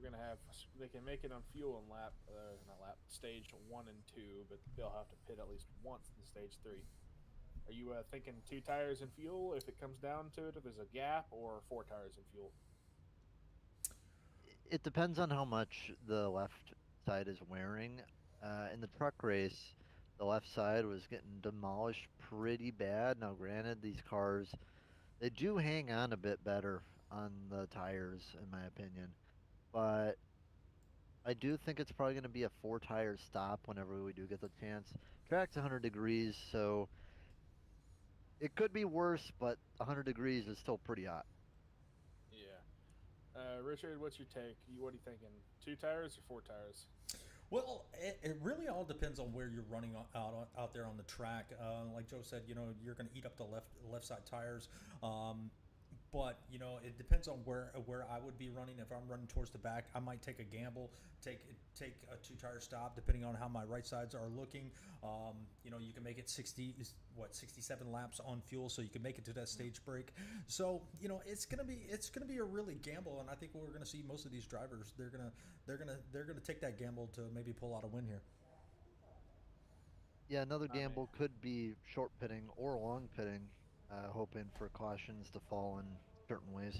we're gonna have they can make it on fuel and not lap stage 1 and 2, but they'll have to pit at least once in stage 3. Are you thinking 2 tires in fuel if it comes down to it, if there's a gap, or 4 tires in fuel? It depends on how much the left side is wearing. In the truck race, the left side was getting demolished pretty bad. Now, granted, these cars, they do hang on a bit better on the tires, in my opinion. But I do think it's probably going to be a four tire stop whenever we do get the chance. Track's 100 degrees, so it could be worse, but 100 degrees is still pretty hot. Yeah. Richard, what's your take? What are you thinking? 2 tires or 4 tires? Well, it really all depends on where you're running out there on the track. Like Joe said, you're going to eat up the left side tires. But it depends on where I would be running. If I'm running towards the back, I might take a gamble, take a 2 tire stop, depending on how my right sides are looking. You can make it 67 laps on fuel, so you can make it to that stage break. So it's gonna be a really gamble, and I think we're gonna see most of these drivers. They're gonna take that gamble to maybe pull out a win here. Yeah, another I mean, gamble could be short pitting or long pitting, hoping for cautions to fall in certain ways.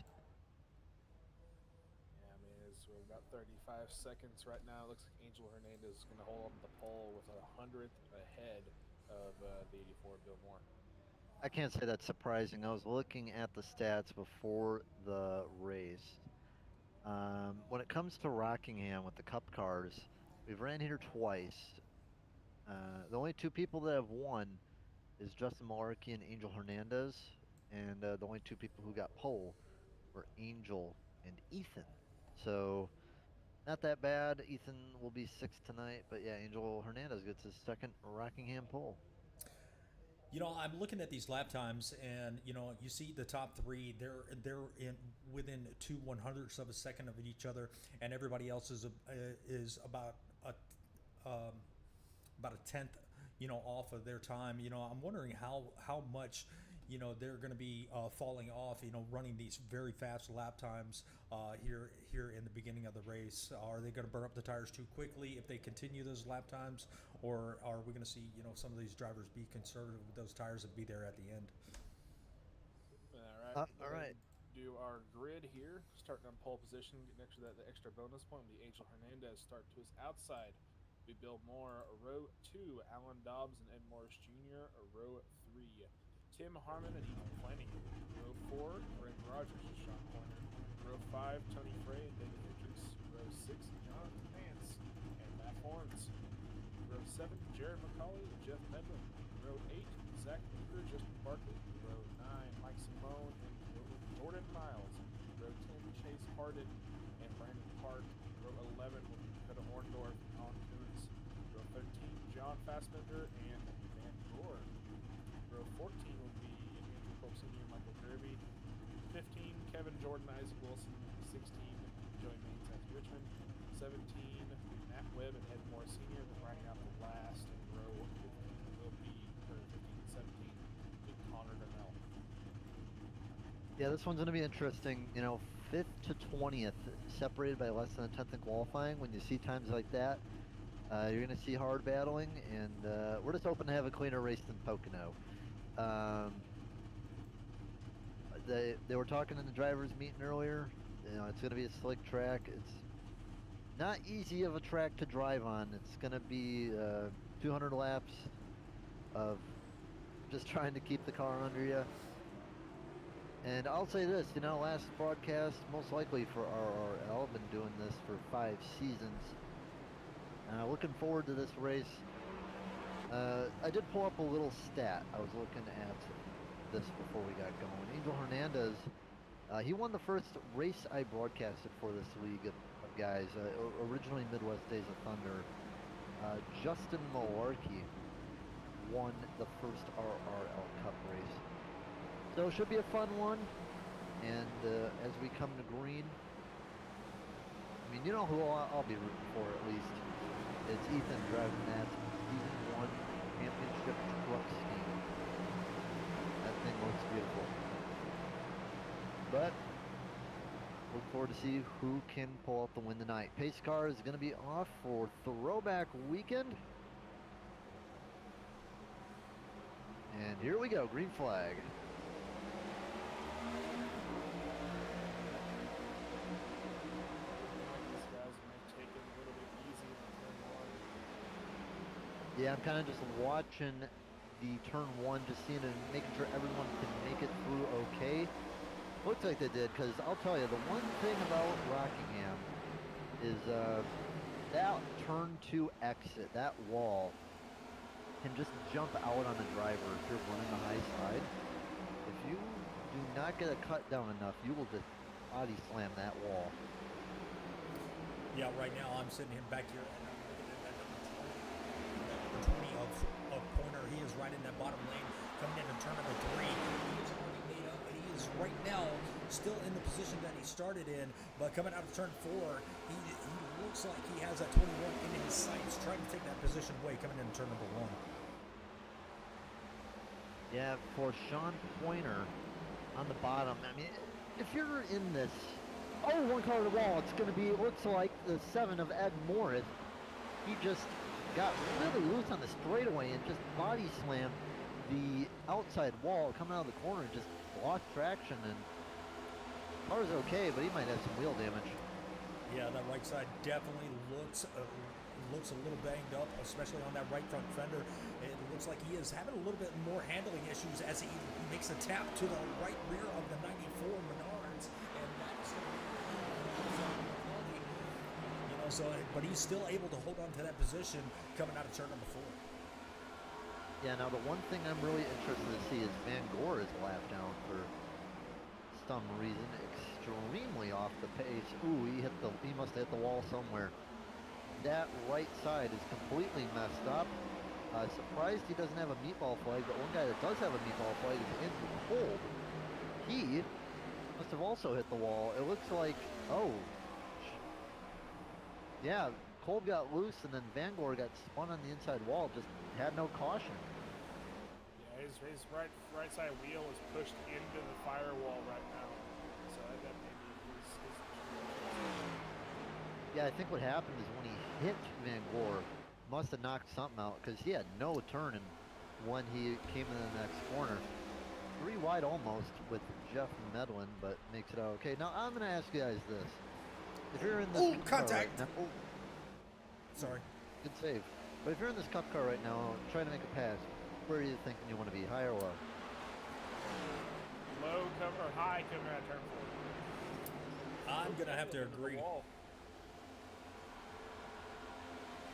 yeah, I mean, we're about 35 seconds right now. It looks like Angel Hernandez is going to hold on the pole with 100th ahead of the 84 Bill Moore. I can't say that's surprising. I was looking at the stats before the race. When it comes to Rockingham with the Cup cars, we've ran here twice. The only two people that have won is Justin Malarkey and Angel Hernandez, and the only two people who got pole were Angel and Ethan. So not that bad. Ethan will be sixth tonight, but yeah, Angel Hernandez gets his second Rockingham pole. I'm looking at these lap times, and you see the top three. They're in within 2/100ths of a second of each other, and everybody else is um, about a tenth, off of their time. I'm wondering how much, they're going to be falling off. Running these very fast lap times here in the beginning of the race. Are they going to burn up the tires too quickly if they continue those lap times, or are we going to see some of these drivers be conservative with those tires and be there at the end? All right, we'll All go ahead right. and do our grid here. Starting on pole position, getting extra the extra bonus point. The Angel Hernandez start to his outside. We Bill Moore, row 2, Alan Dobbs and Ed Morris Jr., row 3, Tim Harmon and Ethan Flanagan, row 4, Brent Rogers and Sean Pointer, row 5, Tony Frey and David Hendricks, row 6, Jonathan Nance and Matt Horns, row 7, Jared McCauley and Jeff Medlin, row 8, Zach Beaver, Justin Barkley, row 9, Mike Simone and Jordan Miles, row 10, Chase Harden and Brandon Park, row 11 will be Dakota Orndorff and Colin Coons, row 13, John Fassbender and Van Gore, row 14 will be Andrew Pope Sr. and Michael Derby, 15, Kevin Jordan, Isaac Wilson, 16, Joey Maines, Anthony Richmond, 17, Matt Webb and Ed Moore Sr., and rounding out the last in row 15 will be, or 15 and 17, will be Connor Donnell. Yeah, this one's going to be interesting. Fifth to 20th, separated by less than a tenth in qualifying. When you see times like that, you're going to see hard battling, and we're just hoping to have a cleaner race than Pocono. Um, they were talking in the drivers' meeting earlier. It's going to be a slick track. It's not easy of a track to drive on. It's going to be 200 laps of just trying to keep the car under you. And I'll say this, last broadcast, most likely for RRL, been doing this for 5 seasons. Looking forward to this race. I did pull up a little stat. I was looking at this before we got going. Angel Hernandez, he won the first race I broadcasted for this league of guys, originally Midwest Days of Thunder. Justin Malarkey won the first RRL Cup race. So it should be a fun one. And as we come to green, I mean, you know who I'll be rooting for at least. It's Ethan driving that Season 1 Championship truck scheme. That thing looks beautiful. But look forward forward to see who can pull out the win tonight. Pace car is going to be off for throwback weekend. And here we go, green flag. These guys might take it a little bit easy in turn one. Yeah, I'm kind of just watching the turn one, just seeing and making sure everyone can make it through okay. Looks like they did, because I'll tell you, the one thing about Rockingham is that turn two exit, that wall, can just jump out on the driver if you're running the high side. If you do not get a cut down enough, you will just body slam that wall. Yeah, right now I'm sitting here back here and I'm looking at that number 20 of Pointer. He is right in that bottom lane coming into turn number 3. He is already made up. He is right now still in the position that he started in, but coming out of turn 4, he looks like he has that 21 in his sights, trying to take that position away coming into turn number 1. Yeah, for Sean Pointer on the bottom, I mean, if you're in this, one car to the wall, it's going to be, it looks like the 7 of Ed Morris. He just got really loose on the straightaway and just body slammed the outside wall coming out of the corner and just lost traction, and car's okay, but he might have some wheel damage. Yeah, that right side definitely looks a little banged up, especially on that right front fender. It looks like he is having a little bit more handling issues as he makes a tap to the right rear of the 94 Menards, and that's but he's still able to hold on to that position coming out of turn number 4. Yeah, now the one thing I'm really interested to see is Van Gore is lap down for some reason, extremely off the pace. Ooh, he must have hit the wall somewhere. That right side is completely messed up. Surprised he doesn't have a meatball flag, but one guy that does have a meatball flag is Andrew Kolb. He must have also hit the wall. It looks like, yeah, Kolb got loose, and then Van Gore got spun on the inside wall, just had no caution. Yeah, his right side wheel is pushed into the firewall right now. So that may be his Yeah, I think what happened is when he hit Van Gore, must have knocked something out, because he had no turn when he came into the next corner. 3 wide almost with Jeff Medlin, but makes it out okay. Now, I'm going to ask you guys this. If you're in this cup car right now, Sorry. Good save. But if you're in this cup car right now, trying to make a pass, where are you thinking you want to be, high or low? low cover or high coming out of turn 4. I'm going to have to agree. Now,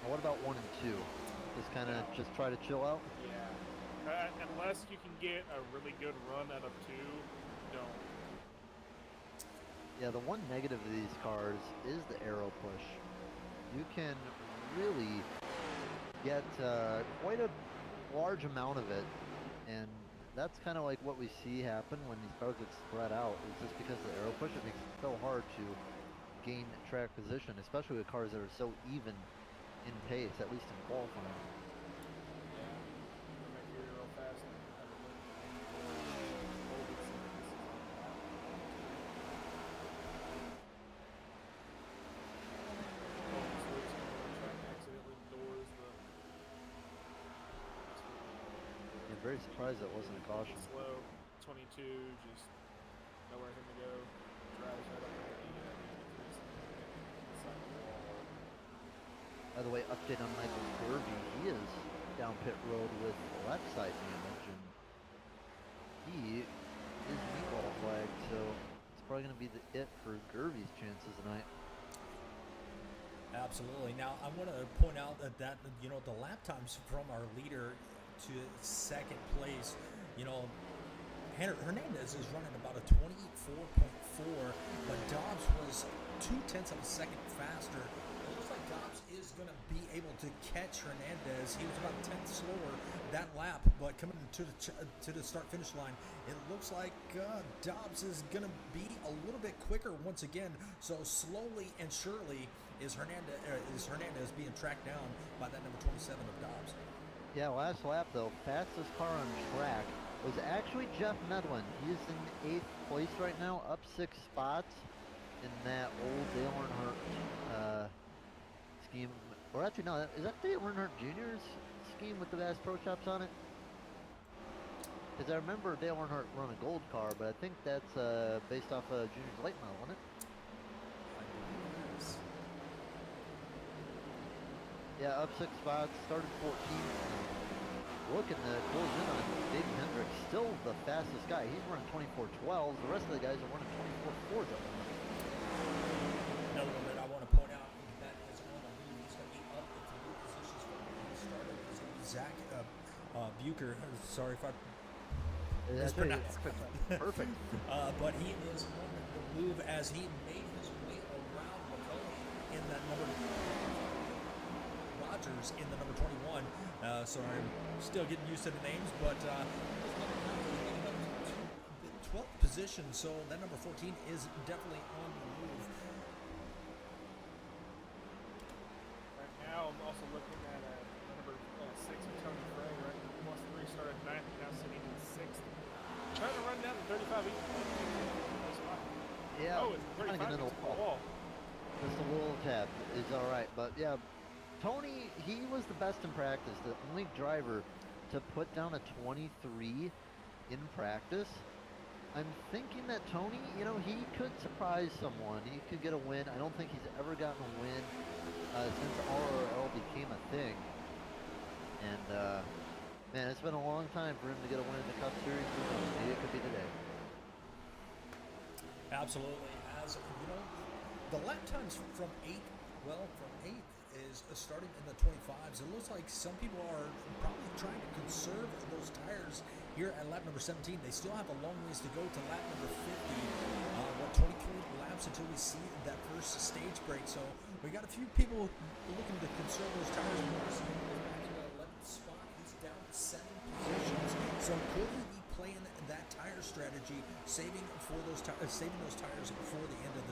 what about 1 and 2? Just kind of just try to chill out? Yeah. Unless you can get a really good run out of 2, don't. Yeah, the one negative of these cars is the aero push. You can really get quite a large amount of it, and that's kind of like what we see happen when these cars get spread out. It's just because of the aero push, it makes it so hard to gain track position, especially with cars that are so even in pace, at least in qualifying. Very surprised that wasn't a caution. Slow, 22, just nowhere for him to go. Drives right up there. By the way, update on Michael Gervie. He is down pit road with left side damage, and he is meatball flag, so it's probably going to be it for Gervie's chances tonight. Absolutely. Now, I want to point out that the lap times from our leader to second place, Hernandez is running about a 24.4, but Dobbs was 0.2 of a second faster. It looks like Dobbs is going to be able to catch Hernandez. He was about a 10th slower that lap, but coming to the start-finish line, it looks like Dobbs is going to be a little bit quicker once again. So slowly and surely is Hernandez being tracked down by that number 27 of Dobbs. Yeah, last lap though, fastest car on track was actually Jeff Medlin. He is in 8th place right now, up 6 spots. in that old Dale Earnhardt scheme. Or actually, no, is that Dale Earnhardt Jr.'s scheme with the Bass Pro Shops on it? Because I remember Dale Earnhardt run a gold car, but I think that's based off of Junior's late model, wasn't it? Yeah, up 6 spots, started 14th. Looking to close in on Davey Hendricks, still the fastest guy. He's running 24.12s. The rest of the guys are running 24.4s up there. Another one that I want to point out that is on the lead. He's going to be up the 3 positions from when he started. It's going to be Zach Bucher. Sorry if I mispronounced. Perfect. But he is on the move as he made his way around McCullough in that number. Rogers in the number 21. So I'm still getting used to the names, but the 12th position. So that number 14 is definitely on the move. Right now, I'm also looking at number 6 of Tony Frey, right? Plus 3 started 9th, now sitting in 6th. Trying to run down to 35 each. Yeah, oh, it's 35 getting in the wall. Just a little tap is all right, but yeah. Tony, he was the best in practice, the only driver to put down a 23 in practice. I'm thinking that Tony, you know, he could surprise someone. He could get a win. I don't think he's ever gotten a win since RRL became a thing. And, man, it's been a long time for him to get a win in the Cup Series. Maybe it could be today. Absolutely. As, you know, the lap times from 8th is starting in the 25s. It looks like some people are probably trying to conserve those tires here at lap number 17. They still have a long ways to go to lap number 50. What 23 laps until we see that first stage break. So we got a few people looking to conserve those tires. Morris is back in the 11th spot. He's down 7 positions. So could he be playing that tire strategy, saving those tires for the end of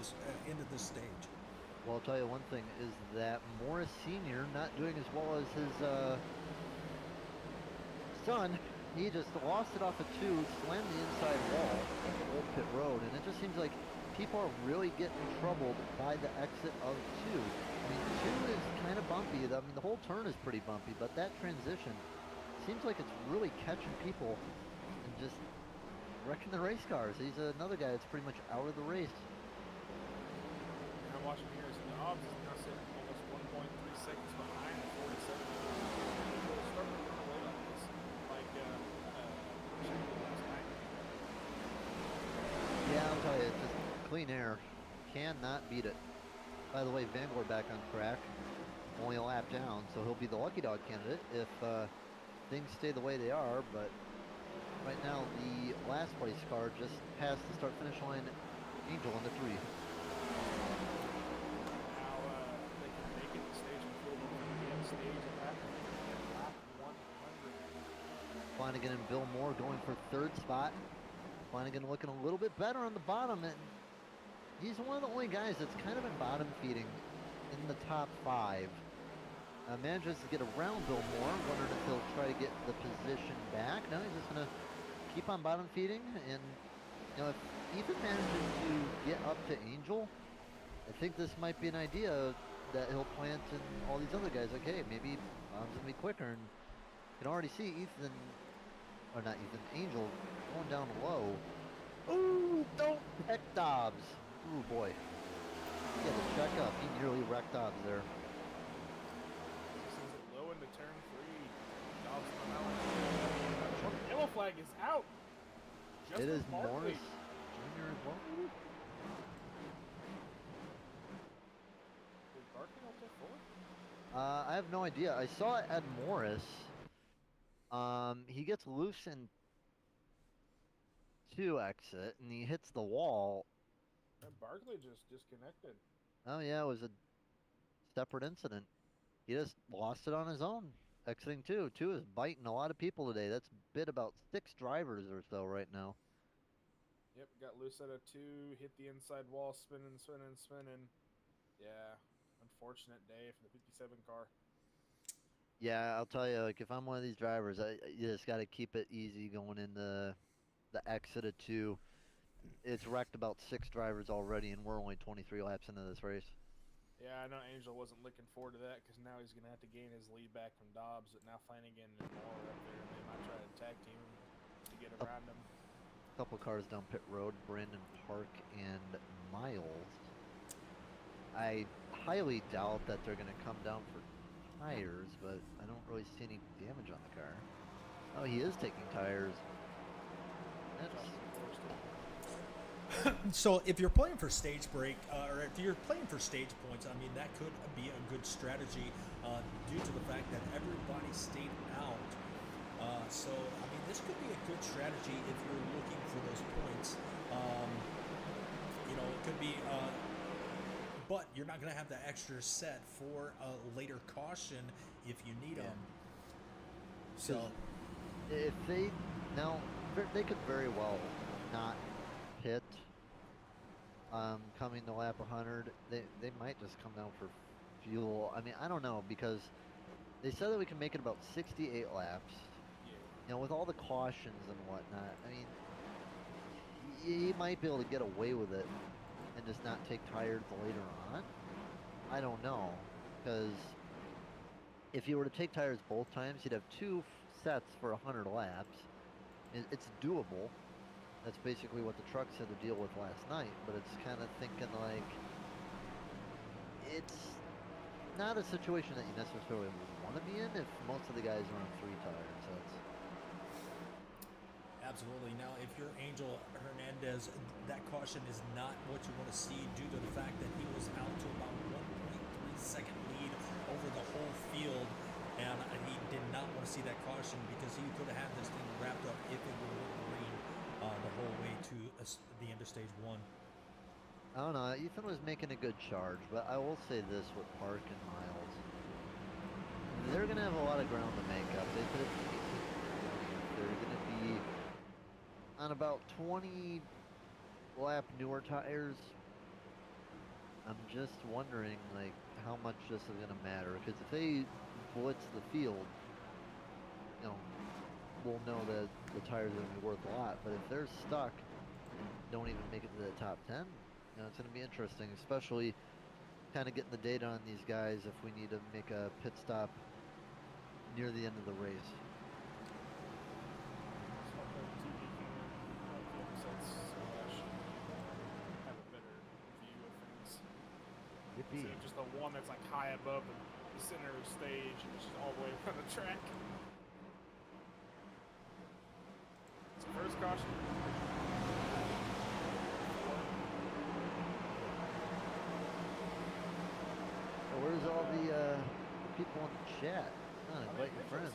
this stage? Well, I'll tell you one thing is that Morris Sr. not doing as well as his son. He just lost it off of 2, slammed the inside wall at the Old Pit Road, and it just seems like people are really getting troubled by the exit of 2. I mean, 2 is kind of bumpy. I mean, the whole turn is pretty bumpy, but that transition seems like it's really catching people and just wrecking the race cars. He's another guy that's pretty much out of the race. I'm watching here. Dobbs is now sitting almost 1.3 seconds behind the 47. Starting to run away like this, like last night. Yeah, I'll tell you, it's just clean air. Cannot beat it. By the way, Vanguard back on track, only a lap down, so he'll be the lucky dog candidate if things stay the way they are. But right now, the last place car just passed the start-finish line. Angel on the 3. Flanagan and Bill Moore going for 3rd spot. Flanagan looking a little bit better on the bottom, and he's one of the only guys that's kind of been bottom feeding in the top 5. Manages to get around Bill Moore, wondering if he'll try to get the position back. No, he's just going to keep on bottom feeding, and you know, if Ethan manages to get up to Angel, I think this might be an idea that he'll plant in all these other guys. Like, hey, maybe Bob's going to be quicker, and you can already see Ethan, or not Ethan, Angel going down low. Ooh, don't heck Dobbs. Ooh, boy. He had to check up. He nearly wrecked Dobbs there. Sends it low into turn 3. Dobbs on out. Yellow flag is out. It is Morris Jr. as well. Did Barkley not take forward? I have no idea. I saw it at Morris. He gets loose in 2 exit, and he hits the wall. And Barkley just disconnected. Oh yeah, it was a separate incident. He just lost it on his own, exiting 2. 2 is biting a lot of people today. That's bit about 6 drivers or so right now. Yep, got loose at a 2, hit the inside wall, spinning. Yeah, unfortunate day for the 57 car. Yeah, I'll tell you, like, if I'm one of these drivers, you just got to keep it easy going into the exit of 2. it's wrecked about 6 drivers already, and we're only 23 laps into this race. Yeah, I know Angel wasn't looking forward to that because now he's going to have to gain his lead back from Dobbs, but now Flanagan and Moore are up there, and they might try to tag team him to get A around him. couple cars down pit road, Brandon Park and Miles. I highly doubt that they're going to come down for tires, but I don't really see any damage on the car. Oh, he is taking tires. That's So if you're playing for stage break, or if you're playing for stage points, I mean that could be a good strategy due to the fact that everybody stayed out. So I mean this could be a good strategy if you're looking for those points. It could be, but you're not going to have the extra set for a later caution if you need them. So if they now they could very well not pit coming to lap 100. They might just come down for fuel. I mean, I don't know, because they said that we can make it about 68 laps. Yeah. With all the cautions and whatnot, I mean, he might be able to get away with it and just not take tires later on. I don't know, because if you were to take tires both times, you'd have 2 sets for 100 laps. It's doable. That's basically what the trucks had to deal with last night, but it's kind of thinking like it's not a situation that you necessarily want to be in if most of the guys are on 3 tires. absolutely. Now, if you're Angel Hernandez, that caution is not what you want to see due to the fact that he was out to about 1.3-second lead over the whole field, and he did not want to see that caution because he could have had this thing wrapped up if it would have been green the whole way to the end of stage 1. I don't know. Ethan was making a good charge, but I will say this with Park and Miles. They're going to have a lot of ground to make up. They could have they're going to be on about 20 lap newer tires. I'm just wondering, like, how much this is going to matter. Because if they blitz the field, we'll know that the tires are going to be worth a lot. But if they're stuck and don't even make it to the top 10, it's going to be interesting, especially kind of getting the data on these guys if we need to make a pit stop near the end of the race. So just the one that's like high above the center of the stage and just all the way around the track. It's the first caution. So where's all the people in the chat? Invite your friends.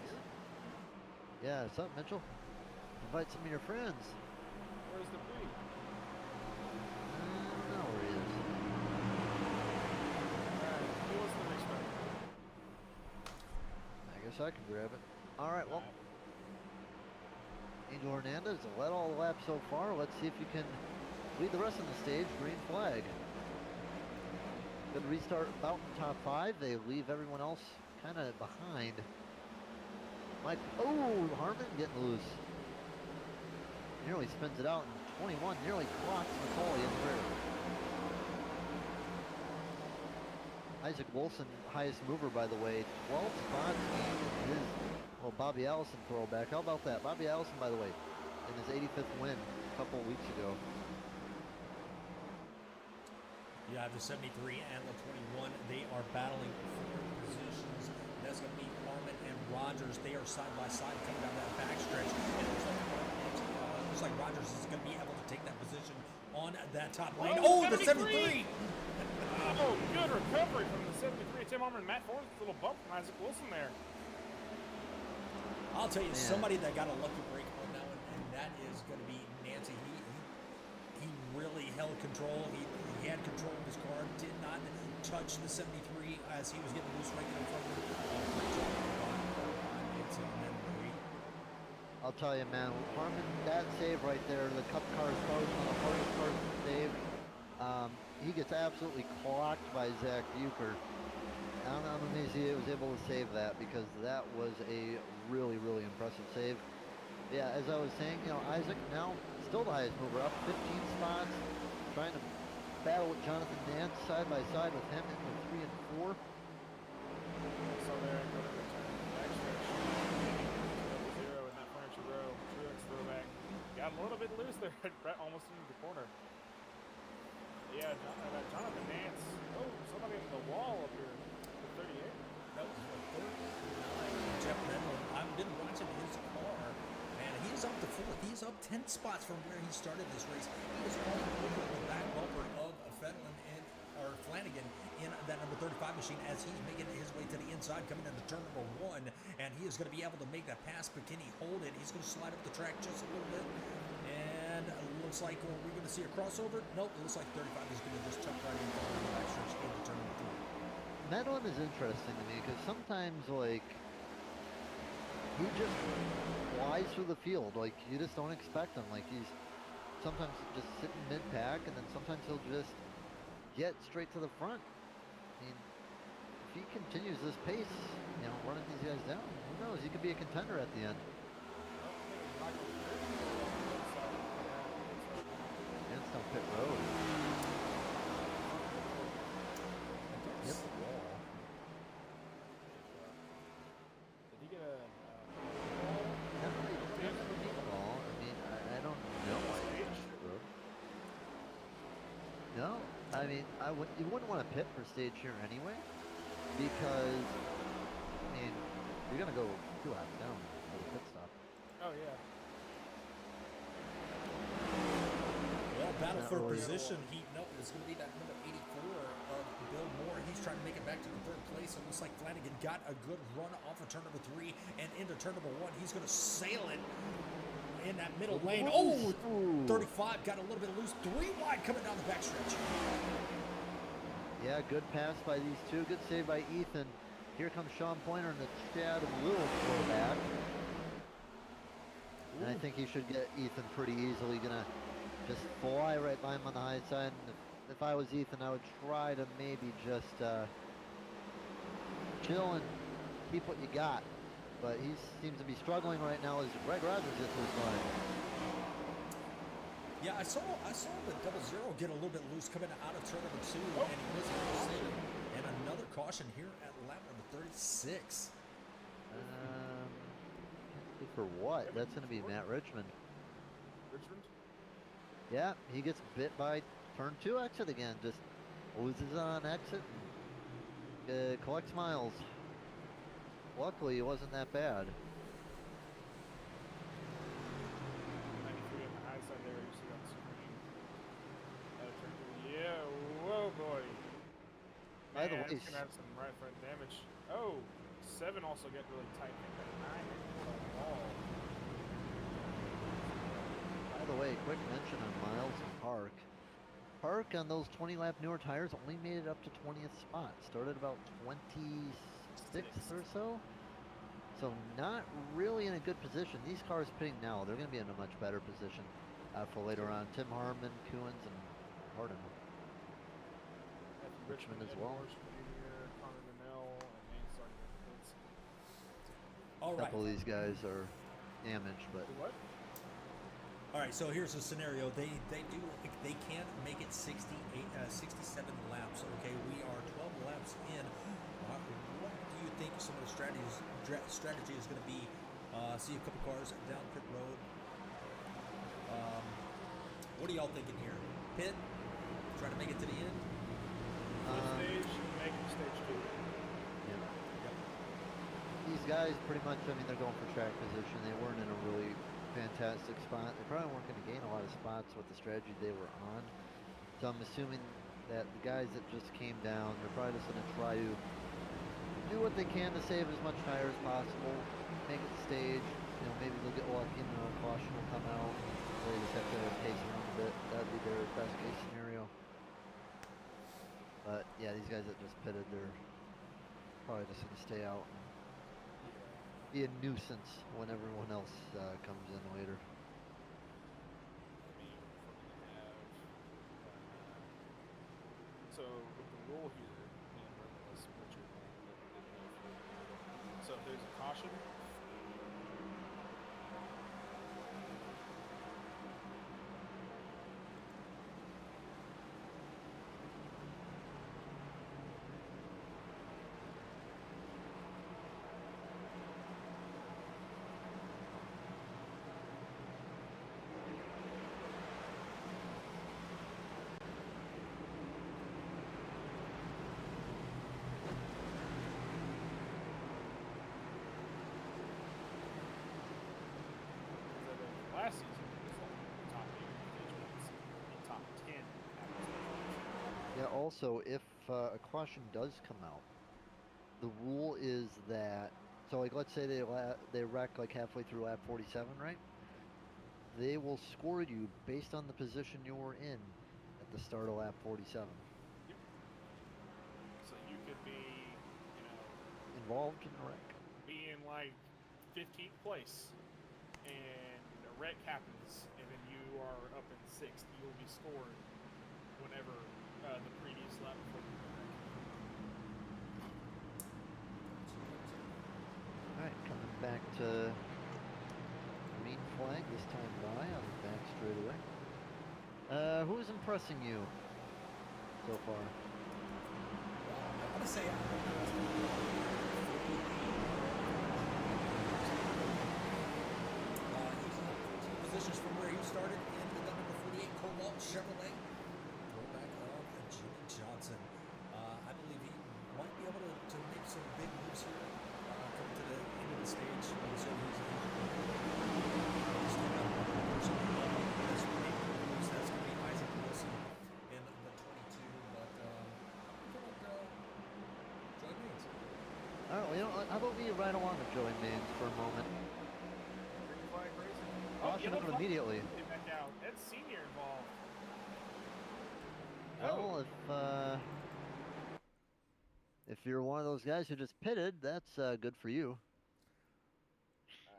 Yeah, what's up, Mitchell? Invite some of your friends. Where's the pig? I don't know where he is. Who was the race driver? I guess I can grab it. Alright, well, Angel Hernandez led all the laps so far. Let's see if you can lead the rest of the stage. Green flag. Good restart about in top 5. They leave everyone else kind of behind. Harmon getting loose. Nearly spins it out, and 21 nearly clocks McCauley in the rear. Isaac Wilson, highest mover, by the way. 12 spots in his little Bobby Allison throwback. How about that? Bobby Allison, by the way, in his 85th win a couple weeks ago. You have the 73 and the 21. They are battling for positions. That's going to be Harmon and Rogers. They are side by side coming down that backstretch. And it looks like Rogers is going to be able to take that position on that top lane. The 73! Oh, good recovery from the 73. Tim Harmon and Matt Ford's little bump from Isaac Wilson there. I'll tell you, somebody that got a lucky break on that one, and that is going to be Nancy. He really held control. He had control of his car, did not touch the 73 as he was getting loose right in front of him. I'll tell you, man, Harmon, that save right there, the cup car is probably one of the hardest cars to save. He gets absolutely clocked by Zach Bucher. I'm amazed he was able to save that, because that was a really, really impressive save. Yeah, as I was saying, Isaac now still the highest mover, up 15 spots, trying to battle with Jonathan Nance side by side with him in the 3 and 4. So there, go to the turn, backstretch. Double zero in that furniture row. Truex throwback. Got a little bit loose there, right almost into the corner. Yeah, Jonathan Nance. Oh, somebody in the wall up here. The 38. That was what, 39. Jeff Medlin, I've been watching his car, and he's up to fourth. He's up 10 spots from where he started this race. He is all over the back bumper of Fenlon or Flanagan in that number 35 machine as he's making his way to the inside, coming into turn number 1, and he is going to be able to make that pass, but can he hold it? He's going to slide up the track just a little bit, and it looks like we're going to see a crossover. Nope, it looks like 35 is going to just tuck right in front of the backstretch into turn number 3. Medlin is interesting to me because sometimes, like, he just flies through the field. Like, you just don't expect him. Like, he's sometimes just sitting mid-pack, and then sometimes he'll just get straight to the front. I mean, if he continues this pace, running these guys down, who knows? He could be a contender at the end. Sandstone Pit Road. Yep. Did he get a Definitely ball. I mean, I don't know. No, I mean, you wouldn't want to pit for stage here anyway, because, I mean, you're going to go 2 laps down for the pit stop. Oh, yeah. Well, battle Not for really. position. It's going to be that number 84 of Bill Moore. He's trying to make it back to the 3rd place. It looks like Flanagan got a good run off of turn number 3 and into turn number 1. He's going to sail it in that middle lane. Oh, 35 got a little bit loose. 3 wide coming down the backstretch. Yeah, good pass by these two. Good save by Ethan. Here comes Sean Pointer in the Chad Little throwback. And I think he should get Ethan pretty easily. Gonna just fly right by him on the high side. And if I was Ethan, I would try to maybe just chill and keep what you got. But he seems to be struggling right now as Greg Rogers gets to his line. Yeah, I saw the 00 get a little bit loose coming out of turn number 2, and he was able to save it. And another caution here at lap number 36. For what? That's going to be Matt Richmond. Richmond? Yeah, he gets bit by turn 2 exit again. Just loses on exit and collects miles. Luckily, it wasn't that bad. 93 on the high side there. You see on the screen. Yeah, whoa, boy. By the Man, way, it's going to have some right front damage. Oh, 7 also got really tight. I think 9 on the wall. By the way, quick mention on Miles and Park. Park on those 20-lap newer tires only made it up to 20th spot. Started about 26th or so. So not really in a good position. These cars pitting now, they're going to be in a much better position for later on. Tim Harmon, Kuhns, and Hardin. Richmond as well. All A right. couple of these guys are damaged, but What? All right, so here's a scenario. They can make it 67 laps. Okay, we are 12 laps in. What do you think some of the strategy is going to be? See a couple cars down pit road. What are y'all thinking here? Pit, trying to make it to the end. Stage, make it stage 2. yeah. Yep. These guys pretty much, I mean, they're going for track position. They weren't in a really fantastic spot. They probably weren't going to gain a lot of spots with the strategy they were on. So I'm assuming that the guys that just came down, they're probably just going to try to do what they can to save as much tire as possible, make it stage. Maybe they'll get lucky and the caution will come out. They just have to pace around a bit. That would be their best case scenario. But yeah, these guys that just pitted, they're probably just going to stay out and be a nuisance when everyone else comes in later. So with the rule here, Relentless, what's your rule? So if there's a caution, last season, he was like the top 8 stage points, and top 10 average stage points. Yeah. Also, if a caution does come out, the rule is that so like let's say they wreck like halfway through lap 47, right? They will score you based on the position you were in at the start of lap 47. Yep. So you could be, you know, Involved in the wreck. be in like 15th place, and a wreck happens, and then you are up in 6th. You will be scored whenever the previous lap before the wreck. Alright, coming back to green flag this time by on the back straightaway. Who's impressing you so far? I'm gonna say positions from where he started in the number 48 Cobalt Chevrolet. Throwback of Jimmy Johnson. I believe he might be able to make some big moves here coming to the end of the stage. So he's still got one more person that's making moves. That's going to be Isaac Wilson in the 22. But Joey Mains. Alright, well, you know, how about we ride along with Joey Mains for a moment? Green flag racing. Caution yellow him flag immediately. Get back out. Ed's senior involved. Well, if you're one of those guys who just pitted, that's good for you.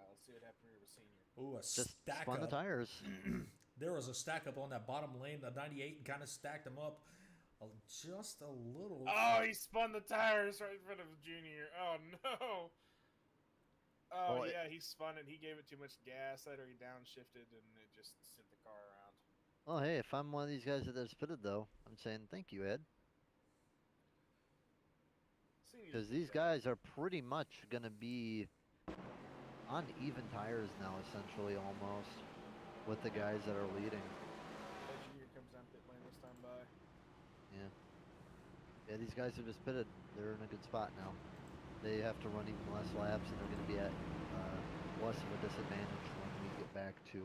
Let's see what happened here with senior. Ooh, a Just stack spun the up. tires. There was a stack up on that bottom lane, the 98, and kind of stacked them up just a little. Oh, he spun the tires right in front of Junior. Oh no. Oh Well, yeah, he spun it. He gave it too much gas. That or he downshifted, and it just sent the car around. Well, hey, if I'm one of these guys that has pitted, though, I'm saying thank you, Ed. Senior's Because pretty these bad. guys are pretty much going to be on even tires now, essentially, almost, with the guys that are leading. Yeah, Junior comes down pit lane this time by. Yeah. Yeah, these guys who just pitted, they're in a good spot now. They have to run even less laps, and they're going to be at less of a disadvantage when we get back to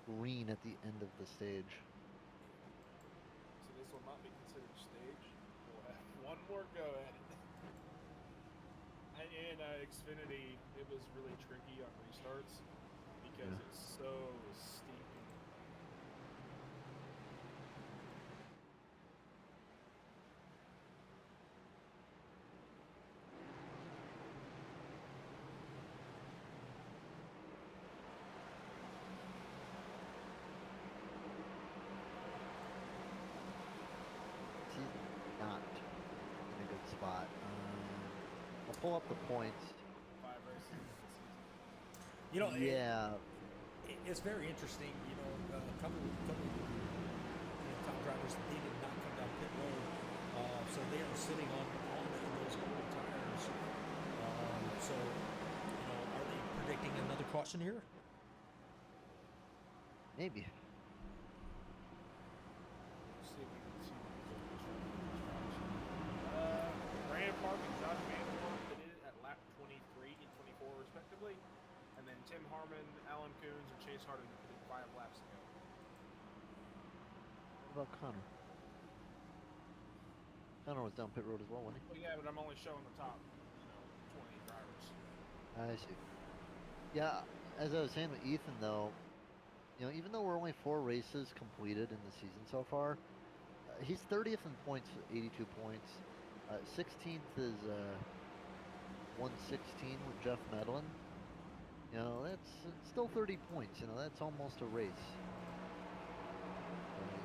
green at the end of the stage. So this will not be considered stage. We'll have one more go at it. And in Xfinity, it was really tricky on restarts because Yeah. it's so steep. He's not in a good spot. I'll pull up the points. 5 races this season. You know, Yeah. it's very interesting. You know, a couple top drivers, they did not come down pit road, so they are sitting on those old tires. So, you know, are they predicting another caution here? Maybe. Let's see if we can see Brandon Park and Josh Vandermark did it at lap 23 and 24 respectively. And then Tim Harmon, Alan Coons, and Chase Harding did it 5 laps ago. What about Connor? Connor was down pit road as well, wasn't Well, yeah, but I'm only showing the top, 20 drivers. he? I see. Yeah, as I was saying with Ethan, though, even though we're only 4 races completed in the season so far, he's 30th in points with 82 points. 16th is 116 with Jeff Medlin. That's still 30 points. That's almost a race.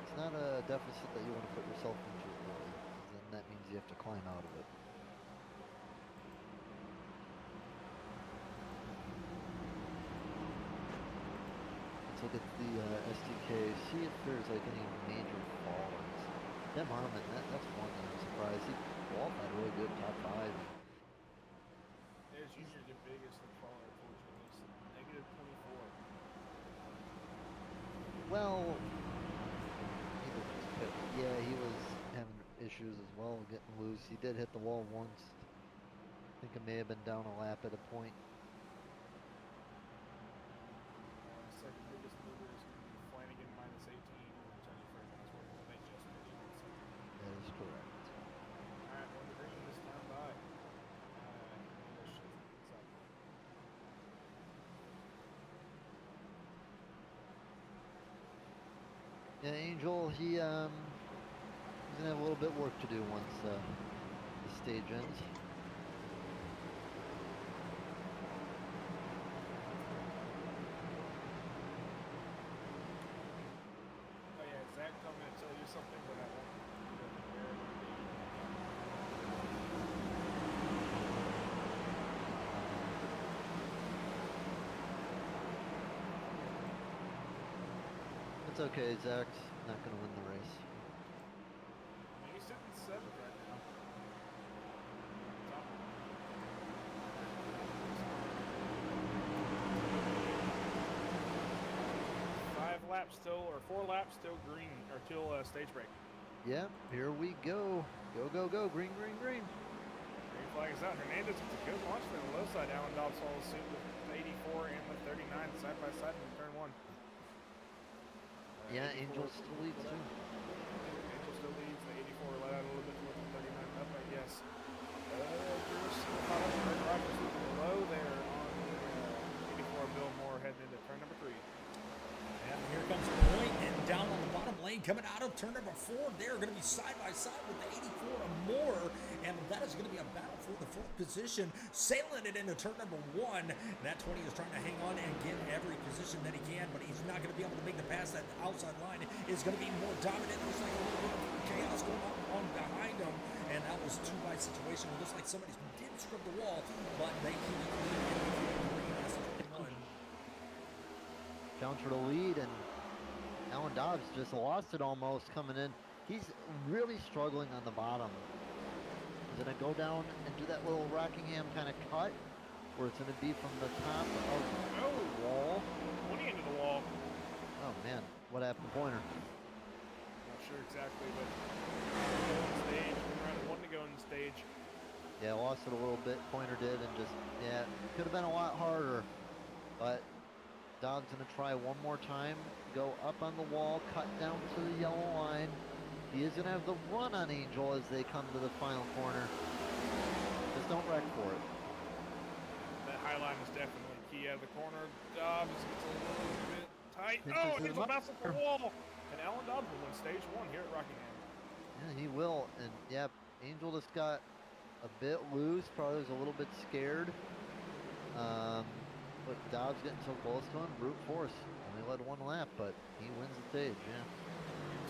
It's not a deficit that you want to put yourself into really, 'cause then that means you have to climb out of it. Let's look at the SDK, see if there's like any major falls. Tim Harmon, that's one that I'm surprised. He qualified really good, top 5. There's Junior, the biggest fall, unfortunately. Negative 24. Well, yeah, he was having issues as well, getting loose. He did hit the wall once. I think it may have been down a lap at a point. Second Yeah, Angel, he's gonna have a little bit of work to do once the stage ends. Oh yeah, Zach told me to tell you something, but I won't. It's okay, Zach's not gonna win the race. I mean, he's sitting seventh right now. Top. 5 laps still, or 4 laps still green, or till stage break. Yeah, here we go. Go, go, go. Green, green, green. Green flag is out. Hernandez with a good launch there on the low side. Alan Dobbs follows suit with the 84 and the 39 side by side in turn 1. Yeah, Angel still leads too. Angel still leads. The 84 let out a little bit with the 39 up, I guess. Bruce caught up. Greg Rogers with the low there on the 84. Bill Moore heading into turn number 3. And here comes Point, and down on the bottom lane, coming out of turn number 4. They're going to be side by side with the 84 or more, and that is going to be a battle for the 4th position, sailing it into turn number 1. And that 20 is trying to hang on and get every position that he can, but he's not going to be able to make the pass. That outside line is going to be more dominant. Looks like a little bit of chaos going on behind him, and that was a 2-wide situation. It looks like somebody did scrub the wall, but they keep it green as the 21. Down for the lead, and Alan Dobbs just lost it almost coming in. He's really struggling on the bottom. He's going to go down and do that little Rockingham kind of cut, where it's going to be from the top of the wall. 20 into the wall. Oh man, what happened to Pointer? Not sure exactly, but going on stage. Around 1 to go on the stage. Yeah, lost it a little bit. Pointer did, and just, yeah, could have been a lot harder, but Dobbs going to try one more time, go up on the wall, cut down to the yellow line. He is going to have the run on Angel as they come to the final corner. Just don't wreck for it. That high line is definitely key out of the corner. Dobbs gets a little bit tight. Pinches Oh, him Angel up. bounced off the wall. And Alan Dobbs will win stage 1 here at Rockingham. Yeah, he will. And yeah, Angel just got a bit loose, probably was a little bit scared. But Dobbs getting so close to him, brute force. Only led 1 lap, but he wins the stage, yeah.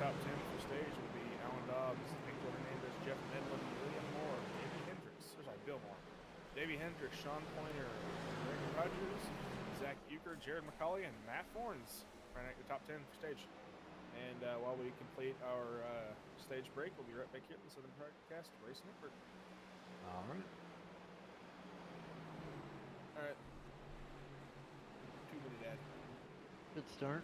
Top 10 for stage will be Alan Dobbs, Angel Hernandez, Jeff Medlin, William Moore, Davey Hendricks. Sorry, Bill Moore. Davey Hendricks, Sean Pointer, Greg Rogers, Zach Euchre, Jared McCauley, and Matt Forns. Right at the top 10 for stage. And while we complete our stage break, we'll be right back here at the Southern Podcast Racing Network. All right. All right. 2-minute ad. Good start.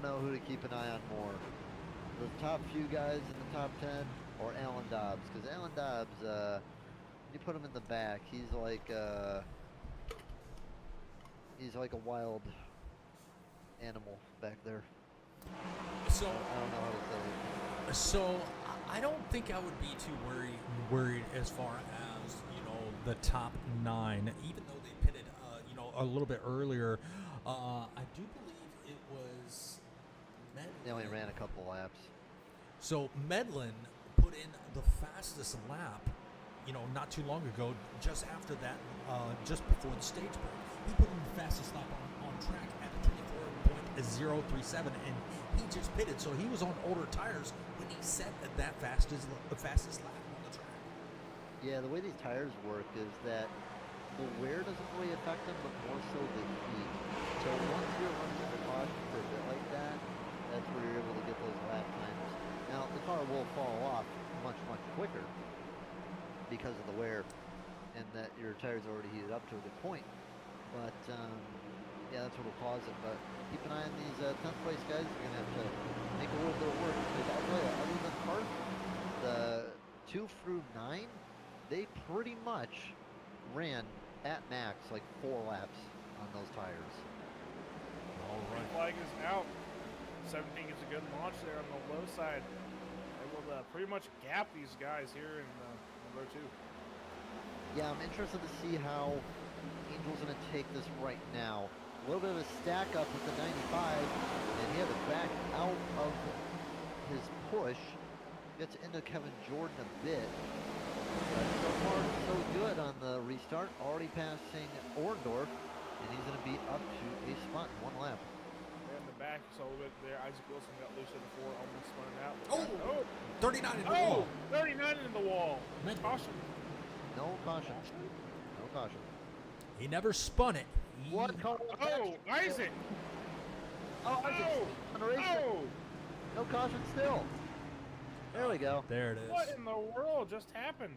don't know who to keep an eye on more. The top few guys in the top 10 or Alan Dobbs. Because Alan Dobbs, you put him in the back, he's like a wild animal back there. So I don't know how to say it. So I don't think I would be too worried as far as the top 9, even though they pitted a little bit earlier. I do believe it was Medlin. They only ran a couple laps. So Medlin put in the fastest lap, not too long ago, just after that, just before the stage break. He put in the fastest lap on track at 24.037, and he just pitted. So he was on older tires when he set that fastest lap on the track. Yeah, the way these tires work is that the wear doesn't really affect them, but more so the heat. So once you're running under caution for a bit like that, that's where you're able to get those lap times. Now, the car will fall off much, much quicker because of the wear and that your tires are already heated up to a good point. But, yeah, that's what will cause it. But keep an eye on these 10th place guys. You're going to have to make a little bit of work. Because I'll tell you, other than Park, the 2 through 9, they pretty much ran at max like 4 laps on those tires. All right. Flag is out. 17 gets a good launch there on the low side. Able to pretty much gap these guys here in row 2. Yeah, I'm interested to see how Angel's going to take this right now. A little bit of a stack up with the 95, and he had to back out of his push. Gets into Kevin Jordan a bit. But so far, so good on the restart. Already passing Orndorff, and he's going to be up to a spot in 1 lap. In the back, you saw a little bit there. Isaac Wilson got loose at the 4, almost spun it out. Oh! 39 in the wall. 39 in the wall. Caution. No caution. No caution. He never spun it. What? Oh, Isaac! Oh, Isaac! Oh! No caution still. There we go. There it is. What in the world just happened?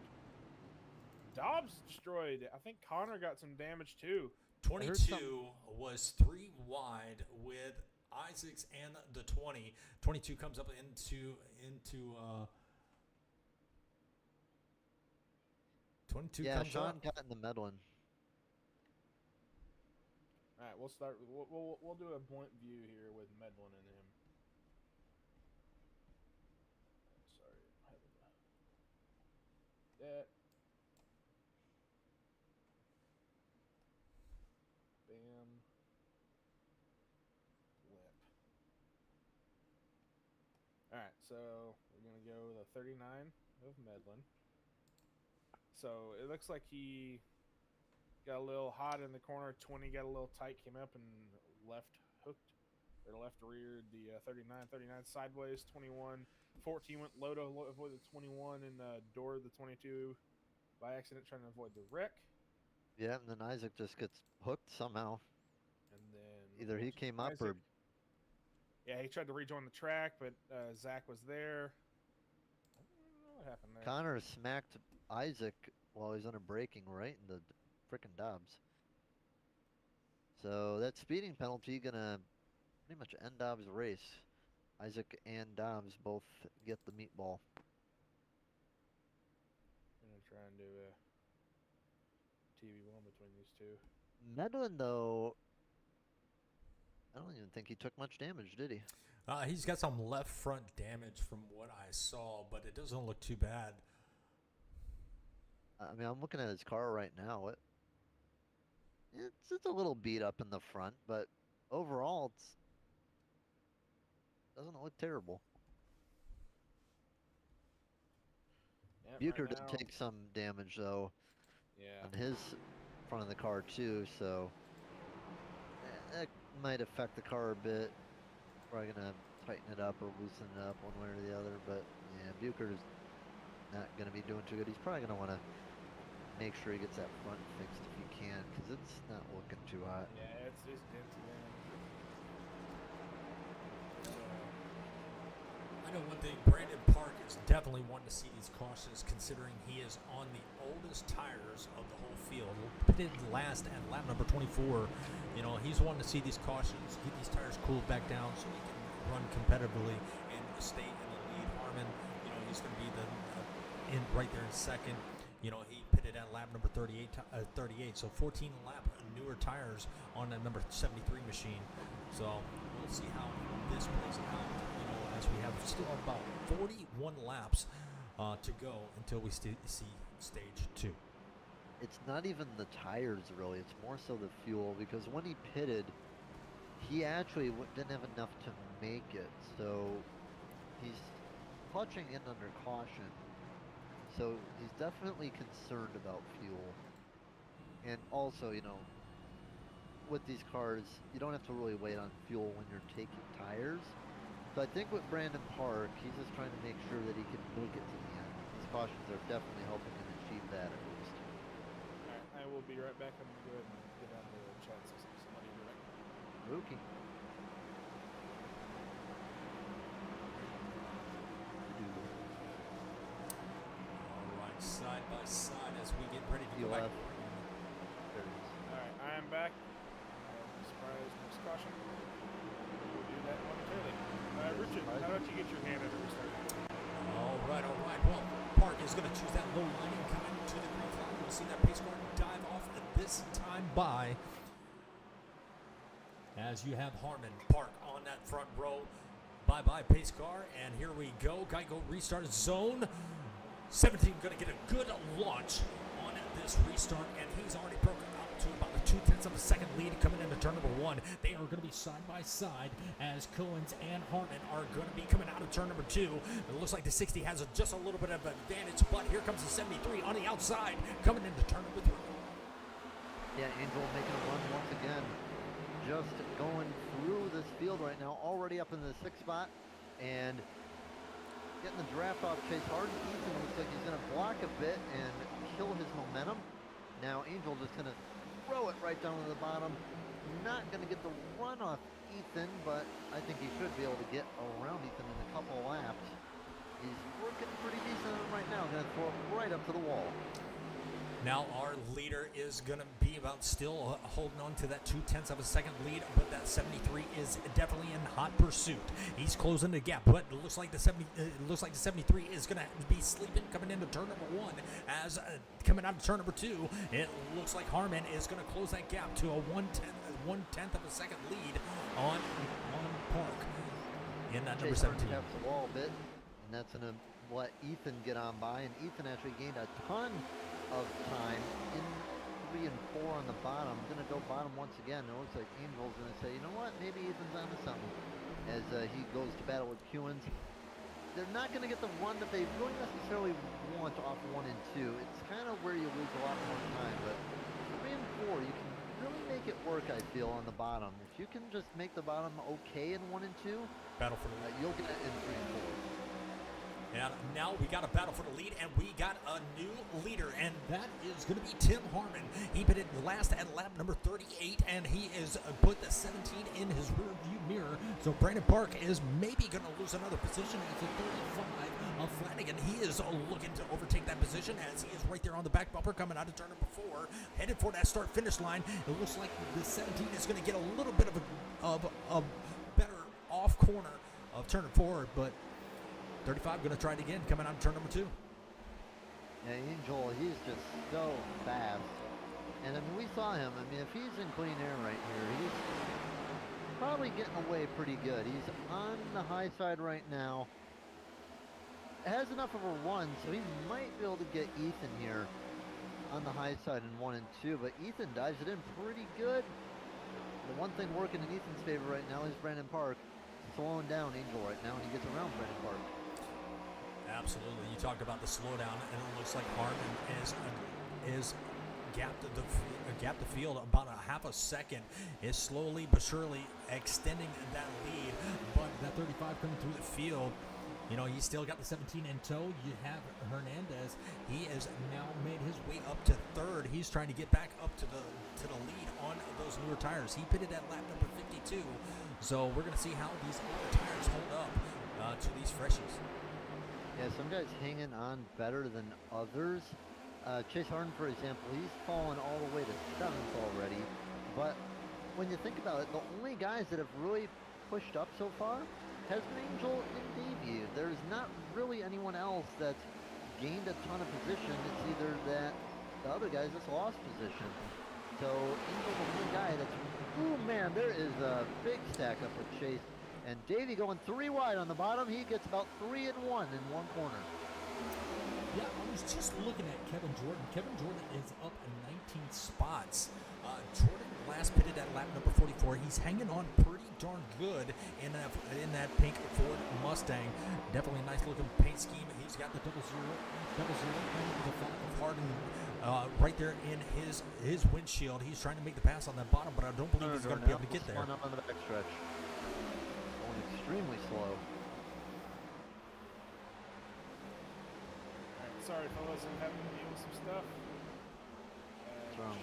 Dobbs destroyed. I think Connor got some damage too. 22 was 3 wide with Isaacs and the 20. 22 comes up into 22 Yeah, comes Sean up. got in the Medlin. All right, we'll start. We'll do a point view here with Medlin and him. Sorry, that. Bam. Whip. All right, so we're gonna go the 39 of Medlin. So it looks like he got a little hot in the corner. 20 got a little tight, came up and left hooked, or left reared the 39 sideways. 21, 14 went low to avoid the 21 and door the 22 by accident, trying to avoid the wreck. Yeah, and then Isaac just gets hooked somehow. And then Either he came up or... Yeah, he tried to rejoin the track, but Zach was there. I don't know what happened there. Connor smacked Isaac while he's under braking right in the frickin' Dobbs. So that speeding penalty gonna pretty much end Dobbs' race. Isaac and Dobbs both get the meatball. I'm gonna try and do a TV1 between these two. Medlin, though, I don't even think he took much damage, did he? He's got some left front damage from what I saw, but it doesn't look too bad. I mean, I'm looking at his car right now. It's a little beat up in the front, but overall, it doesn't look terrible. Yep, Bucher right did now, take some damage, though, yeah. on his front of the car, too, so that might affect the car a bit. Probably going to tighten it up or loosen it up one way or the other, but, yeah, Bucher's not going to be doing too good. He's probably going to want to make sure he gets that front fixed if he can, because it's not looking too hot. Yeah, it's dented in. I know one thing, Brandon Park is definitely wanting to see these cautions, considering he is on the oldest tires of the whole field. Pitted last at lap number 24. You know, he's wanting to see these cautions, get these tires cooled back down so he can run competitively and stay in the lead. Harmon, he's going to be in right there in second. He pitted at lap number 38, so 14 lap newer tires on that number 73 machine. So we'll see how this plays out, as we have still about 41 laps to go until we see stage 2. It's not even the tires, really. It's more so the fuel, because when he pitted, he actually didn't have enough to make it. So he's clutching in under caution. So he's definitely concerned about fuel. And also, with these cars, you don't have to really wait on fuel when you're taking tires. So I think with Brandon Park, he's just trying to make sure that he can make it to the end. These cautions are definitely helping him achieve that at least. Alright, I will be right back. I'm going to go ahead and get out of the chat system. Somebody be right back. Okay. Alright, side by side as we get ready to go back. There it is. Alright, I am back. Surprise, next caution. We'll do that momentarily. Richard, how about you get your hand at the restart? Alright. Well, Park is going to choose that low line and come into the green flag. We'll see that pace car dive off this time by. As you have Harmon Park on that front row. Bye-bye pace car. And here we go. Geico restart zone. 17 going to get a good launch on this restart. And he's already broken up to about a 0.2 of a second lead coming into turn number 1. They are going to be side by side as Coens and Harmon are going to be coming out of turn number 2. It looks like the 60 has just a little bit of advantage, but here comes the 73 on the outside coming into turn number 3. Yeah, Angel making a run once again. Just going through this field right now, already up in the 6th spot, and getting the draft off Chase Harden. Ethan looks like he's going to block a bit and kill his momentum. Now Angel just going to throw it right down to the bottom. Not going to get the run off Ethan, but I think he should be able to get around Ethan in a couple laps. He's working pretty decent right now. Going to throw it right up to the wall. Now our leader is going to be about still holding on to that 0.2 of a second lead, but that 73 is definitely in hot pursuit. He's closing the gap, but it looks like the 73 is going to be sleeping coming into turn number 1. As coming out of turn number 2, it looks like Harmon is going to close that gap to a 1/10 of a second lead on Park in that number 17. Taps the wall a bit, and that's going to let Ethan get on by, and Ethan actually gained a ton of time in 3 and 4 on the bottom. Going to go bottom once again. It looks like Angel's going to say, you know what, maybe Ethan's onto something as he goes to battle with Coens. They're not going to get the run that they really necessarily want off 1 and 2. It's kind of where you lose a lot more time, but 3 and 4, you can really make it work, I feel, on the bottom. If you can just make the bottom okay in 1 and 2, battle for the lead. you'll get it in 3 and 4. And now we got a battle for the lead, and we got a new leader, and that is going to be Tim Harmon. He pitted last at lap number 38, and he is put the 17 in his rear-view mirror. So Brandon Park is maybe going to lose another position at the 35 of Flanagan. He is looking to overtake that position as he is right there on the back bumper coming out of turn number 4, headed for that start-finish line. It looks like the 17 is going to get a little bit of a better off corner of turn 4, but 35 going to try it again, coming out of turn number 2. Yeah, Angel, he's just so fast. And I mean, we saw him. I mean, if he's in clean air right here, he's probably getting away pretty good. He's on the high side right now. Has enough of a run, so he might be able to get Ethan here on the high side in 1 and 2. But Ethan dives it in pretty good. The one thing working in Ethan's favor right now is Brandon Park slowing down Angel right now, and he gets around Brandon Park. Absolutely. You talked about the slowdown, and it looks like Harmon is gapped the field about a half a second. Is slowly but surely extending that lead, but that 35 coming through the field. He's still got the 17 in tow. You have Hernandez. He has now made his way up to 3rd. He's trying to get back up to the lead on those newer tires. He pitted at lap number 52. So we're going to see how these older tires hold up to these freshies. Yeah, some guys hanging on better than others. Chase Harden, for example, he's fallen all the way to 7th already. But when you think about it, the only guys that have really pushed up so far has been Angel and Davey. There's not really anyone else that's gained a ton of position. It's either that the other guys just lost position. So Angel's the one guy that's, ooh man, there is a big stack up with Chase. And Davey going 3 wide on the bottom. He gets about 3 and 1 in one corner. Yeah, I was just looking at Kevin Jordan. Kevin Jordan is up 19 spots. Jordan last pitted at lap number 44. He's hanging on pretty darn good in that pink Ford Mustang. Definitely a nice looking paint scheme. He's got the double zero, and the flag of Harding right there in his windshield. He's trying to make the pass on that bottom, but I don't believe he's going to be able to get there. Up on the backstretch. Going extremely slow. Sorry, fellas, I'm having to deal with some stuff. What's wrong?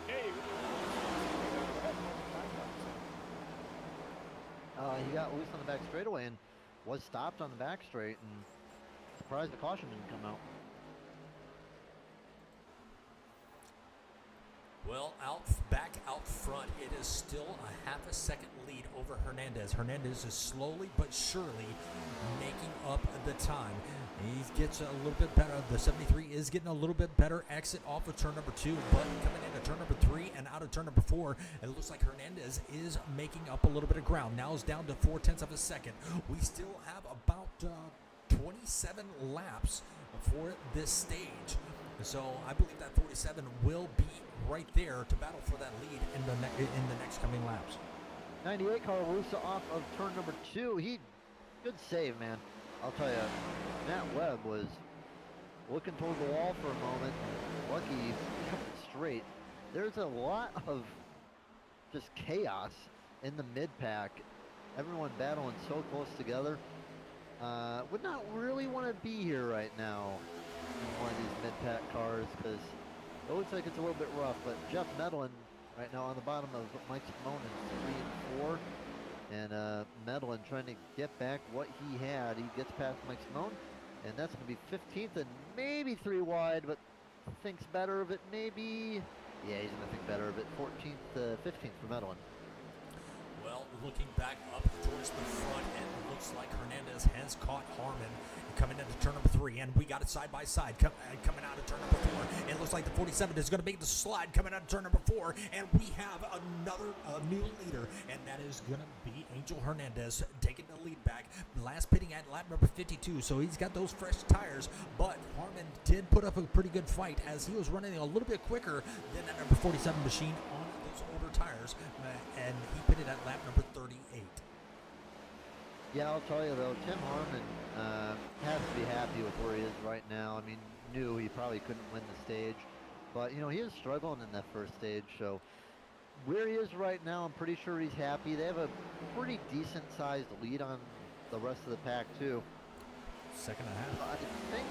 Okay. He got loose on the back straightaway and was stopped on the back straight, and surprised the caution didn't come out. Well, back out front, it is still a half a second lead over Hernandez. Hernandez is slowly but surely making up the time. He gets a little bit better. The 73 is getting a little bit better exit off of turn number 2, but coming into turn number 3 and out of turn number 4, it looks like Hernandez is making up a little bit of ground. Now it's down to 0.4 of a second. We still have about 27 laps for this stage. So I believe that 47 will be right there to battle for that lead in the next coming laps. 98 Carlusa off of turn number 2. Good save, man. I'll tell you, Matt Webb was looking toward the wall for a moment. Lucky he kept it straight. There's a lot of just chaos in the mid-pack. Everyone battling so close together. Would not really want to be here right now in one of these mid-pack cars, because it looks like it's a little bit rough. But Jeff Medlin right now on the bottom of Mike Simone in 3 and 4. And Medlin trying to get back what he had. He gets past Mike Simone, and that's going to be 15th and maybe 3 wide, but thinks better of it maybe. Yeah, he's going to think better of it. 14th, 15th for Medlin. Well, looking back up towards the front, and it looks like Hernandez has caught Harmon coming into turn number 3, and we got it side by side coming out of turn number 4. And it looks like the 47 is going to make the slide coming out of turn number 4, and we have another new leader, and that is going to be Angel Hernandez taking the lead back. Last pitting at lap number 52, so he's got those fresh tires, but Harmon did put up a pretty good fight as he was running a little bit quicker than that number 47 machine on those older tires, and he pitted at lap number 38. Yeah, I'll tell you though, Tim Harmon has to be happy with where he is right now. I mean, knew he probably couldn't win the stage, but you know, he is struggling in that first stage. So where he is right now, I'm pretty sure he's happy. They have a pretty decent sized lead on the rest of the pack too. Second and a half. I think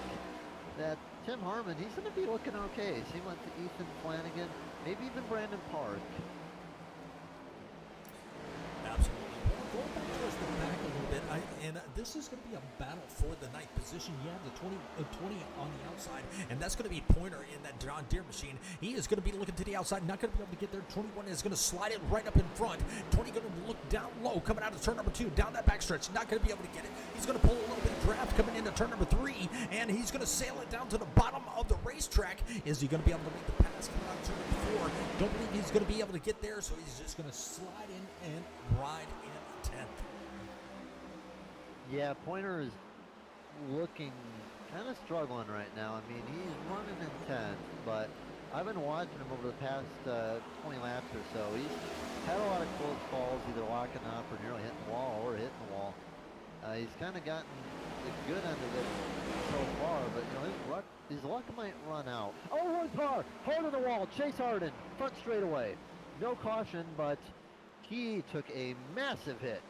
that Tim Harmon, he's going to be looking okay. He went to Ethan Flanagan, maybe even Brandon Park. Absolutely. Well, going back towards the back a little bit, and this is going to be a battle for the 9th position. You have the 20 on the outside, and that's going to be Pointer in that John Deere machine. He is going to be looking to the outside, not going to be able to get there. 21 is going to slide it right up in front. 20 going to look down low, coming out of turn number 2, down that backstretch. Not going to be able to get it. He's going to pull a little bit of draft coming into turn number 3, and he's going to sail it down to the bottom of the racetrack. Is he going to be able to make the pass coming out of turn number 4? Don't believe he's going to be able to get there, so he's just going to slide in and ride in 10th. Yeah, Pointer is looking kind of struggling right now. I mean, he's running in 10th, but I've been watching him over the past 20 laps or so. He's had a lot of close calls, either locking up or nearly hitting the wall or hitting the wall. He's kind of gotten the good end of it so far, but you know, his luck might run out. Oh, one car, hard on the wall, Chase Harden, front straightaway. No caution, but he took a massive hit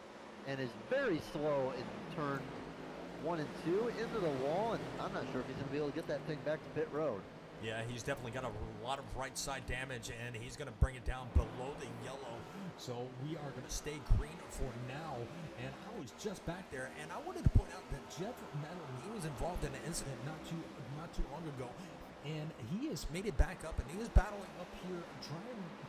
and is very slow in turn 1 and 2 into the wall, and I'm not sure if he's going to be able to get that thing back to pit road. Yeah, he's definitely got a lot of right side damage, and he's going to bring it down below the yellow. So we are going to stay green for now, and I was just back there, and I wanted to point out that Jeff Medlin, he was involved in an incident not too long ago, and he has made it back up, and he is battling up here,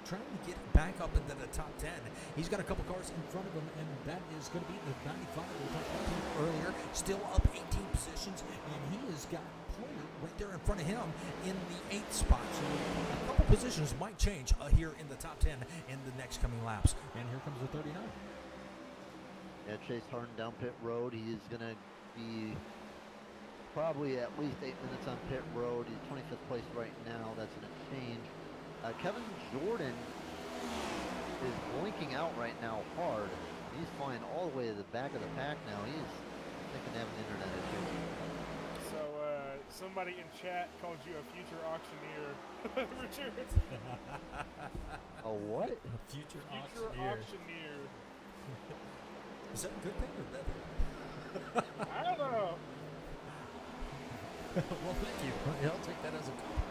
trying to get back up into the top 10. He's got a couple cars in front of him, and that is going to be the 95 we talked about earlier, still up 18 positions, and he has got Pointer right there in front of him in the 8th spot. So a couple positions might change here in the top 10 in the next coming laps. And here comes the 39. Yeah, Chase Harden down pit road. He is going to be probably at least 8 minutes on pit road. He's 25th place right now. That's going to change. Kevin Jordan is blinking out right now hard. He's flying all the way to the back of the pack now. He's thinking to have an internet issue. So, somebody in chat called you a future auctioneer, Richard. A what? A future auctioneer. Is that a good thing or a bad thing? I don't know. Well, thank you. Yeah, I'll take that as a compliment.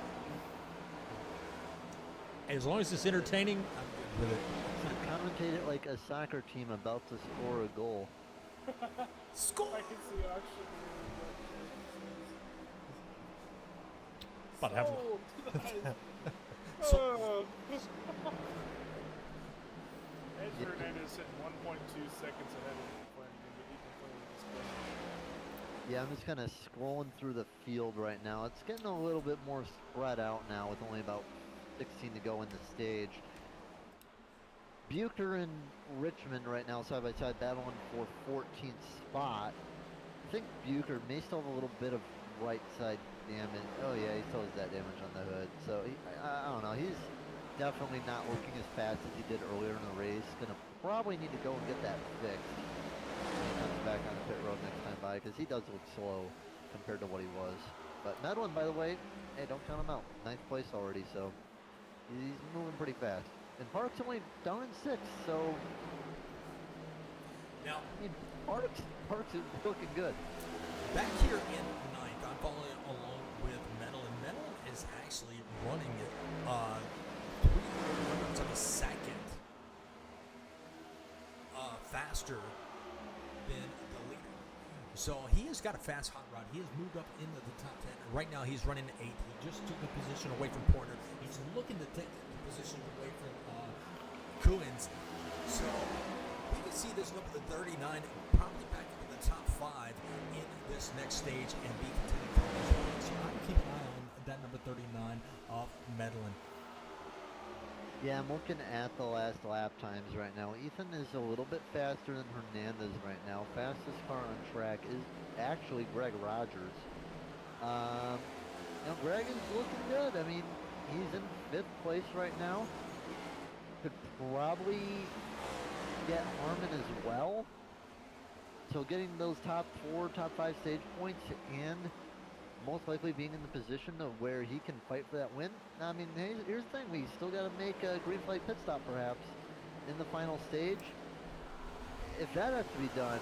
As long as it's entertaining, I'm good with it. Commentate it like a soccer team about to score a goal. Score! I can see auctioneer. But have Ed Hernandez sitting 1.2 seconds ahead of Flanagan, but he can clearly display. Yeah, I'm just kind of scrolling through the field right now. It's getting a little bit more spread out now with only about 16 to go in the stage. Bucher and Richmond right now side by side battling for 14th spot. I think Bucher may still have a little bit of right side damage. Oh yeah, he still has that damage on the hood. So I don't know. He's definitely not looking as fast as he did earlier in the race. Gonna probably need to go and get that fixed when he comes back on the pit road next time by, because he does look slow compared to what he was. But Medlin, by the way, hey, don't count him out. 9th place already, so he's moving pretty fast. And Park's only down in 6th, so now, I mean, Park's is looking good. back here in 9th, I'm following along with Medlin. Medlin is actually running 300 of a second faster than the leader. So he has got a fast hot rod. He has moved up into the top 10. Right now he's running 8th. He just took a position away from Porter. He's looking to take the position away from Coons. So we can see this number 39 probably back up in the top 5 in this next stage and be continuing to push. So I keep an eye on that number 39 of Medlin. Yeah, I'm looking at the last lap times right now. Ethan is a little bit faster than Hernandez right now. Fastest car on track is actually Greg Rogers. Greg is looking good. I mean, he's in 5th place right now. Could probably get Harmon as well. So getting those top 4, top 5 stage points and most likely being in the position of where he can fight for that win. I mean, here's the thing. We still got to make a green flag pit stop perhaps in the final stage. If that has to be done,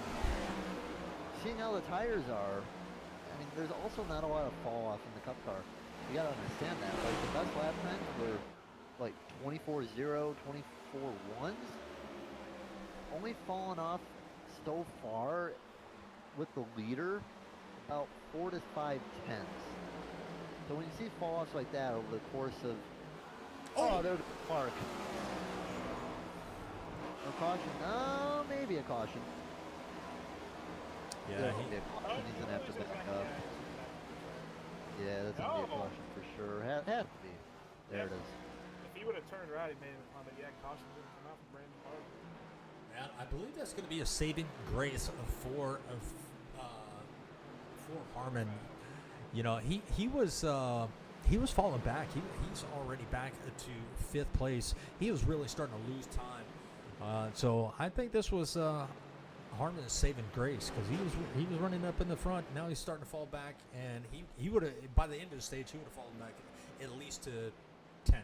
seeing how the tires are, I mean, there's also not a lot of fall off in the Cup car. You got to understand that. Like, the best lap times were like 24.0, 24.1s. Only falling off so far with the leader about 4 to 5 tenths. So when you see fall-offs like that over the course of... Oh, there's a mark. A caution? Oh, maybe a caution. Yeah, He's going to have to back up. Yeah, that's going to be a caution for sure. Has to be. There it is. If he would have turned right, he may have found that, yeah, caution didn't come out from Brandon Barber. And I believe that's going to be a saving grace for Harmon. You know, he was falling back. He's already back to 5th place. He was really starting to lose time. So I think this was Harmon's saving grace, because he was running up in the front. Now he's starting to fall back, and he would have, by the end of the stage, he would have fallen back at least to 10th.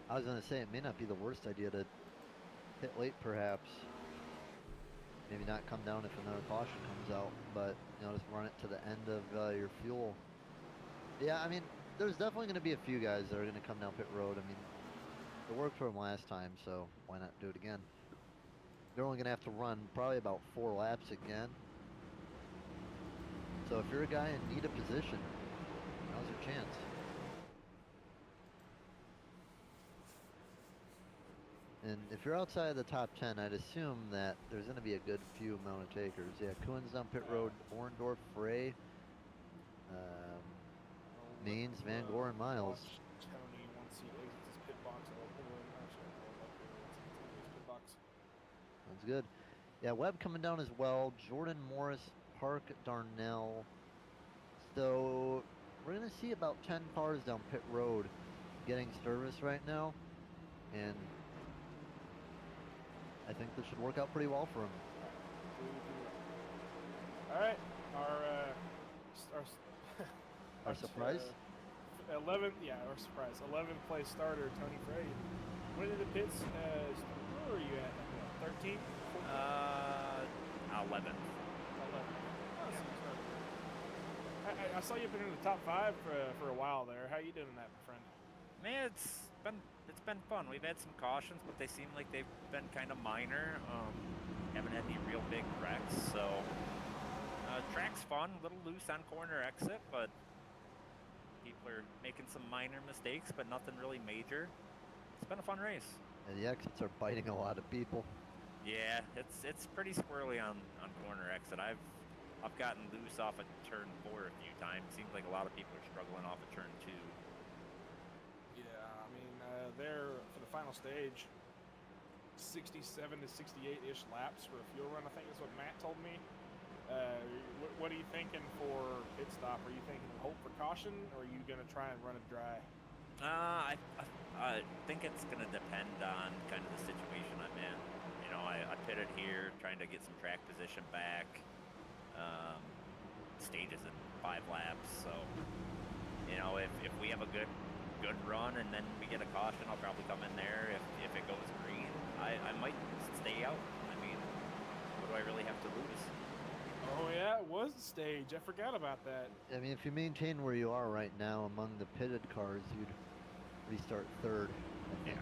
I was going to say, it may not be the worst idea to hit late perhaps. Maybe not come down if another caution comes out, but just run it to the end of your fuel. Yeah, I mean, there's definitely going to be a few guys that are going to come down pit road. I mean, it worked for them last time, so why not do it again? They're only going to have to run probably about 4 laps again. So if you're a guy in need of position, Now's your chance. And if you're outside of the top 10, I'd assume that there's going to be a good few amount of takers. Yeah, Coons down pit road, Orndorff, Frey, Means, Van Gore, and Miles. Watch Tony once he exits his pit box. I'll pull in. Actually, I'll pull up here once he exits his pit box. Sounds good. Yeah, Webb coming down as well. Jordan Morris, Park Darnell. So we're going to see about 10 cars down pit road getting service right now. And I think this should work out pretty well for him. All right, Our surprise? 11th, yeah, our surprise. 11th place starter, Tony Frey. When did the pits? Where are you at? 13th? 11th. 11th. Oh, so you started there. I saw you've been in the top 5 for a while there. How you doing that, my friend? Man, it's been fun. We've had some cautions, but they seem like they've been kind of minor. Haven't had any real big wrecks, so track's fun. A little loose on corner exit, but people are making some minor mistakes, but nothing really major. It's been a fun race. And the exits are biting a lot of people. Yeah, it's pretty squirrely on corner exit. I've gotten loose off of turn 4 a few times. Seems like a lot of people are struggling off of turn 2. Yeah, I mean, there for the final stage, 67 to 68-ish laps for a fuel run. I think is what Matt told me. What are you thinking for pit stop? Are you thinking hope for caution, or are you going to try and run it dry? I think it's going to depend on kind of the situation I'm in. You know, I pitted here trying to get some track position back. Stage is in 5 laps, so you know, if we have a good run and then we get a caution, I'll probably come in there. If it goes green, I might stay out. I mean, what do I really have to lose? Oh yeah, it was the stage. I forgot about that. I mean, if you maintain where you are right now among the pitted cars, you'd restart third, I think.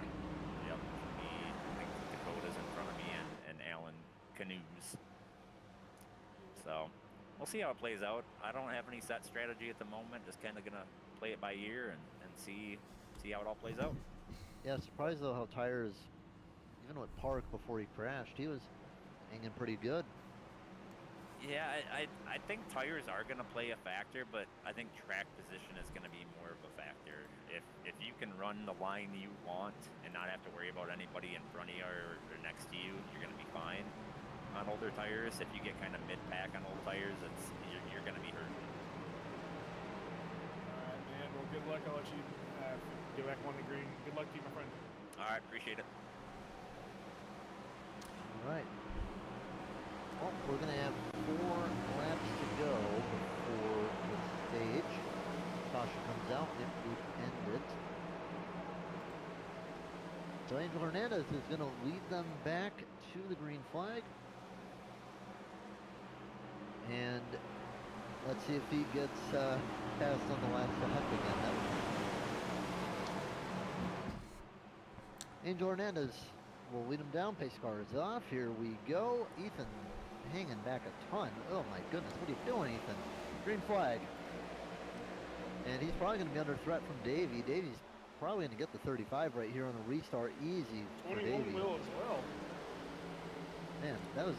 Yep. I think Dakota's in front of me and Alan Canoes. So we'll see how it plays out. I don't have any set strategy at the moment. Just kind of gonna play it by ear and see how it all plays out. Yeah, surprised though how tires, even with Park before he crashed, he was hanging pretty good. Yeah, I think tires are going to play a factor, but I think track position is going to be more of a factor. If you can run the line you want and not have to worry about anybody in front of you or next to you, you're going to be fine. On older tires, if you get kind of mid-pack on old tires, you're going to be hurting. All right, man. Well, good luck. I'll let you get back on the green. Good luck to you, my friend. All right, appreciate it. All right. Well, we're going to have 4 laps to go before the stage. Caution comes out if we end it. So Angel Hernandez is going to lead them back to the green flag. And let's see if he gets passed on the last lap again. Angel Hernandez will lead him down. Pace car is off. Here we go. Ethan hanging back a ton. Oh my goodness, what are you doing, Ethan? Green flag. And he's probably going to be under threat from Davey. Davey's probably going to get the 35 right here on the restart. Easy for 21 Davey. will as well. Man, that was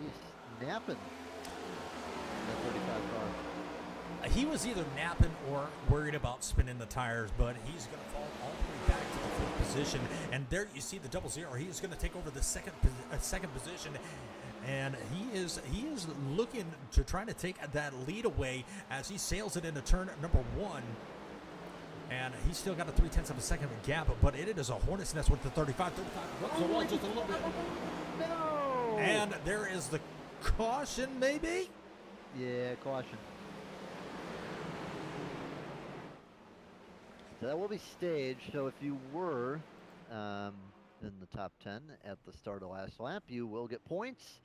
he's napping that 35 car. He was either napping or worried about spinning the tires, but he's going to fall all the way back to the 4th position. And there you see the 00. He is going to take over the second position. And he is looking to try to take that lead away as he sails it into turn number 1. And he's still got a 0.3 of a second gap, but it is a hornet's nest with the 35. 35 runs just a little bit. No! And there is the caution, maybe? Yeah, caution. So that will be staged. So if you were in the top 10 at the start of last lap, you will get points.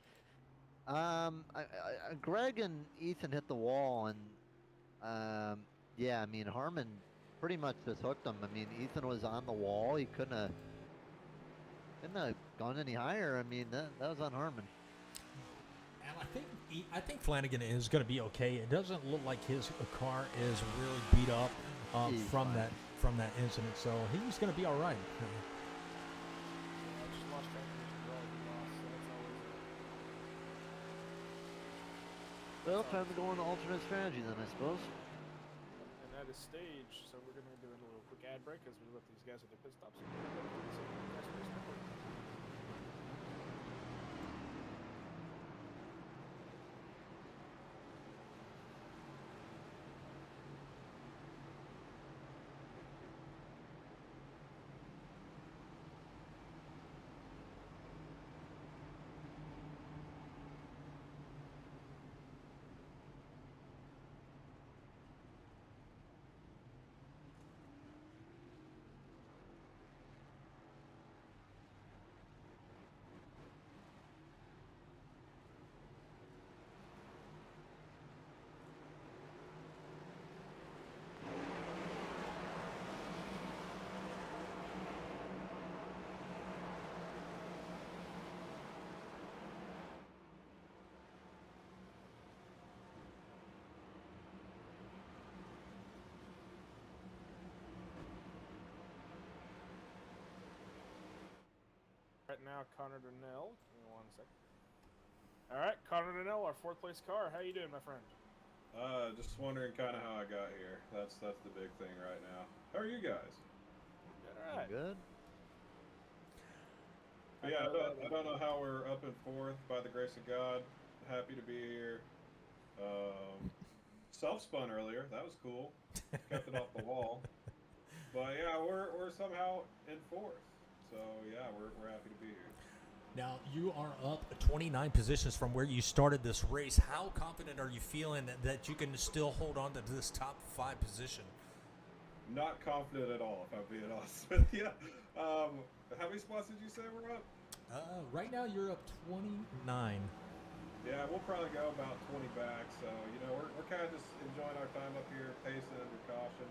Greg and Ethan hit the wall, and yeah, I mean Harmon pretty much just hooked him. I mean Ethan was on the wall; he couldn't have gone any higher. I mean that was on Harmon. And I think I think Flanagan is going to be okay. It doesn't look like his car is really beat up He's from fine. that incident, so he's going to be all right. I just lost track of his drive he lost, so that's always Well, time to go on to alternate strategy then, I suppose. and at a stage, so we're gonna do a little quick ad break as we let these guys at their pit stops. Right now, Connor Donnell. Give me 1 second. All right, Connor Donnell, our fourth place car. How you doing, my friend? Just wondering kind of how I got here. That's the big thing right now. How are you guys? Good, all right. Good. But yeah, I don't know how we're up in fourth by the grace of God. Happy to be here. Self-spun earlier. That was cool. Kept it off the wall. But yeah, we're somehow in fourth. So yeah, we're happy to be here. Now, you are up 29 positions from where you started this race. How confident are you feeling that you can still hold on to this top 5 position? Not confident at all, if I'm being honest with you. How many spots did you say we're up? Right now, you're up 29. Yeah, we'll probably go about 20 back. So, we're kind of just enjoying our time up here, pacing under caution.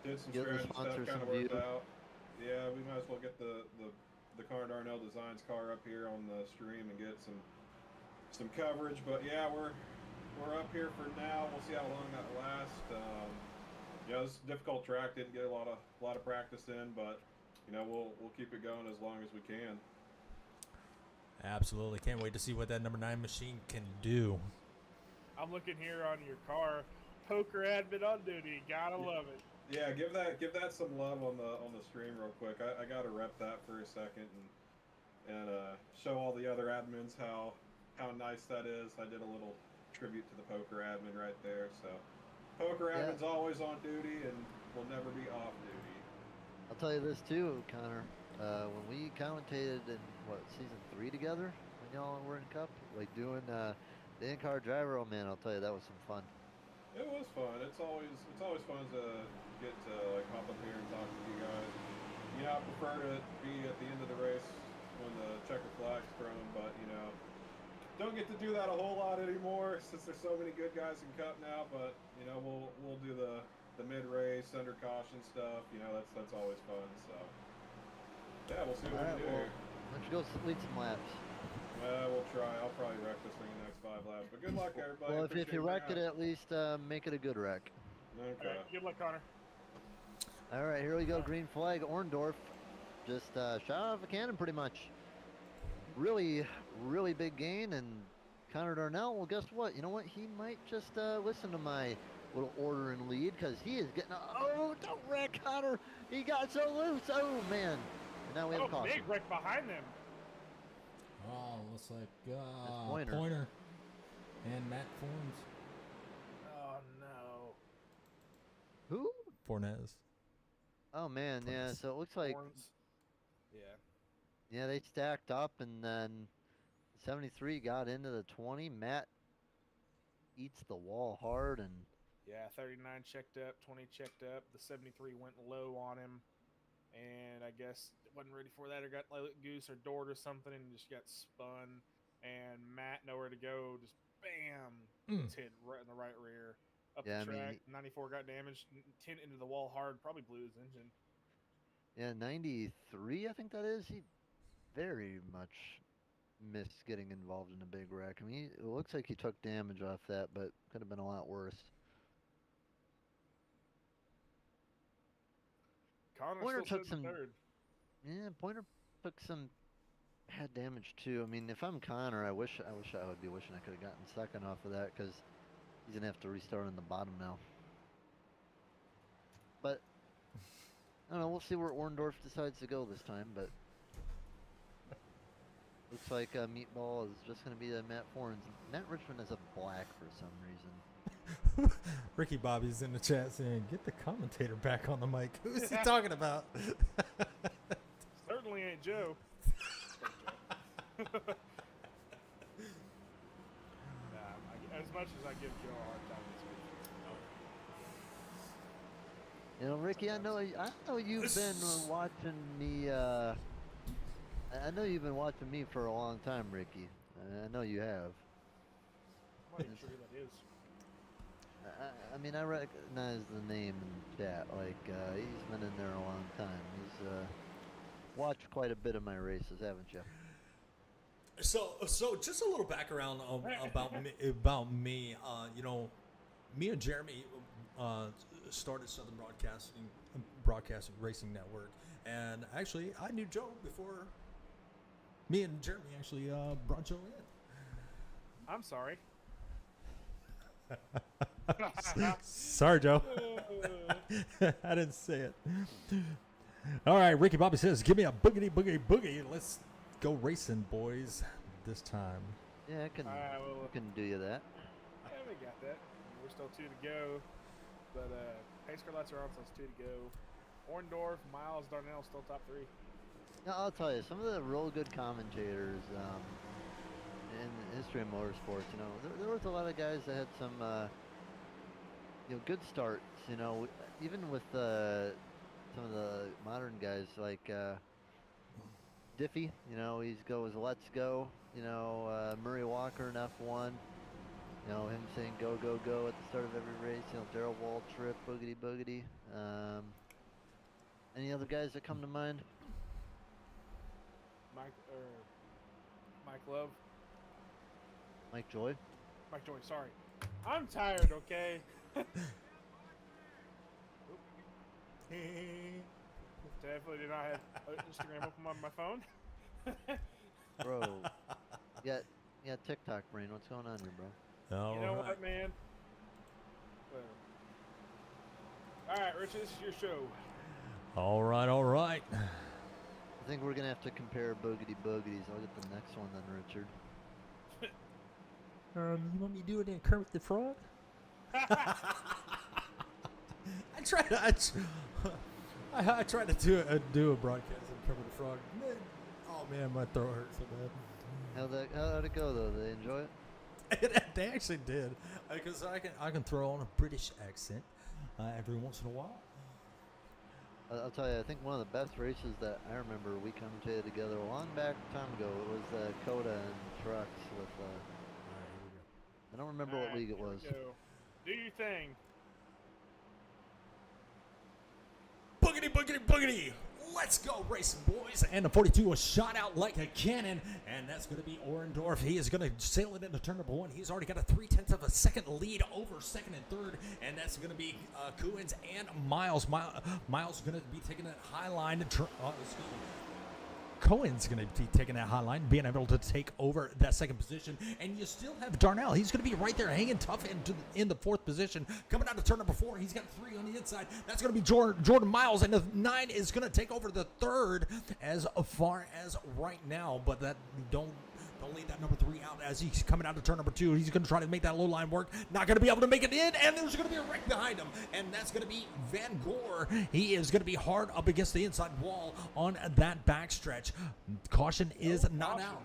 Did some Get the strategy stuff, sponsors kind some of worked view. out. Yeah, we might as well get the Car Darnell Designs car up here on the stream and get some coverage. But yeah, we're up here for now. We'll see how long that lasts. This is a difficult track. Didn't get a lot of practice in, but we'll keep it going as long as we can. Absolutely. Can't wait to see what that number 9 machine can do. I'm looking here on your car. Poker admin on duty. Gotta love it. Yeah, give that some love on the stream real quick. I gotta rep that for a second and show all the other admins how nice that is. I did a little tribute to the poker admin right there. So poker admin's always on duty and will never be off duty. I'll tell you this too, Connor. When we commentated in season 3 together, when y'all were in Cup, like doing the in-car driver, oh man, I'll tell you that was some fun. It was fun. It's always fun to get to hop up here and talk to you guys. I prefer to be at the end of the race when the checker flag's thrown, but don't get to do that a whole lot anymore since there's so many good guys in Cup now. But we'll do the mid race under caution stuff. That's always fun. So yeah, we'll see what we do. Well, why don't you go lead some laps? We'll try. I'll probably wreck this thing in the next 5 laps. But good luck, everybody. Well, if you wreck it, at least make it a good wreck. Okay. All right, good luck, Connor. All right, here we go. Green flag. Orndorff just shot out of a cannon pretty much. Really, really big gain. And Connor Darnell, well, guess what? You know what? He might just listen to my little order and lead because he is getting... Oh, don't wreck, Connor. He got so loose. Oh, man. And now we have a caution. Big wreck behind them. Oh, looks like Pointer. and Matt Fornes. Oh, no. Who? Fornes. Oh, man, yeah. So it looks like... Horns. Yeah. Yeah, they stacked up, and then 73 got into the 20. Matt eats the wall hard, and... Yeah, 39 checked up, 20 checked up. The 73 went low on him. And I guess wasn't ready for that or got like goose or Dort or something and just got spun. And Matt nowhere to go, just bam, gets hit right in the right rear. Up the track, 94 got damaged, 10 into the wall hard, probably blew his engine. Yeah, 93, I think that is. He very much missed getting involved in a big wreck. I mean, it looks like he took damage off that, but could have been a lot worse. Connor Pointer still took sitting some. third. Yeah, Pointer took some bad damage too. I mean, if I'm Connor, I wish I would be wishing I could have gotten second off of that because he's gonna have to restart on the bottom now. But I don't know. We'll see where Orndorff decides to go this time. But looks like Meatball is just gonna be Matt Foran's. Matt Richmond is a black for some reason. Ricky Bobby's in the chat saying, "Get the commentator back on the mic." Who's he talking about? Certainly ain't Joe. As much as I give Joe a hard time, it's good. You know, Ricky, I know you've been watching me. I know you've been watching me for a long time, Ricky. I know you have. I'm not even sure who that is. I mean, I recognize the name in chat. Like, he's been in there a long time. He's watched quite a bit of my races, haven't you? So just a little background about me. You know, me and Jeremy started Southern Broadcasting Racing Network, and actually, I knew Joe before. Me and Jeremy actually brought Joe in. I'm sorry. Sorry, Joe. I didn't say it. All right, Ricky Bobby says, "Give me a boogity boogie boogie. Let's go racing, boys, this time." Yeah, I can do you that. Yeah, we got that. We're still 2 to go, but pace car lights are on, so it's 2 to go. Orndorff, Miles, Darnell still top 3. Now, I'll tell you, some of the real good commentators in the history of motorsports, you know, there was a lot of guys that had some, you know, good starts. You know, even with some of the modern guys like Diffie, you know, he goes "Let's go." You know, Murray Walker in F1. You know, him saying "Go, go, go" at the start of every race. You know, Darrell Waltrip, boogity boogity. Any other guys that come to mind? Mike Love. Mike Joy. Mike Joy, sorry. I'm tired, okay? Definitely did not have Instagram open on my phone. Bro, you got TikTok brain. What's going on here, bro? You know what, man? Alright, Rich, this is your show. All right. I think we're gonna have to compare boogity boogities. I'll get the next one then, Richard. You want me to do it in Kermit the Frog? I tried to do a broadcast in Kermit the Frog. Man, my throat hurts so bad. How'd it go though? Did they enjoy it? They actually did, because I can throw on a British accent every once in a while. I'll tell you, I think one of the best races that I remember we commentated together a long back time ago, it was Coda and trucks with. I don't remember what league it was. Do your thing. Boogity, boogity, boogity! Let's go racing, boys! And the 42 was shot out like a cannon, and that's going to be Orndorff. He is going to sail it into turn number 1. He's already got a 0.3 of a second lead over second and third, and that's going to be Kuhns and Miles. Miles going to be taking that high line. Cohen's going to be taking that high line, being able to take over that second position. And you still have Darnell. He's going to be right there hanging tough in the 4th position. Coming out to turn number 4, he's got 3 on the inside. That's going to be Jordan Miles. And the 9 is going to take over the 3rd as far as right now. But that don't leave that number 3 out as he's coming out to turn number 2. He's going to try to make that low line work. Not going to be able to make it in. And there's going to be a wreck behind him. And that's going to be Van Gore. He is going to be hard up against the inside wall on that backstretch. Caution is not out.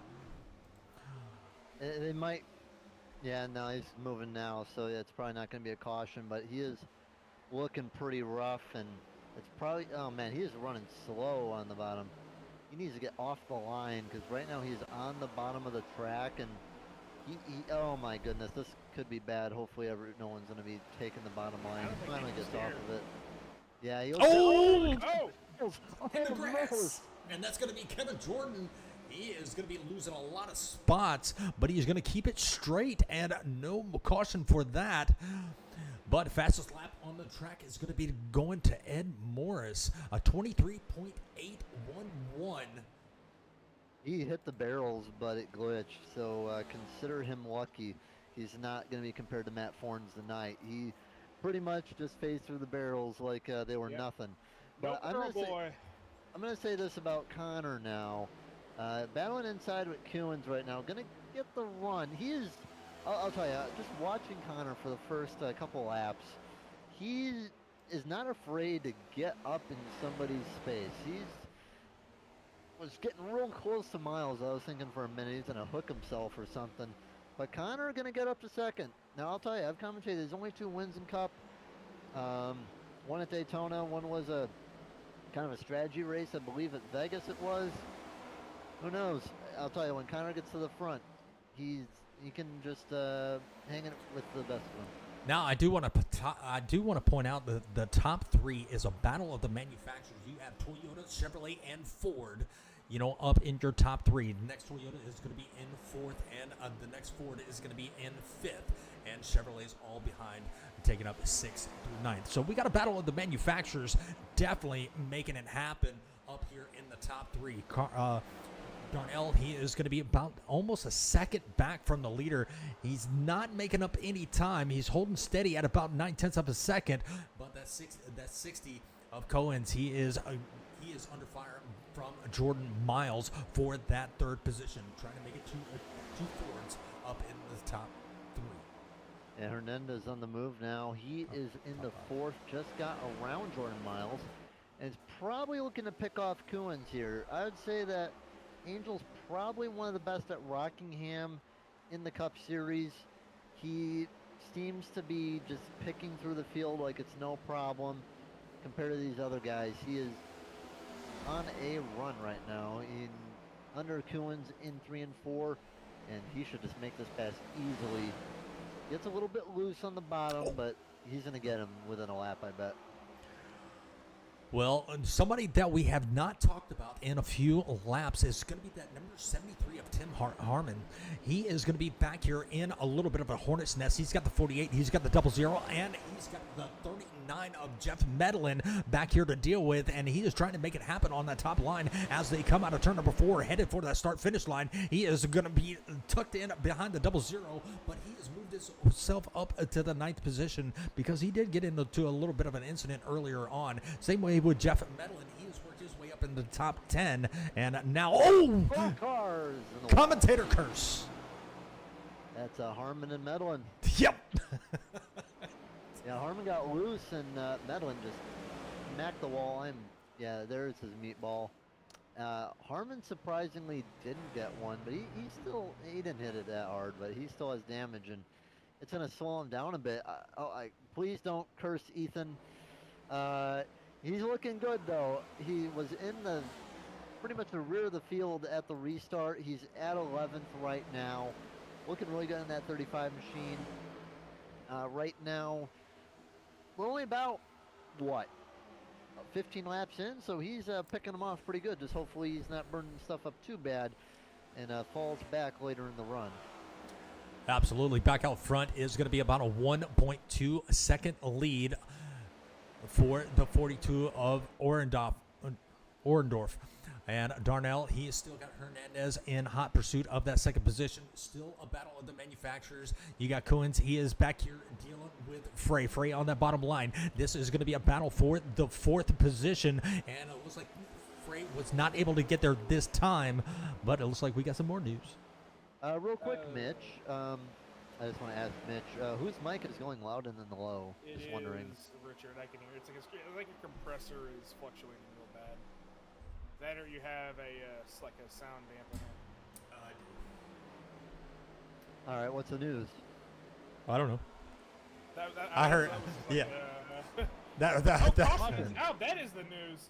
They might. Yeah, no, he's moving now. So yeah, it's probably not going to be a caution. But he is looking pretty rough. And it's probably. Oh, man, he is running slow on the bottom. He needs to get off the line because right now he's on the bottom of the track and he oh my goodness, this could be bad. Hopefully no one's going to be taking the bottom line. He finally gets off of it. Yeah, he in the grass. And that's going to be Kevin Jordan. He is going to be losing a lot of spots, but he's going to keep it straight, and no caution for that. But fastest lap on the track is going to be going to Ed Morris, a 23.811. He hit the barrels, but it glitched. So consider him lucky. He's not going to be compared to Matt Fornes tonight. He pretty much just phased through the barrels like they were nothing. But I'm going to say this about Connor now. Battling inside with Kuhns right now. Going to get the run. He is, I'll tell you, just watching Connor for the first couple laps, he is not afraid to get up in somebody's space. Was getting real close to Miles. I was thinking for a minute he's going to hook himself or something. But Connor going to get up to second. Now, I'll tell you, I've commentated. There's only 2 wins in Cup. One at Daytona. One was a kind of a strategy race. I believe at Vegas it was. Who knows? I'll tell you, when Connor gets to the front, he can just hang it with the best of them. Now, I do want to point out that the top 3 is a battle of the manufacturers. You have Toyota, Chevrolet, and Ford, up in your top 3. The next Toyota is going to be in 4th, and the next Ford is going to be in 5th, and Chevrolet's all behind, taking up 6th through 9th. So we got a battle of the manufacturers, definitely making it happen up here in the top 3. Darnell, he is going to be about almost a second back from the leader. He's not making up any time. He's holding steady at about 9/10 of a second. But that 60 of Cohen's, he is under fire from Jordan Miles for that 3rd position, trying to make it two Fords up in the top 3. And Hernandez on the move now. He is in the 4th, just got around Jordan Miles, and is probably looking to pick off Kuhns here. I would say that Angel's probably one of the best at Rockingham in the Cup Series. He seems to be just picking through the field like it's no problem compared to these other guys. He is on a run right now in under Kuhns in 3 and 4, and he should just make this pass easily. Gets a little bit loose on the bottom, but he's going to get him within a lap, I bet. Well, somebody that we have not talked about in a few laps is going to be that number 73 of Tim Harmon. He is going to be back here in a little bit of a hornet's nest. He's got the 48, he's got the 00, and he's got the 39 of Jeff Medlin back here to deal with, and he is trying to make it happen on that top line as they come out of turn number 4, headed for that start-finish line. He is going to be tucked in behind the 00, but he has moved himself up to the 9th position because he did get into a little bit of an incident earlier on. Same way with Jeff Medlin. He has worked his way up in the top 10, and now, cars commentator curse. That's Harmon and Medlin. Yep. Yeah, Harmon got loose, and Medlin just smacked the wall. There's his meatball. Harmon surprisingly didn't get one, but he didn't hit it that hard, but he still has damage, and it's going to slow him down a bit. Please don't curse Ethan. He's looking good, though. He was in pretty much the rear of the field at the restart. He's at 11th right now. Looking really good in that 35 machine. Right now, we're only about, 15 laps in, so he's picking them off pretty good. Just hopefully he's not burning stuff up too bad and falls back later in the run. Absolutely. Back out front is going to be about a 1.2 second lead for the 42 of Orendorf. And Darnell, he has still got Hernandez in hot pursuit of that 2nd position. Still a battle of the manufacturers. You got Cohen's. He is back here dealing with Frey. Frey on that bottom line. This is going to be a battle for the 4th position. And it looks like Frey was not able to get there this time. But it looks like we got some more news. Real quick, Mitch. I just want to ask Mitch, whose mic is going loud and then the low? Just wondering. It is Richard. I can hear it. It's like a compressor is fluctuating real bad. That or you have like a sound dampener. All right, what's the news? I don't know. I heard. Like, That caution is out. That is the news.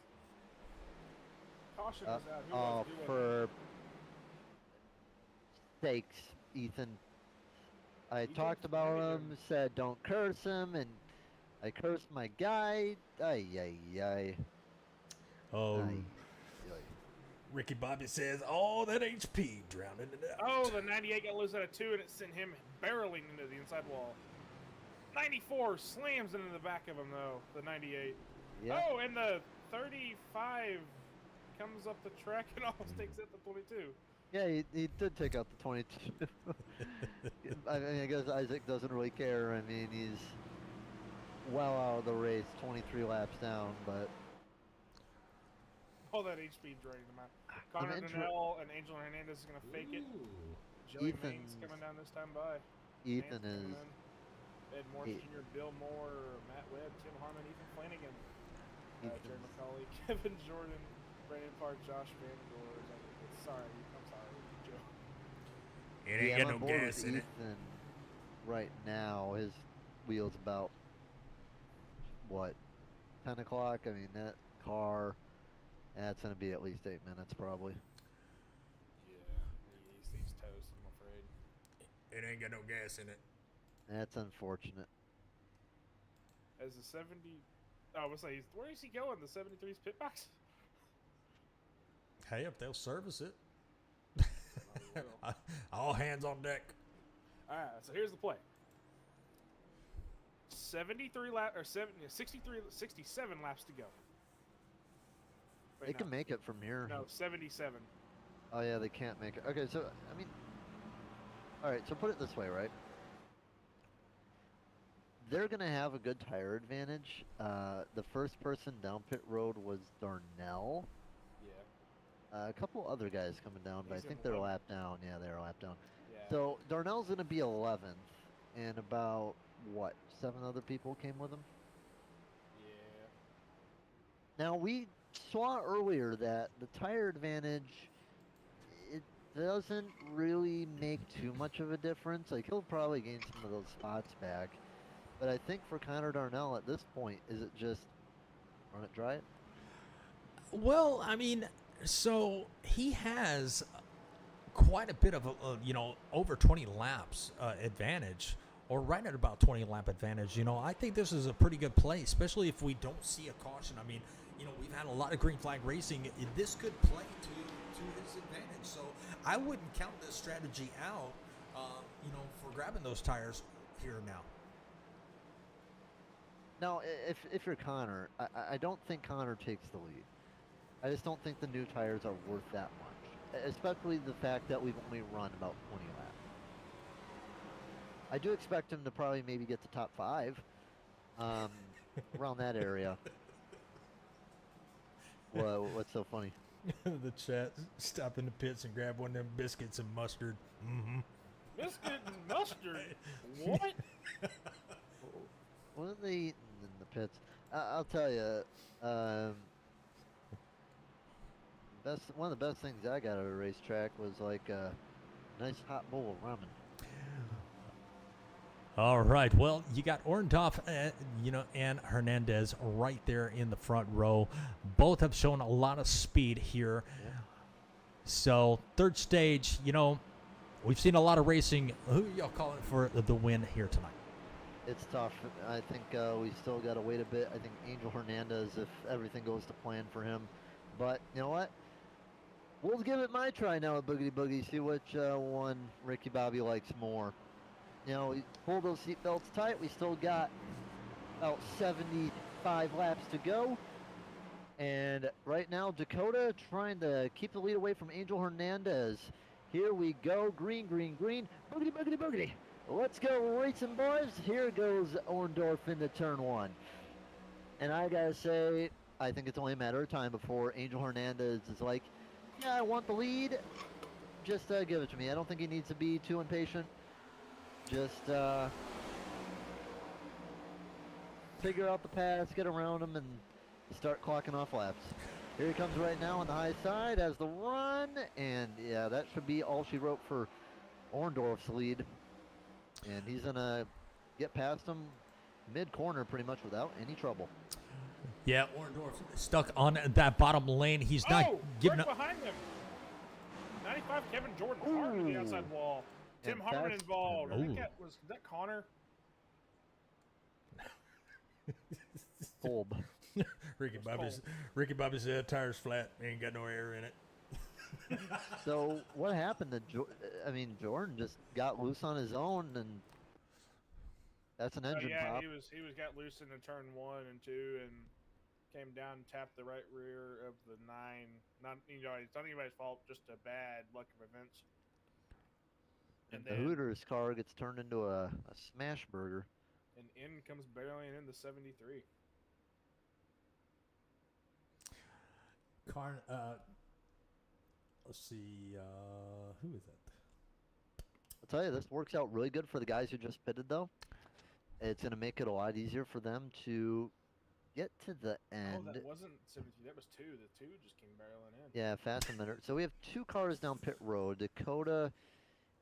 Caution is out. For sakes, Ethan. I talked about him, said don't curse him, and I cursed my guy. Ay. Oh. Ricky Bobby says, "Oh, that HP drowning it out." Oh, the 98 got loose out of 2, and it sent him barreling into the inside wall. 94 slams into the back of him, though, the 98. Yeah. Oh, and the 35 comes up the track and almost takes out the 22. Yeah, he did take out the 22. I mean, I guess Isaac doesn't really care. I mean, he's well out of the race, 23 laps down, but All that HP draining them out. Connor Donnell and Angel Hernandez is going to fake it. Joey Main's coming down this time by. Ethan Main's is. coming in. Ed Morse Jr., Bill Moore, Matt Webb, Tim Harmon, Ethan Flanagan, Jerry McCauley, Kevin Jordan, Brandon Park, Josh Van Gore. Sorry, I'm sorry, Joe. It ain't got no gas in it. Ethan right now, his wheel's about what, 10 o'clock? I mean, that car, that's gonna be at least 8 minutes probably. Yeah, he's toast, I'm afraid. It ain't got no gas in it. That's unfortunate. As the 70, I was saying, where is he going? The 73's pit box? Hey, if they'll service it. All hands on deck. All right, so here's the play. 63 or 67 laps to go. Wait, They can make it from here. No, 77. Oh yeah, they can't make it. Okay, so I mean, all right. So put it this way, right? They're gonna have a good tire advantage. The first person down pit road was Darnell. Yeah. A couple other guys coming down, but I He's think in they're a 11th. lap down. Yeah, they're a lap down. Yeah. So Darnell's gonna be 11th, and about what, 7 other people came with him. Yeah. Now we saw earlier that the tire advantage, it doesn't really make too much of a difference. Like he'll probably gain some of those spots back, but I think for Connor Darnell at this point, is it just run it, dry it? Well, I mean, so he has quite a bit of over 20 laps advantage, or right at about 20 lap advantage. I think this is a pretty good play, especially if we don't see a caution. I mean, we've had a lot of green flag racing. This could play to his advantage. So I wouldn't count this strategy out, for grabbing those tires here now. Now, if you're Connor, I don't think Connor takes the lead. I just don't think the new tires are worth that much, especially the fact that we've only run about 20 laps. I do expect him to probably maybe get to top 5, around that area. What's so funny? The chat, stop in the pits and grab one of them biscuits and mustard. Mm-hmm. Biscuit and mustard? What? What are they eating in the pits? I'll tell you, one of the best things I got at a racetrack was like a nice hot bowl of ramen. All right. Well, you got Orndorff, and Hernandez right there in the front row. Both have shown a lot of speed here. Yeah. So, third stage, we've seen a lot of racing. Who are y'all calling for the win here tonight? It's tough. I think we still got to wait a bit. I think Angel Hernandez, if everything goes to plan for him. But you know what? We'll give it my try now at Boogity Boogie. See which one Ricky Bobby likes more. We pull those seatbelts tight. We still got about 75 laps to go. And right now, Dakota trying to keep the lead away from Angel Hernandez. Here we go. Green, green, green. Boogity, boogity, boogity. Let's go racing, boys. Here goes Orndorff into turn 1. And I got to say, I think it's only a matter of time before Angel Hernandez is like, yeah, I want the lead. Just give it to me. I don't think he needs to be too impatient. Just figure out the pass, get around him, and start clocking off laps. Here he comes right now on the high side as the run, and yeah, that should be all she wrote for Orndorff's lead. And he's gonna get past him mid-corner pretty much without any trouble. Yeah, Orndorff stuck on that bottom lane. He's not giving right up. behind him. 95 Kevin Jordan hard to the outside wall. Tim And Harmon that's- involved. I think Ooh. was that Connor? Kolb. Ricky Bobby said tires flat. Ain't got no air in it. So what happened to I mean, Jordan just got loose on his own, and that's an engine Yeah, pop. he was got loose in the turn 1 and 2 and came down and tapped the right rear of the 9. Not it's not anybody's fault, just a bad luck of events. And And the then Hooters car gets turned into a smash burger. and in comes barreling in the 73. Carn, let's see, who is it? I'll tell you, this works out really good for the guys who just pitted, though. It's going to make it a lot easier for them to get to the Oh, end. that wasn't 73. That was 2. The 2 just came barreling in. Yeah, fast a minute. So we have 2 cars down pit road, Dakota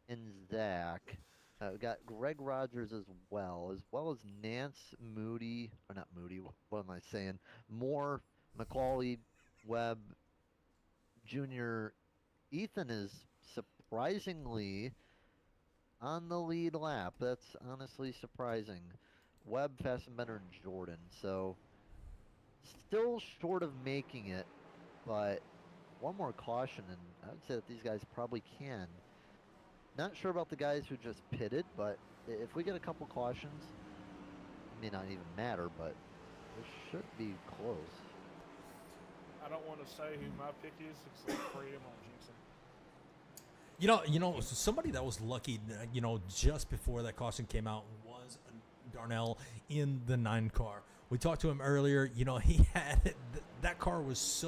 and Zach. We got Greg Rogers as well as Nance Moody, or not Moody, what am I saying? Moore, McCauley, Webb, Jr. Ethan is surprisingly on the lead lap. That's honestly surprising. Webb, Fassbender, and Jordan. So still short of making it, but one more caution, and I would say that these guys probably can. Not sure about the guys who just pitted, but if we get a couple cautions, it may not even matter, but it should be close. I don't want to say who my pick is because I'm afraid I'm on jinxing. Somebody that was lucky, just before that caution came out was Darnell in the 9 car. We talked to him earlier. He had that car was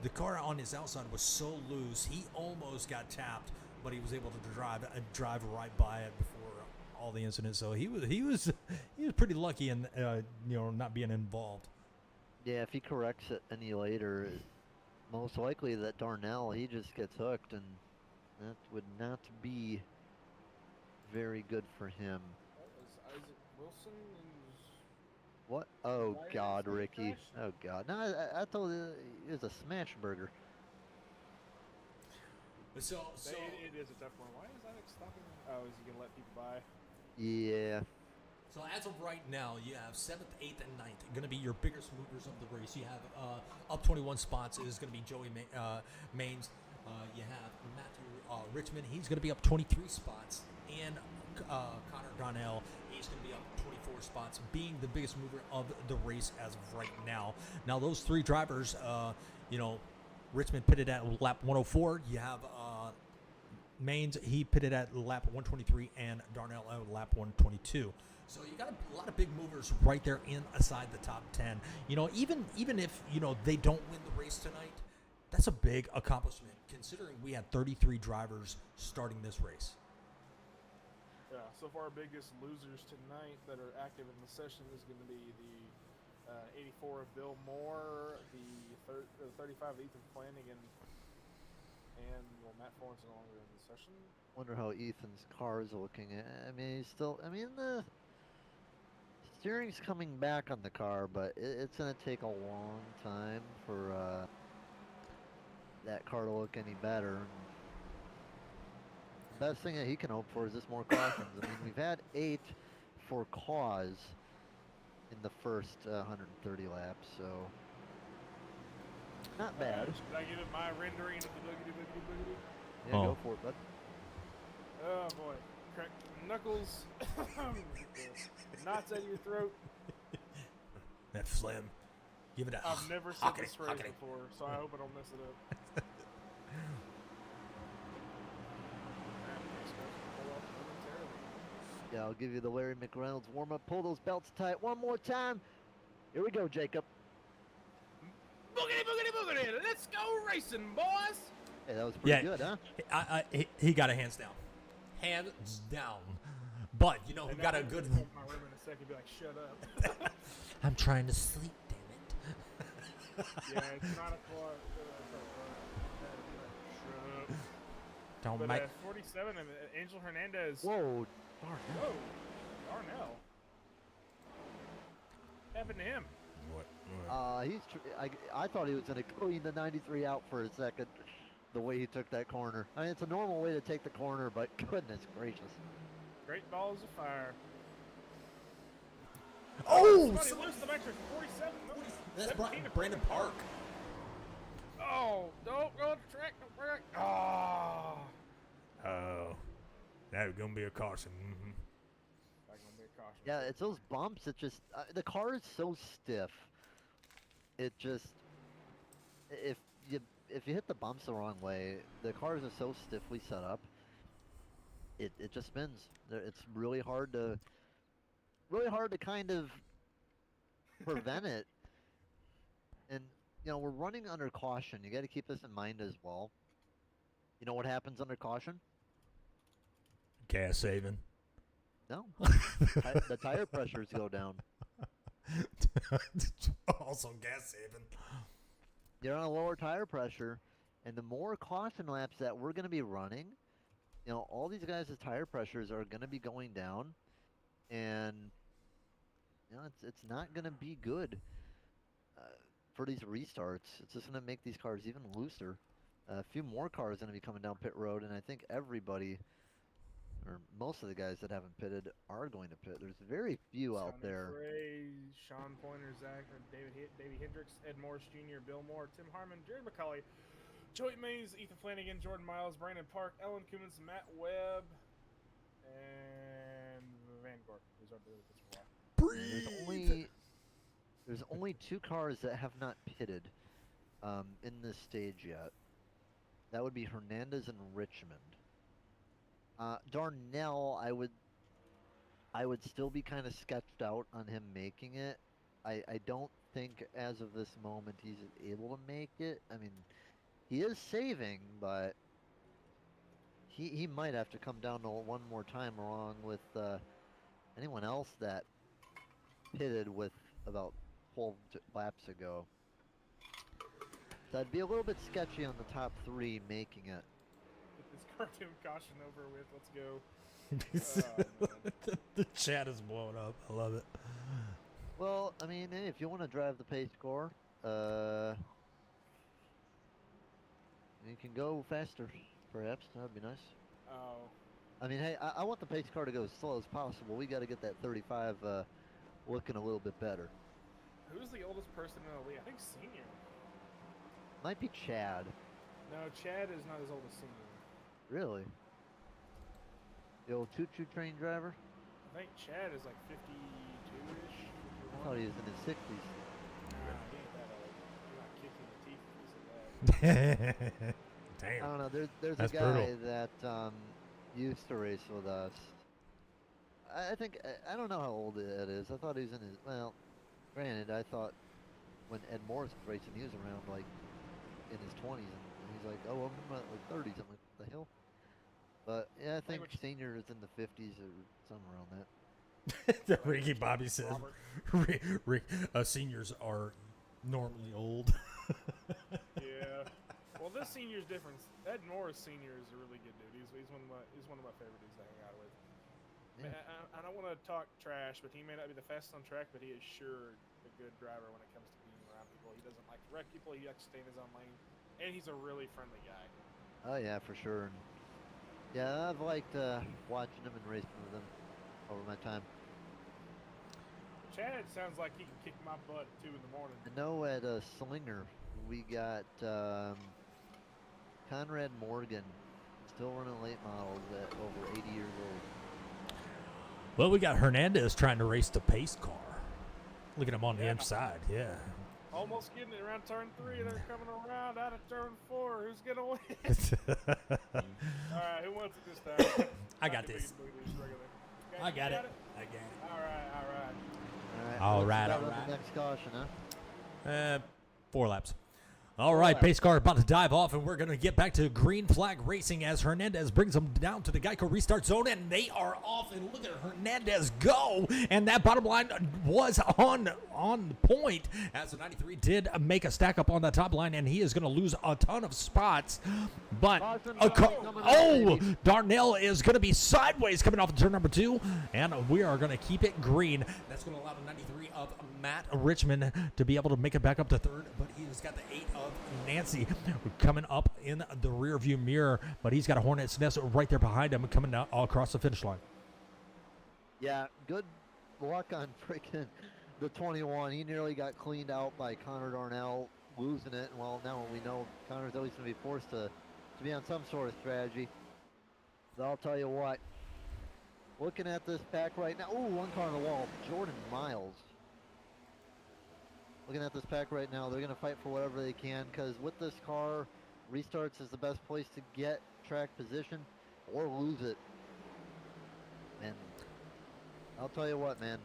the car on his outside was so loose. He almost got tapped, but he was able to drive right by it before all the incidents. So he was pretty lucky in not being involved. Yeah, if he corrects it any later, most likely that Darnell, he just gets hooked, and that would not be very good for him. That was Isaac Wilson and What? Oh, Why is God, he Ricky. crashed? Oh, God. No, I told you it was a smash burger. So it is a tough one. Why is Isaac stopping? Oh, is he gonna let people by? Yeah. So as of right now, you have 7th, 8th, and 9th going to be your biggest movers of the race. You have up 21 spots is going to be Joey Maines. You have Matthew Richmond. He's going to be up 23 spots. And Connor Donnell, he's going to be up 24 spots, being the biggest mover of the race as of right now. Now, those 3 drivers, Richmond pitted at lap 104. You have Maines, he pitted at lap 123, and Darnell at lap 122. So you got a lot of big movers right there inside the top 10. Even if they don't win the race tonight, that's a big accomplishment considering we had 33 drivers starting this race. Yeah. So far, our biggest losers tonight that are active in the session is going to be the 84 of Bill Moore, the 35 of Ethan Flanagan, and Matt Florence no longer in the session. Wonder how Ethan's car is looking. I mean, he's still. I mean, the steering's coming back on the car, but it's going to take a long time for that car to look any better. Best thing that he can hope for is just more cautions. I mean, we've had 8 for cause in the first 130 laps, so not bad. Should I give it my rendering of the boogity boogity boogity? Yeah, Oh. go for it, bud. Oh boy, crack knuckles, the knots out of your throat. That phlegm. Give it a. I've never said this phrase before, so I hope I don't mess it up. Yeah, I'll give you the Larry McReynolds warm-up. Pull those belts tight one more time. Here we go, Jacob. Boogity boogity boogity! Let's go racing, boys! Hey, that was pretty good, huh? He got a hands down. Hands down. But, who And got a I'm good. gonna take my room in a second and be like, shut up. I'm trying to sleep, damn it. Yeah, it's 9 o'clock. Shut up. Don't But make. 47, and Angel Hernandez. Whoa, darn. Whoa, Darnell. What happened to him? I thought he was going to clean the 93 out for a second, the way he took that corner. I mean, it's a normal way to take the corner, but goodness gracious. Great balls of fire. Oh! Somebody lost the extra 47. No, That's 17 to Brandon Park. Oh, don't go to the track. Don't break That's gonna be a caution. That's gonna be a caution. Yeah, it's those bumps. It just the car is so stiff. It just if you if you hit the bumps the wrong way, the cars are so stiffly set up. It just spins. It's really hard to kind of prevent it. And we're running under caution. You got to keep this in mind as well. You know what happens under caution? Gas saving. No, the tire pressures go down. Also gas saving. You're on a lower tire pressure, and the more caution laps that we're going to be running, all these guys' tire pressures are going to be going down, and it's not going to be good for these restarts. It's just going to make these cars even looser. A few more cars are going to be coming down pit road, and I think everybody, or most of the guys that haven't pitted, are going to pit. There's very few out Sonny there. Frey, Sean Pointer, Zach, Davey Hendricks, Ed Morris Jr., Bill Moore, Tim Harmon, Jared McCauley, Joey Mays, Ethan Flanagan, Jordan Miles, Brandon Park, Ellen Cummins, Matt Webb, and Van Gork, who's our really good for There's only 2 cars that have not pitted in this stage yet. That would be Hernandez and Richmond. Darnell, I would still be kind of sketched out on him making it. I don't think as of this moment he's able to make it. I mean, he is saving, but he might have to come down to one more time along with anyone else that pitted with about 12 laps ago. So I'd be a little bit sketchy on the top 3 making it. Get this cartoon caution over with. Let's go. The chat is blowing up. I love it. Well, I mean, hey, if you want to drive the pace car, you can go faster, perhaps. That'd be nice. Oh. I mean, hey, I want the pace car to go as slow as possible. We got to get that 35 looking a little bit better. Who's the oldest person in the league? I think Senior. Might be Chad. No, Chad is not as old as Senior. Really? The old choo-choo train driver? I think Chad is like 52-ish. I thought he was in his 60s. Nah, he ain't that old. You're not kicking the teeth if you said that. Damn. I don't know. There's That's a guy brutal. that used to race with us. I think I don't know how old Ed is. I thought he was in his granted, I thought when Ed Morris was racing, he was around like in his 20s, and he's like, "Oh, I'm in my like 30s." I'm like, "What the hell?" But yeah, I think Senior is in the 50s or somewhere around that. Ricky Bobby says, seniors are normally old. Yeah. Well, this Senior's different. Ed Morris Senior is a really good dude. He's one of my favorite dudes to hang out with. Yeah. I don't want to talk trash, but he may not be the fastest on track, but he is sure a good driver when it comes to being around people. He doesn't like to wreck people. He likes to stay in his own lane, and he's a really friendly guy. Oh yeah, for sure. And yeah, I've liked watching him and racing with him over my time. Chad sounds like he can kick my butt at 2 in the morning. I know at Slinger we got Conrad Morgan, still running late models at over 80 years old. Well, we got Hernandez trying to race the pace car. Look at him on the Yeah. inside. Yeah. Almost getting it around turn 3. They're coming around out of turn 4. Who's gonna win? All right, who wants it this time? I got this. Okay, I you got it. it. I got it. All right. All let's right, start all with right. the next caution, huh? 4 laps. All right, pace car about to dive off, and we're going to get back to green flag racing as Hernandez brings them down to the Geico restart zone, and they are off. And look at Hernandez go, and that bottom line was on point as the 93 did make a stack up on the top line, and he is going to lose a ton of spots. But Darnell is going to be sideways coming off of turn number 2, and we are going to keep it green. That's going to allow the 93 of Matt Richmond to be able to make it back up to 3rd, but he's got the 8 of Nancy coming up in the rear view mirror, but he's got a Hornet's Nest right there behind him coming down all across the finish line. Yeah, good luck on freaking the 21. He nearly got cleaned out by Connor Darnell losing it. Well, now we know Connor's always going to be forced to be on some sort of strategy. But I'll tell you what, Looking at this pack right now. Ooh, one car on the wall. Jordan Miles. Looking at this pack right now, they're going to fight for whatever they can because with this car, restarts is the best place to get track position or lose it. And I'll tell you what, man,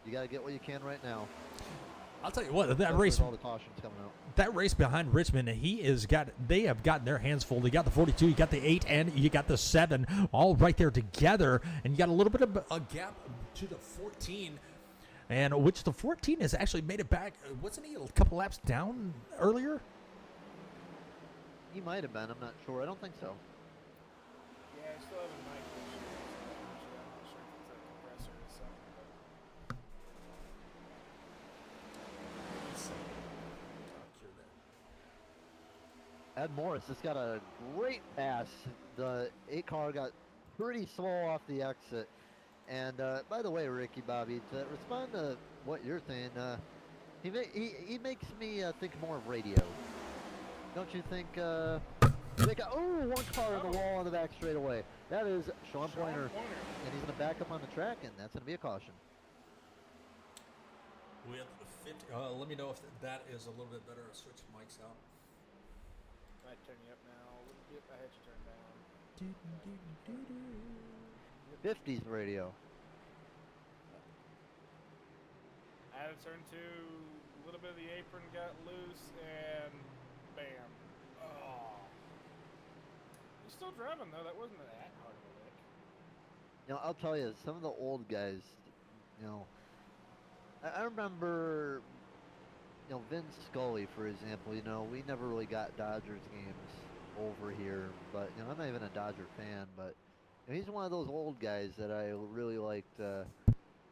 you got to get what you can right now. I'll tell you what, that Especially race, with all the cautions coming out. that race behind Richmond, they have gotten their hands full. You got the 42, you got the 8, and you got the 7, all right there together, and you got a little bit of a gap to the 14, and which the 14 has actually made it back. Wasn't he a couple laps down earlier? He might have been. I'm not sure. I don't think so. Yeah, I still haven't mic issues. I'm not sure if it's a compressor or something. Ed Morris has got a great pass. The 8 car got pretty slow off the exit. And by the way, Ricky Bobby, to respond to what you're saying, he makes me think more of radio. Don't you think? They got one car on the wall on the back straightaway. That is Sean Pointer, and he's going to back up on the track, and that's going to be a caution. With 50, let me know if that is a little bit better. I'll switch mics out. I turn you up now a little bit. I had you turn down. 50s radio. I had it turned to a little bit of the apron got loose and bam. Oh. You're still driving though. That wasn't that hard of a lick. You know, I'll tell you, some of the old guys, you know, I remember, you know, Vince Scully, for example. You know, we never really got Dodgers games over here, but you know, I'm not even a Dodger fan, but you know, he's one of those old guys that I really liked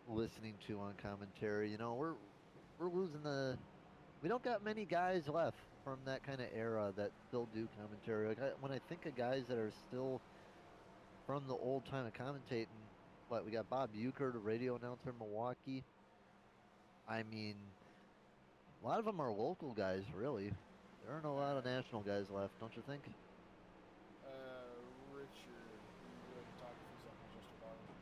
listening to on commentary. You know, we're losing we don't got many guys left from that kind of era that still do commentary. Like when I think of guys that are still from the old time of commentating, we got Bob Euchre, the radio announcer in Milwaukee. I mean, a lot of them are local guys, really. There aren't a lot of national guys left, don't you think? Richard, you go ahead and talk a few seconds just about it.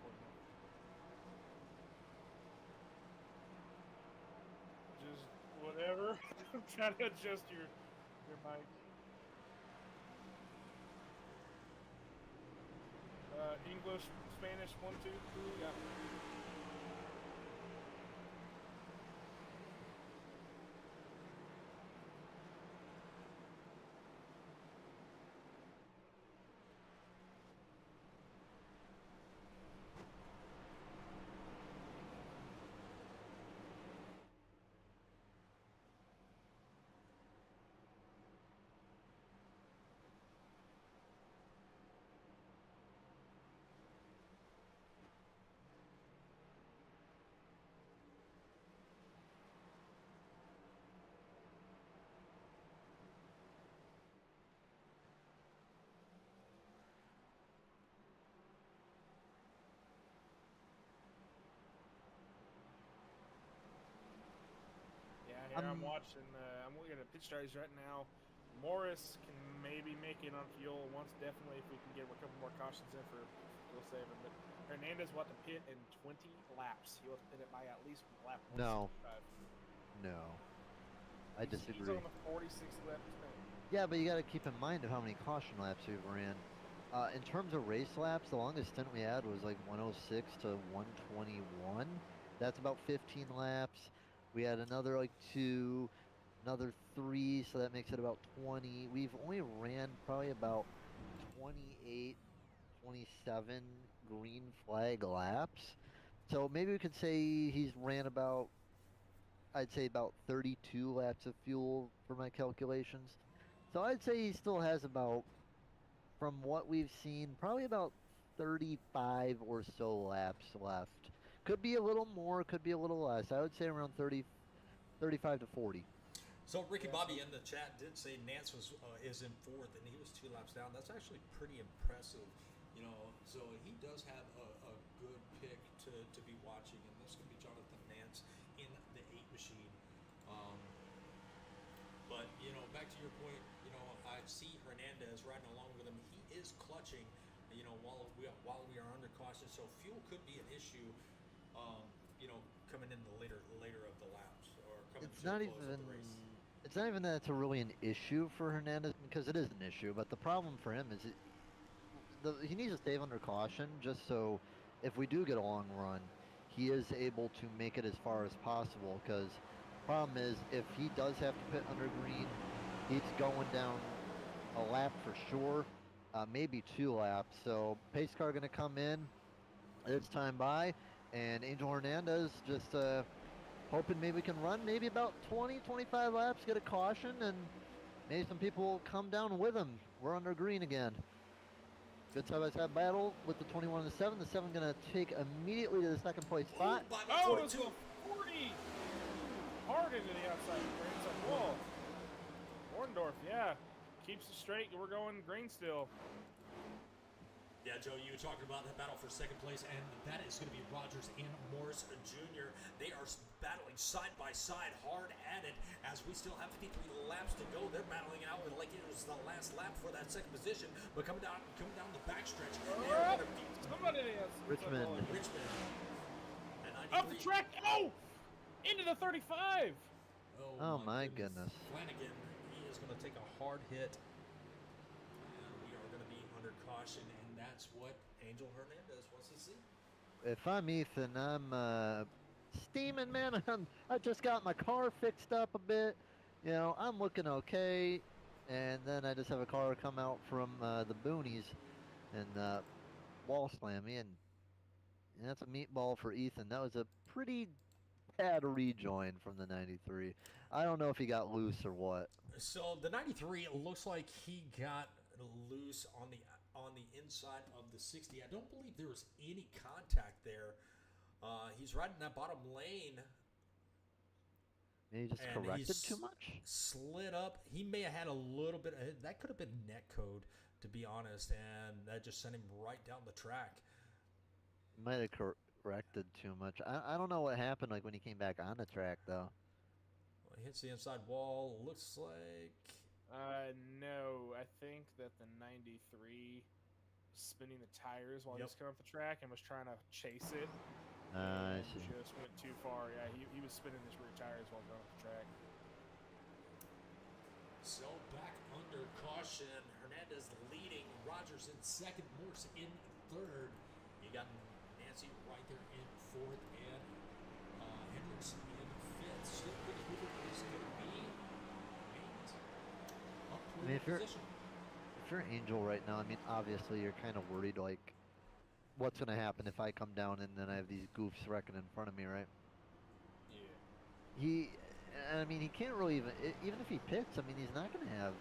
Just whatever. I'm trying to adjust your mic. English, Spanish, 1, 2, 3. Yeah. Here I'm watching. I'm looking at pitch strategies right now. Morris can maybe make it on fuel once, definitely if we can get a couple more cautions in for fuel saving. But Hernandez will have to pit in 20 laps. He'll have to pit it by at least lap 165. No, I disagree. He's on the 46th lap. Yeah, but you got to keep in mind of how many caution laps we've ran. In terms of race laps, the longest stint we had was like 106 to 121. That's about 15 laps. We had another like 2, another 3, so that makes it about 20. We've only ran probably about 28, 27 green flag laps. So maybe we could say he's ran about, I'd say about 32 laps of fuel for my calculations. So I'd say he still has about, from what we've seen, probably about 35 or so laps left. Could be a little more, could be a little less. I would say around 35 to 40. So Ricky Bobby in the chat did say Nance is in 4th and he was 2 laps down. That's actually pretty impressive, you know. So he does have a good pick to be watching, and this could be Jonathan Nance in the 8 machine. But you know, back to your point, you know, I see Hernandez riding along with him. He is clutching. while we are under caution, so fuel could be an issue. Coming in the later of the laps or coming It's to the not close of even. the race. It's not even that it's a really an issue for Hernandez because it is an issue. But the problem for him is he needs to stay under caution just so if we do get a long run, he is able to make it as far as possible. Because problem is if he does have to pit under green, he's going down a lap for sure, maybe 2 laps. So pace car going to come in. It's time by, and Angel Hernandez just hoping maybe we can run maybe about 20, 25 laps, get a caution, and maybe some people will come down with him. We're under green again. Good side-by-side battle with the 21 and the 7. The 7 going to take immediately to the second place spot. Oh, it's a 40! Hard into the outside wall. Orndorff, yeah. Keeps it straight. We're going green still. Yeah, Joe, you were talking about the battle for second place, and that is going to be Rogers and Morris Jr. They are battling side by side, hard at it, as we still have 53 laps to go. They're battling it out with like it was the last lap for that second position, but coming down the backstretch. Somebody else. Richmond. Off the track. Oh! Into the 35. Oh my goodness. Flanagan, he is going to take a hard hit. And we are going to be under caution, and that's what Angel Hernandez wants to see. If I'm Ethan, I'm steaming, man. I just got my car fixed up a bit. You know, I'm looking okay. And then I just have a car come out from the boonies and wall slam me. And that's a meatball for Ethan. That was a pretty bad rejoin from the 93. I don't know if he got loose or what. So the 93 looks like he got loose on the inside of the 60. I don't believe there was any contact there. He's right in that bottom lane. Maybe he just corrected too much? Slid up. He may have had a little bit. That could have been net code, to be honest, and that just sent him right down the track. Might have corrected too much. I don't know what happened like when he came back on the track though. Well, he hits the inside wall. Looks like. No. I think that the 93 was spinning the tires while he was coming off the track and was trying to chase it. I see. Just went too far. Yeah, he was spinning his rear tires while going off the track. So back under caution. Hernandez leading. Rogers in second. Morse in third. You got Nancy right there in fourth, and Hendricks in fifth. Still pretty good. Is going to be eight. Up to I mean, if position. you're Angel right now, I mean, obviously you're kind of worried, like, what's going to happen if I come down and then I have these goofs wrecking in front of me, right? Yeah. He can't really even if he pits, I mean, he's not going to have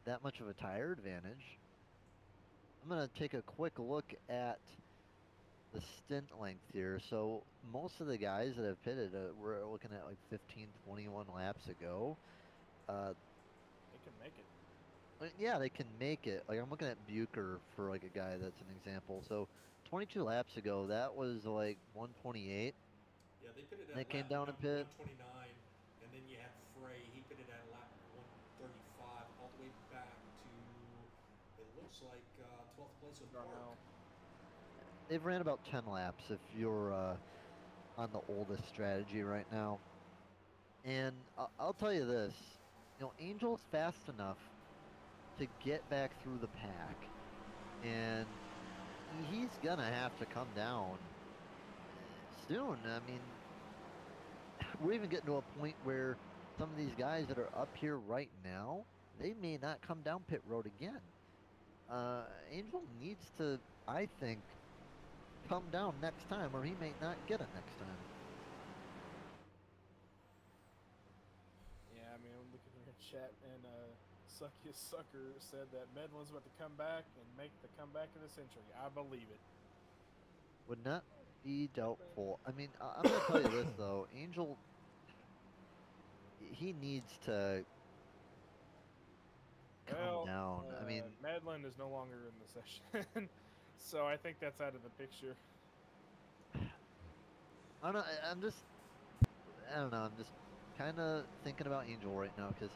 that much of a tire advantage. I'm going to take a quick look at the stint length here. So most of the guys that have pitted, we're looking at like 15, 21 laps ago. They can make it. Yeah, they can make it. Like I'm looking at Bucher for like a guy that's an example. So 22 laps ago, that was like 128. Yeah, they pitted at they came down and pit. 129, and then you had Frey. He pitted at lap 135, all the way back to it looks like 12th place with Park. They've ran about 10 laps if you're on the oldest strategy right now. And I'll tell you this, you know, Angel's fast enough to get back through the pack, and he's gonna have to come down soon. I mean, we're even getting to a point where some of these guys that are up here right now, they may not come down pit road again. Angel needs to, I think, come down next time, or he may not get it next time. Yeah, I mean, I'm looking here in chat, and Suckiest Sucker said that Medlin's about to come back and make the comeback of the century. I believe it. Would not be doubtful. I mean, I'm going to tell you this, though. Angel, he needs to come down. I mean, Medlin is no longer in the session, so I think that's out of the picture. I don't know. I'm just kind of thinking about Angel right now because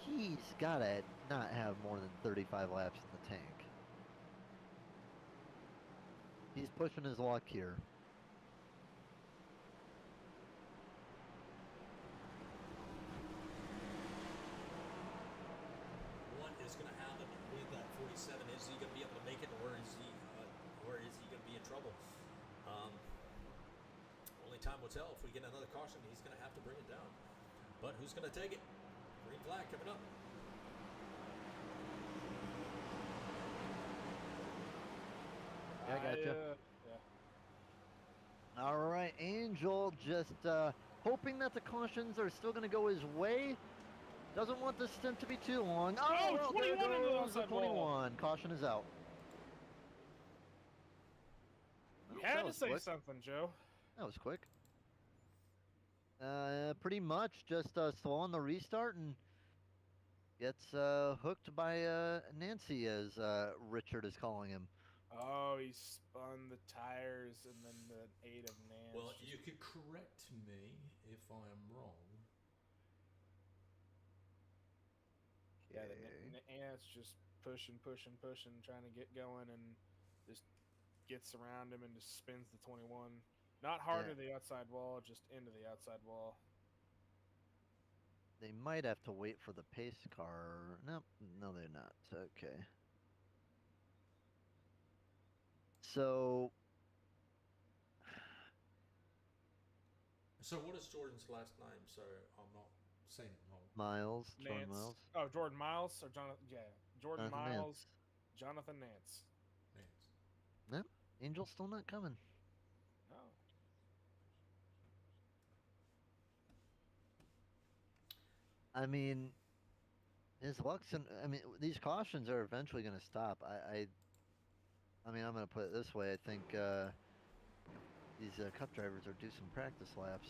he's got to not have more than 35 laps in the tank. He's pushing his luck here. What is going to happen with that 47? Is he going to be able to make it, or is he going to be in trouble? Only time will tell. If we get another caution, he's going to have to bring it down. But who's going to take it? Green flag coming up. Yeah, I gotcha. Yeah. All right, Angel just hoping that the cautions are still going to go his way. Doesn't want this stint to be too long. Oh, well, 21 there on the goes the outside wall. 21. Caution is out. You Well, had that to was say quick. something, Joe. That was quick. Pretty much just slow on the restart and gets hooked by Nancy, as Richard is calling him. Oh, he spun the tires and then the 8 of Nance. Well, you could correct me if I'm wrong. Yeah, the Nance just pushing, trying to get going, and just gets around him and just spins the 21. Not hard to the outside wall, just into the outside wall. They might have to wait for the pace car. Nope, no, they're not. Okay. So what is Jordan's last name? So I'm not saying it wrong. Miles, Jordan Nance. Miles. Oh, Jordan Miles or Jonathan? Yeah, Jordan Jonathan Miles, Nance. Jonathan Nance. Nance. Nope, Angel's still not coming. No. I mean, his luck's I mean, these cautions are eventually going to stop. I mean, I'm going to put it this way. I think these cup drivers are due some practice laps.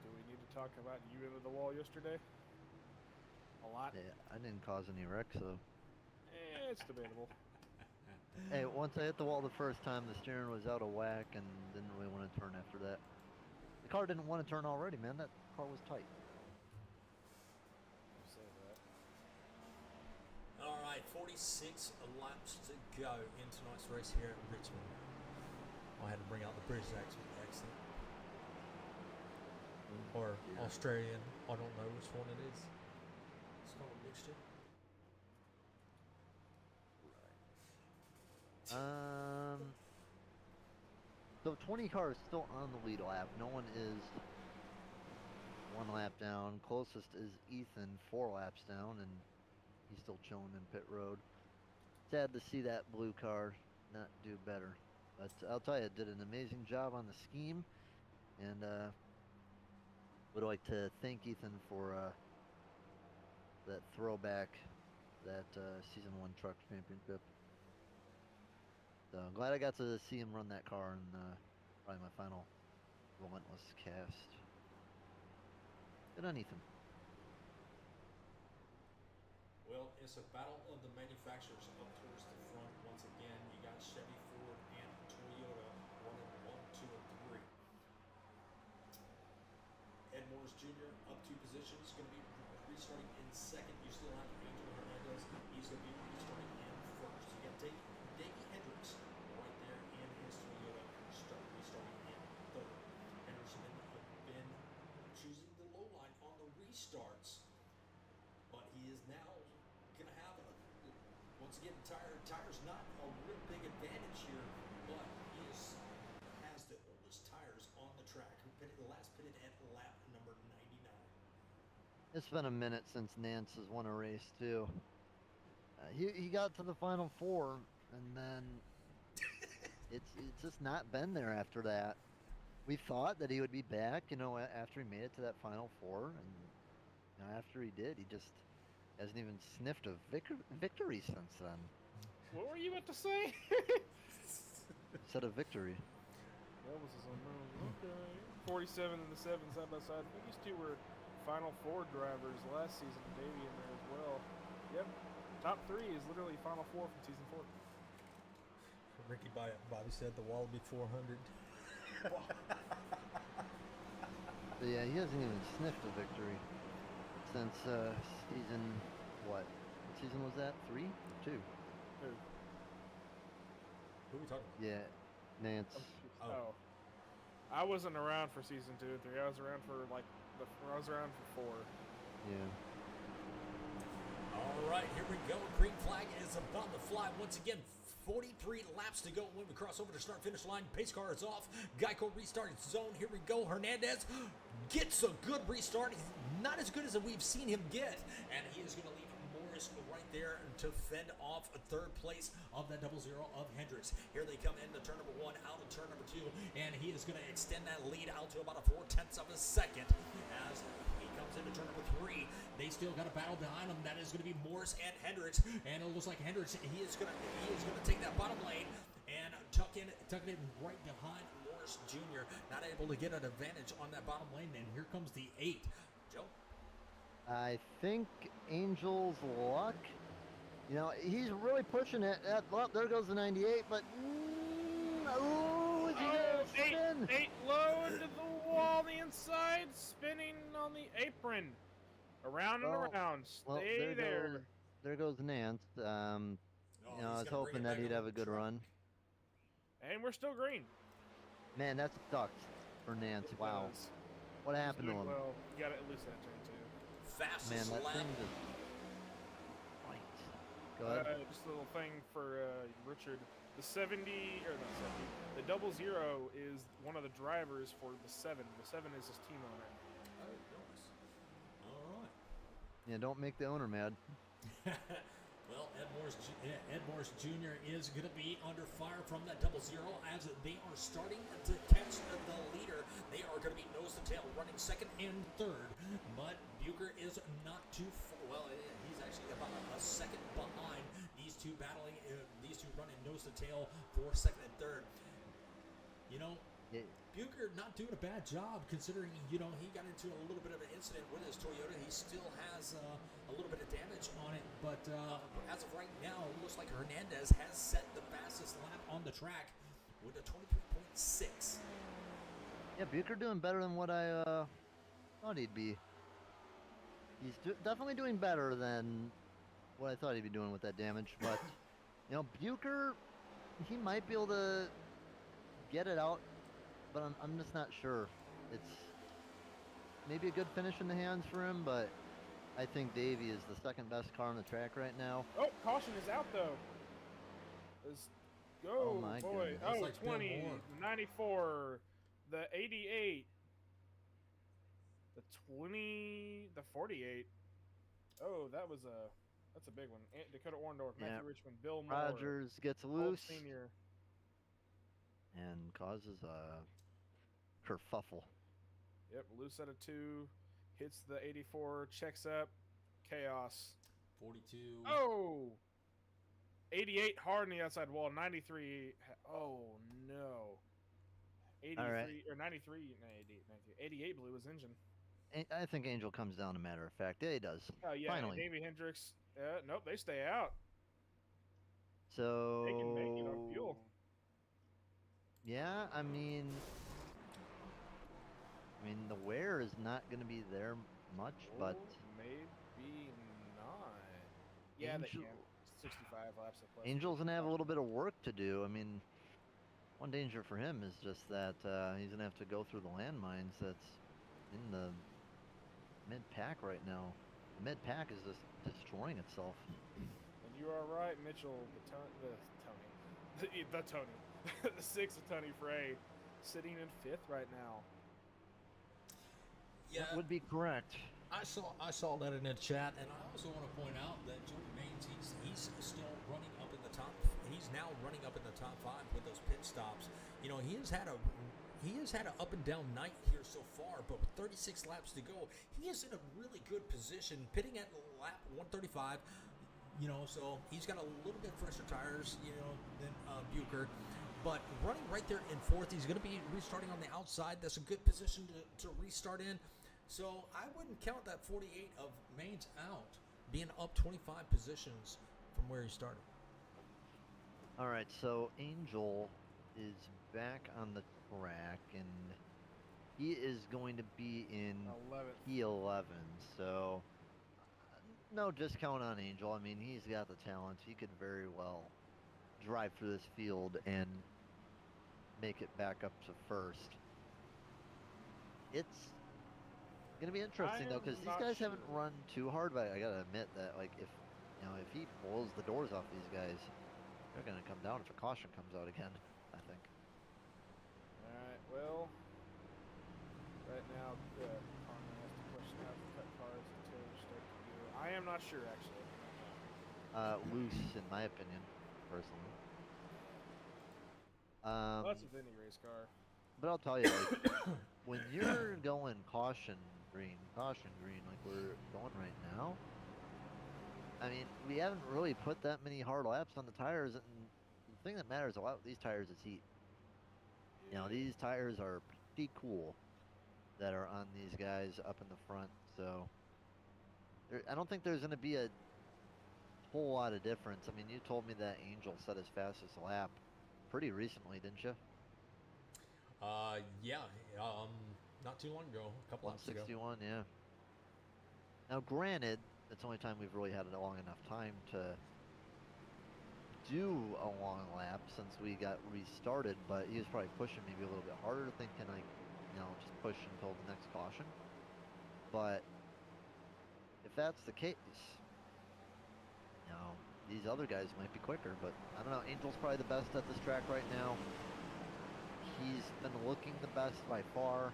Do we need to talk about you into the wall yesterday? A lot? Yeah, I didn't cause any wrecks, though. It's debatable. Hey, once I hit the wall the first time, the steering was out of whack and didn't really want to turn after that. The car didn't want to turn already, man. That car was tight. Say that. All right, 46 laps to go in tonight's race here at Richmond. I had to bring out the British accent. Or Yeah. Australian. I don't know which one it is. It's called a mixture. So 20 cars still on the lead lap. No one is 1 lap down. Closest is Ethan, 4 laps down, and he's still chilling in pit road. Sad to see that blue car not do better. But I'll tell you, it did an amazing job on the scheme, and would like to thank Ethan for that throwback, that Season 1 Truck Championship. So I'm glad I got to see him run that car in probably my final Relentless cast. Good on Ethan. Well, it's a battle of the manufacturers up towards the front. Once again, you got Chevy, Ford, and Toyota running 1, 2, and 3. Ed Morris Jr. up 2 positions, going to be restarting in second. You still have Angel Hernandez. He's going to be restarting in first. You got Davey Hendricks right there in his Toyota, restarting in third. Henderson been choosing the low line on the restarts, but he is now going to have once again, tires not a real big advantage here, but he has the oldest tires on the track. Last pitted at lap number 99. It's been a minute since Nance has won a race too. He got to the final 4, and then it's just not been there after that. We thought that he would be back, after he made it to that final 4, and after he did, he just hasn't even sniffed a victory since then. What were you about to say? Said a victory. That was his own. Okay. 47 and the 7 side by side. These two were Final 4 drivers last season. Davey in there as well. Yep. Top 3 is literally Final 4 from season 4. Ricky Bobby said the wall will be 400. But yeah, he hasn't even sniffed a victory since season, what season was that? 3 or 2? 2. Who are we talking about? Yeah, Nance. Oh. I wasn't around for season 2 and 3. I was around for I was around for 4. Yeah. All right, here we go. Green flag is about to fly once again. 43 laps to go when we cross over the start-finish line. Pace car is off. Geico restart zone. Here we go. Hernandez gets a good restart. He's not as good as we've seen him get. And he is going to leave Morris right there to fend off third place of that 0-0 of Hendricks. Here they come into turn number 1, out of turn number 2. And he is going to extend that lead out to about a 0.4 of a second as he comes into turn number 3. They still got a battle behind them. That is going to be Morris and Hendricks, and it looks like Hendricks he is going to take that bottom lane and tuck it in right behind Morris Jr. Not able to get an advantage on that bottom lane. And here comes the 8. Joe. I think Angel's luck. You know, he's really pushing it. Well, there goes the 98, but oh, is he gonna spin? 8 low into the wall on the inside, spinning on the apron. Around and around. Stay there. There goes Nance. You know, I was hoping that he'd have a good run. And we're still green. Man, that sucks for Nance. Wow. What happened to him? Well, you got to at least that turn too. Fastest Man, that lap. thing just... Right. Go ahead. Just a little thing for Richard. The 70, or not 70, the 0-0 is one of the drivers for the 7. The 7 is his team owner. Yeah, don't make the owner mad. Well, Ed Morris Jr. is going to be under fire from that 0-0 as they are starting to catch the leader. They are going to be nose to tail, running second and third. But Bucher is not too far. Well, he's actually about a second behind these two battling. These two running nose to tail for second and third. You know, Bucher not doing a bad job considering, you know, he got into a little bit of an incident with his Toyota. He still has a little bit of damage on it, but as of right now, it looks like Hernandez has set the fastest lap on the track with a 23.6. Yeah, Bucher doing better than what I thought he'd be. He's definitely doing better than what I thought he'd be doing with that damage, but, you know, Bucher, he might be able to get it out, but I'm just not sure. It's maybe a good finish in the hands for him, but I think Davey is the second best car on the track right now. Oh, caution is out though. Let's go, Oh my boy. goodness. Oh, like 20, the 94, the 88, the 20, the 48. Oh, that's a big one. Dakota Orndorff, Yeah. Matthew Richmond, Bill Moore, Rogers gets Holt loose Senior. and causes a kerfuffle. Yep, loose out of 2, hits the 84, checks up, chaos. 42. Oh! 88 hard on the outside wall, 93. Oh no. 83 All right. or 93, no, 88 blew his engine. I think Angel comes down, a matter of fact. Yeah, he does. Oh yeah, Finally. Davey Hendricks. Nope, they stay out. So They can make it on fuel. yeah, I mean, the wear is not going to be there much, but Maybe not. Yeah, they Angel- can. 65 laps of plus. Angel's going to have a little bit of work to do. I mean, one danger for him is just that he's going to have to go through the landmines that's in the mid-pack right now. The mid-pack is just destroying itself. And you are right, Mitchell. The 6th of Tony Frey, sitting in 5th right now. Yeah, That would be correct. I saw that in the chat, and I also want to point out that Joey Maines, he's still running up in the top. He's now running up in the top 5 with those pit stops. You know, he has had an up and down night here so far, but with 36 laps to go, he is in a really good position, pitting at lap 135. You know, so he's got a little bit fresher tires, you know, than Bucher. But running right there in 4th, he's going to be restarting on the outside. That's a good position to restart in. So I wouldn't count that 48 of Maines out, being up 25 positions from where he started. All right, so Angel is back on the track, and he is going to be in 11th. P11. So no discount on Angel. I mean, he's got the talent. He could very well drive through this field and make it back up to first. It's gonna be interesting though, because I'm these not guys haven't sure. run too hard. But I gotta admit that, like, if he blows the doors off these guys, they're gonna come down if a caution comes out again. I think. Alright, well, right now, Connor has to question how to cut cars until we start to do. I am not sure, actually. Loose, in my opinion, personally. Well, that's with any race car. But I'll tell you, like, when you're going caution green, like we're going right now, I mean, we haven't really put that many hard laps on the tires, and the thing that matters a lot with these tires is heat. You know, these tires are pretty cool that are on these guys up in the front, so I don't think there's going to be a whole lot of difference. I mean, you told me that Angel set his fastest lap pretty recently, didn't you? Yeah, um, not too long ago, a couple laps ago. 161, yeah. Now, granted, it's the only time we've really had a long enough time to do a long lap since we got restarted, but he was probably pushing maybe a little bit harder, thinking like, just push until the next caution. But if that's the case, these other guys might be quicker, but I don't know. Angel's probably the best at this track right now. He's been looking the best by far.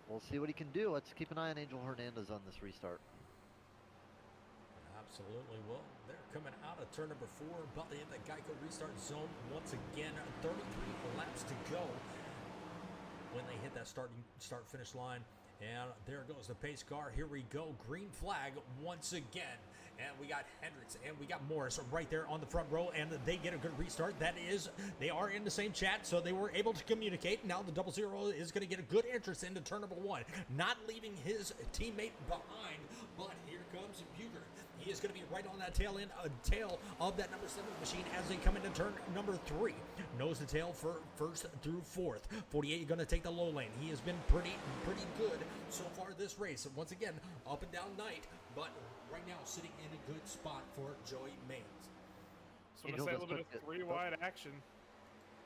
We'll see what he can do. Let's keep an eye on Angel Hernandez on this restart. Absolutely. Well, they're coming out of turn number 4, about to hit the Geico restart zone once again. 33 laps to go when they hit that start finish line. And there goes the pace car. Here we go. Green flag once again. And we got Hendricks and we got Morris right there on the front row, and they get a good restart. That is, they are in the same chat, so they were able to communicate. Now the 00 is going to get a good entrance into turn number 1, not leaving his teammate behind. But here comes Buger. He is going to be right on that tail of that number 7 machine as they come into turn number 3. Nose to tail for first through 4th. 48 going to take the low lane. He has been pretty good so far this race. Once again, up and down night, but right now sitting in a good spot for Joey Maines. So I'm going to say a little bit of 3 wide action.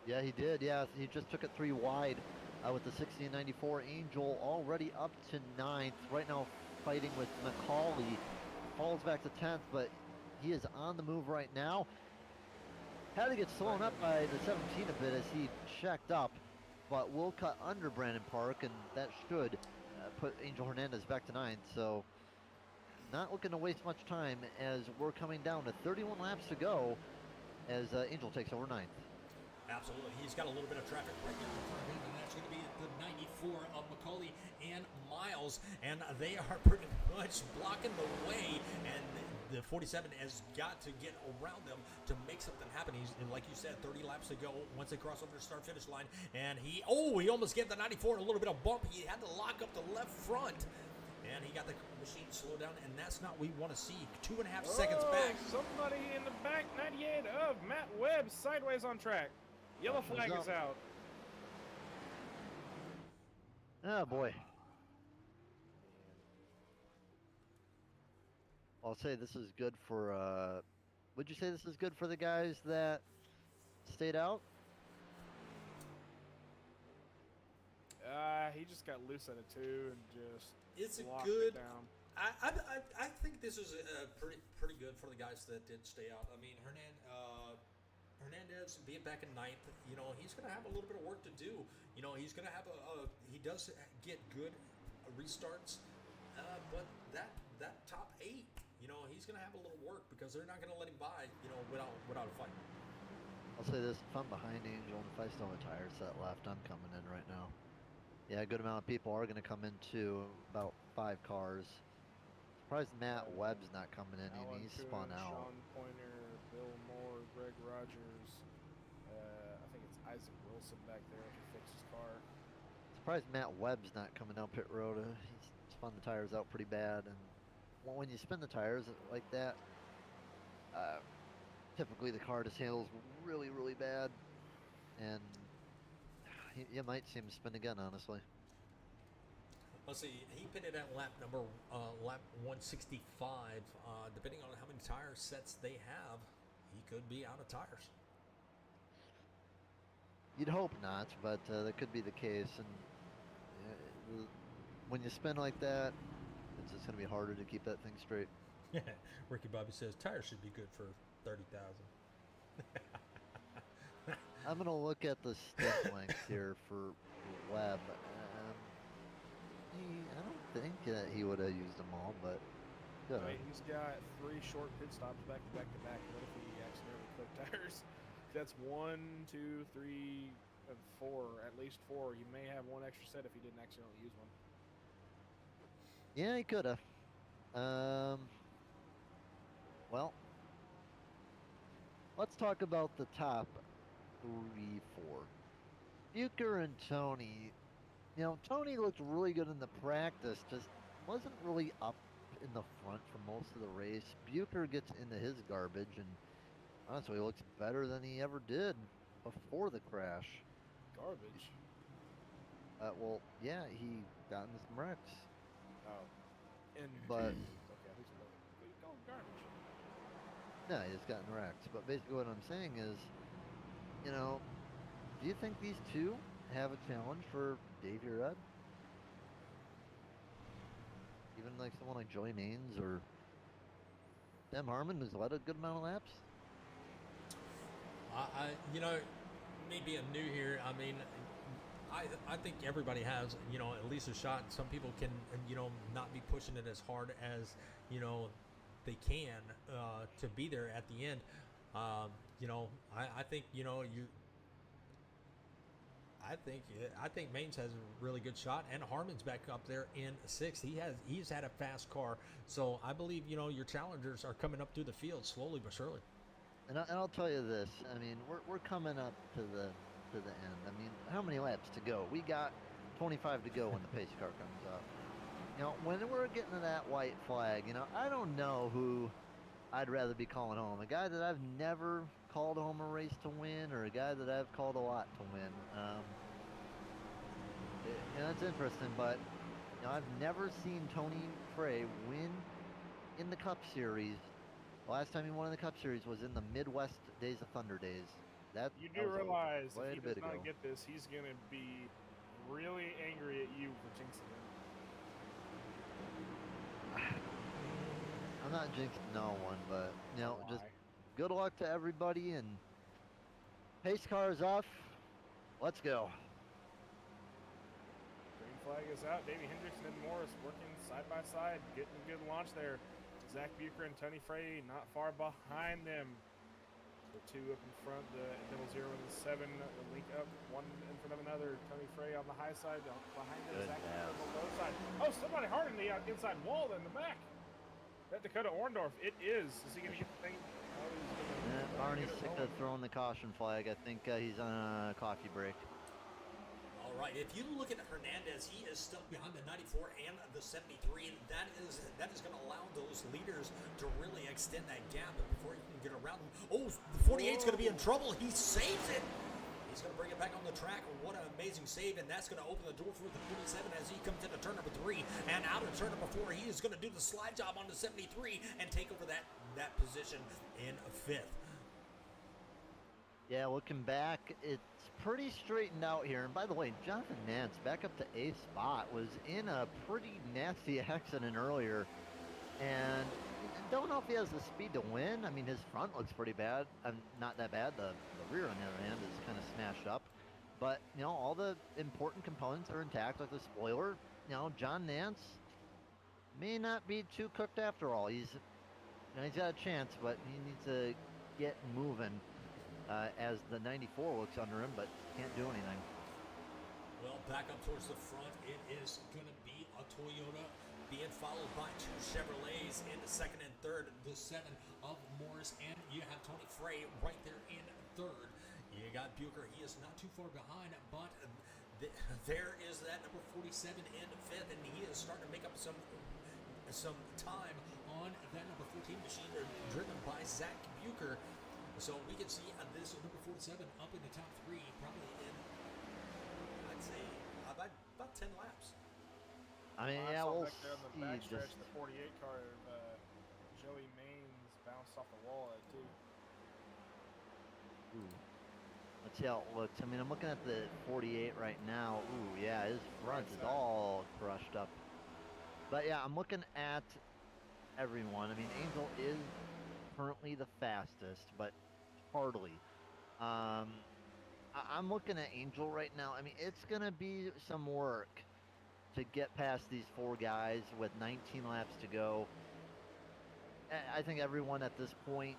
Yeah, he did. Yeah, he just took it 3 wide with the 1694. Angel already up to 9th. Right now fighting with McCauley. Falls back to 10th, but he is on the move right now. Had to get slowed up by the 17 a bit as he checked up, but will cut under Brandon Park, and that should put Angel Hernandez back to 9th. So not looking to waste much time as we're coming down to 31 laps to go as Angel takes over 9th. Absolutely. He's got a little bit of traffic right there in front of him, and that's going to be the 94 of McCauley and Miles, and they are pretty much blocking the way, and the 47 has got to get around them to make something happen. He's, like you said, 30 laps to go once they cross over the start-finish line, and he almost gave the 94 a little bit of bump. He had to lock up the left front, and he got the machine slowed down, and that's not what we want to see. 2.5 seconds back. Somebody in the back, 98 of Matt Webb, sideways on track. Yellow flag is out. Oh boy. I'll say this is good for, would you say this is good for the guys that stayed out? He just got loose at it too and just It's a locked good. it down. I think this is pretty good for the guys that did stay out. I mean, Hernandez being back in 9th, he's going to have a little bit of work to do. He's going to have he does get good restarts, but that top 8, he's going to have a little work because they're not going to let him by, without a fight. I'll say this, if I'm behind Angel and if I still have a tire set left, I'm coming in right now. Yeah, a good amount of people are going to come into about 5 cars. Surprised Matt Webb's not coming in. Alan He's Kuhn, spun out. Sean Pointer, Bill Moore, Greg Rogers. I think it's Isaac Wilson back there to fix his car. Surprised Matt Webb's not coming down pit road. He's spun the tires out pretty bad, and when you spin the tires like that, typically the car just handles really, really bad, and you might see him spin again, honestly. Let's see. He pitted at lap 165. Depending on how many tire sets they have, he could be out of tires. You'd hope not, but that could be the case. And when you spin like that, it's just going to be harder to keep that thing straight. Ricky Bobby says tires should be good for 30,000. I'm going to look at the stick length here for Webb. I don't think that he would have used them all, but good. Right, he's got 3 short pit stops back to back to back. What if he accidentally clipped tires? That's 1, 2, 3, and 4. At least 4. You may have 1 extra set if he didn't accidentally use one. Yeah, he could have. Well, let's talk about the top 3, 4. Bucher and Tony. You know, Tony looked really good in the practice, just wasn't really up in the front for most of the race. Bucher gets into his garbage, and honestly, looks better than he ever did before the crash. Garbage? Well, yeah, he got into some wrecks. Oh. And But, okay, I think so. What are you calling garbage? no, he just got in wrecks. But basically what I'm saying is, you know, do you think these two have a challenge for Davey Rudd? Even like someone like Joey Maines or Sam Harmon, who's led a good amount of laps? You know, me being new here, I mean, I think everybody has, you know, at least a shot. Some people can, you know, not be pushing it as hard as, you know, they can to be there at the end. You know, I think, you know, I think Maines has a really good shot, and Harmon's back up there in 6th. He's had a fast car, so I believe, you know, your challengers are coming up through the field slowly but surely. And I'll tell you this. I mean, we're coming up to the end. I mean, how many laps to go? We got 25 to go when the pace car comes up. You know, when we're getting to that white flag, you know, I don't know who I'd rather be calling home. A guy that I've never called home a race to win, or a guy that I've called a lot to win. You know, that's interesting, but you know, I've never seen Tony Frey win in the Cup Series. The last time he won in the Cup Series was in the Midwest Days of Thunder days. You do realize if quite he a bit does not ago. get this, he's going to be really angry at you for jinxing him. I'm not jinxing no one, but you know, Oh, just why? good luck to everybody, and pace car is off. Let's go. Green flag is out. Davey Hendrickson and Morris working side by side, getting a good launch there. Zach Bucher and Tony Frey not far behind them. The 2 up in front, the double 0 and the 7 link up, one in front of another. Tony Frey on the high side, behind them, Good Zach Bucher pass. on the low side. Oh, somebody hard in the inside wall in the back. That Dakota Orndorff, it is. Is he going to get the thing? Oh, he's gonna, Yeah, Barney's sick of throwing the caution flag. I think he's on a coffee break. All right, if you look at Hernandez, he is stuck behind the 94 and the 73, and that is going to allow those leaders to really extend that gap before he can get around them. Oh, the 48 is going to be in trouble. He saves it. He's going to bring it back on the track. What an amazing save, and that's going to open the door for the 47 as he comes into turn number 3. And out of turn number 4, he is going to do the slide job on the 73 and take over that position in 5th. Yeah, looking back, it's pretty straightened out here. And by the way, Jonathan Nance, back up to 8th spot, was in a pretty nasty accident earlier. And don't know if he has the speed to win. I mean, his front looks pretty bad. Not that bad. The rear, on the other hand, is kind of smashed up. But, you know, all the important components are intact, like the spoiler. You know, John Nance may not be too cooked after all. He's got a chance, but he needs to get moving. As the 94 looks under him, but can't do anything. Well, back up towards the front, it is going to be a Toyota being followed by 2 Chevrolets in the 2nd and 3rd. The 7 of Morris, and you have Tony Frey right there in 3rd. You got Bucher. He is not too far behind, but there is that number 47 in 5th, and he is starting to make up some time on that number 14 machine driven by Zach Bucher. So we can see this number 47 up in the top 3, probably in, I'd say, about 10 laps. I mean, I yeah, saw we'll back there on the see. backstretch, Just the 48 car of Joey Maines bounced off the wall at too. ooh. Let's see how it looks. I mean, I'm looking at the 48 right now. Ooh, yeah, his front Right is side. all crushed up. But yeah, I'm looking at everyone. I mean, Angel is currently the fastest, but hardly. I'm looking at Angel right now. I mean, it's gonna be some work to get past these four guys with 19 laps to go. I think everyone at this point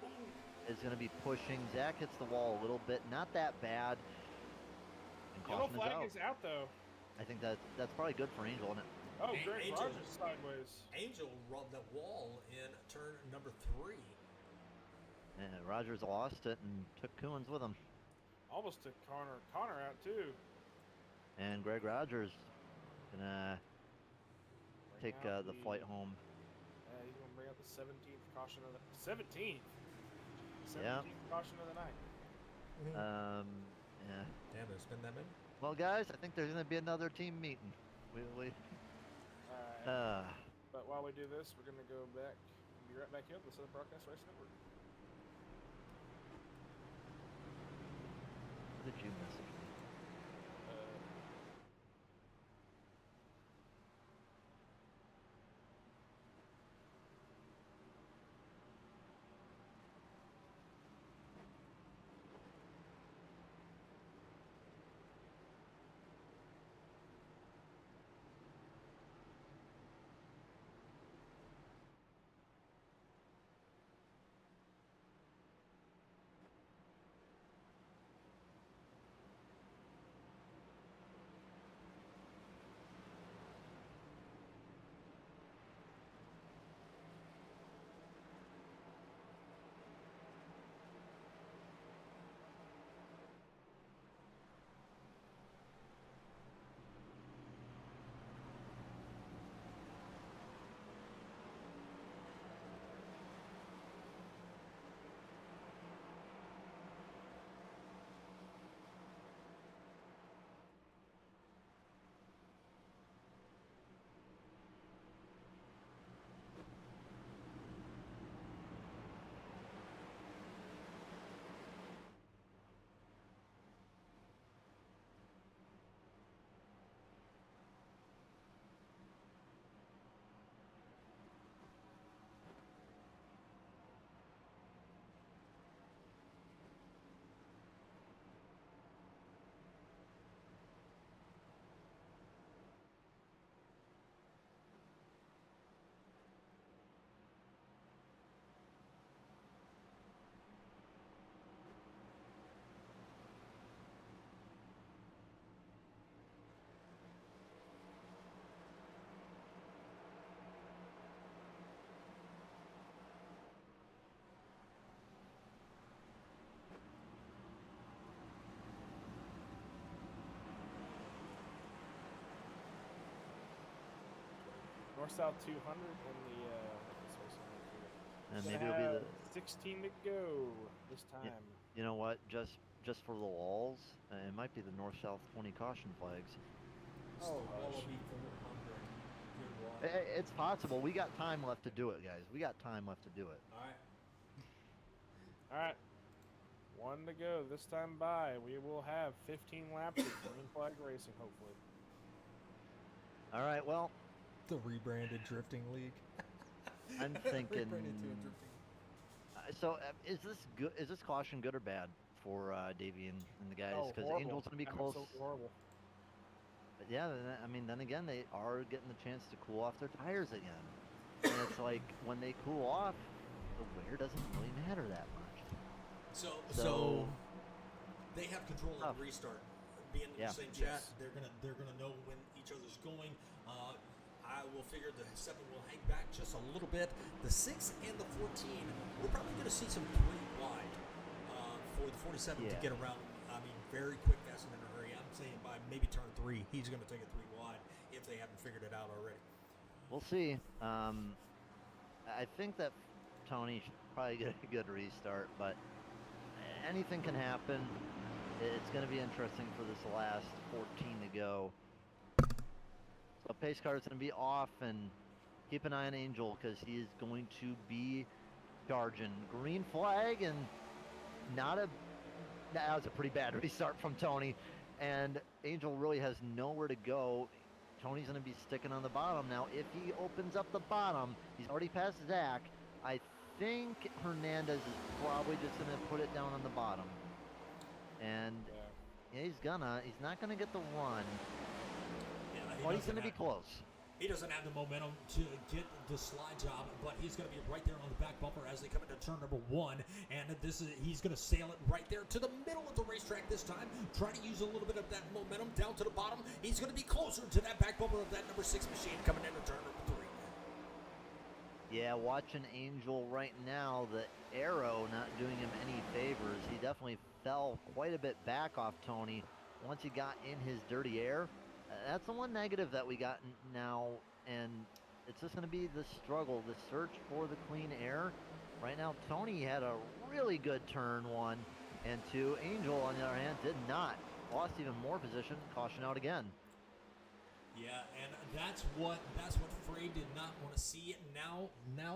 is going to be pushing. Zach hits the wall a little bit, not that bad. And Yellow caution is flag out. is out though. I think that's probably good for Angel, isn't it? Oh, Greg Angel- Rogers sideways. Angel rubbed that wall in turn number 3. And Rogers lost it and took Coons with him. Almost took Connor out too. And Greg Rogers gonna Bring take out the flight home. He's gonna bring out the 17th caution of the 17th. Yeah. 17th caution of the night. Yeah. Damn, there's been that many. Well, guys, I think there's gonna be another team meeting. We Alright. But while we do this, we're gonna go back. Be right back here on the Southern Broadcast Race Network. What did you message me? North-South 200 in the And Gonna maybe it'll be have the. 16 to go this time. You know what? Just for the walls, it might be the north-south 20 caution flags. Oh, Wall hush. will be 400. Good one. It's possible. We got time left to do it, guys. We got time left to do it. All right. All right. One to go this time by. We will have 15 laps of green flag racing, hopefully. All right. Well, The rebranded drifting league. I'm thinking. Rebranded to a drifting. So, is this good? Is this caution good or bad for Davey and the guys? Oh, Because horrible. Angel's gonna be close. Absolutely horrible. But yeah, I mean, then again, they are getting the chance to cool off their tires again. And it's like when they cool off, the wear doesn't really matter that much. So they have control of Tough. the restart. Being in Yeah. the same chat, Yes. they're gonna know when each other's going. I will figure the 7 will hang back just a little bit. The 6 and the 14, we're probably gonna see some 3 wide for the 47 to Yeah. get around. I mean, very quick, fast, and in a hurry. I'm saying by maybe turn 3, he's gonna take it 3 wide if they haven't figured it out already. We'll see. I think that Tony should probably get a good restart, but anything can happen. It's going to be interesting for this last 14 to go. So pace car is going to be off, and keep an eye on Angel because he is going to be charging. Green flag, and that was a pretty bad restart from Tony, and Angel really has nowhere to go. Tony's going to be sticking on the bottom now. If he opens up the bottom, he's already passed Zach. I think Hernandez is probably just going to put it down on the bottom. And yeah, he's not going to get the run. Yeah, But he's going to be close. He doesn't have the momentum to get the slide job, but he's going to be right there on the back bumper as they come into turn number 1. And he's going to sail it right there to the middle of the racetrack this time. Try to use a little bit of that momentum down to the bottom. He's going to be closer to that back bumper of that number 6 machine coming into turn number 3. Yeah, watching Angel right now, the arrow not doing him any favors. He definitely fell quite a bit back off Tony once he got in his dirty air. That's the one negative that we got now, and it's just going to be the struggle, the search for the clean air. Right now, Tony had a really good turn 1 and 2. Angel, on the other hand, did not. Lost even more position. Caution out again. Yeah, and that's what Frey did not want to see. Now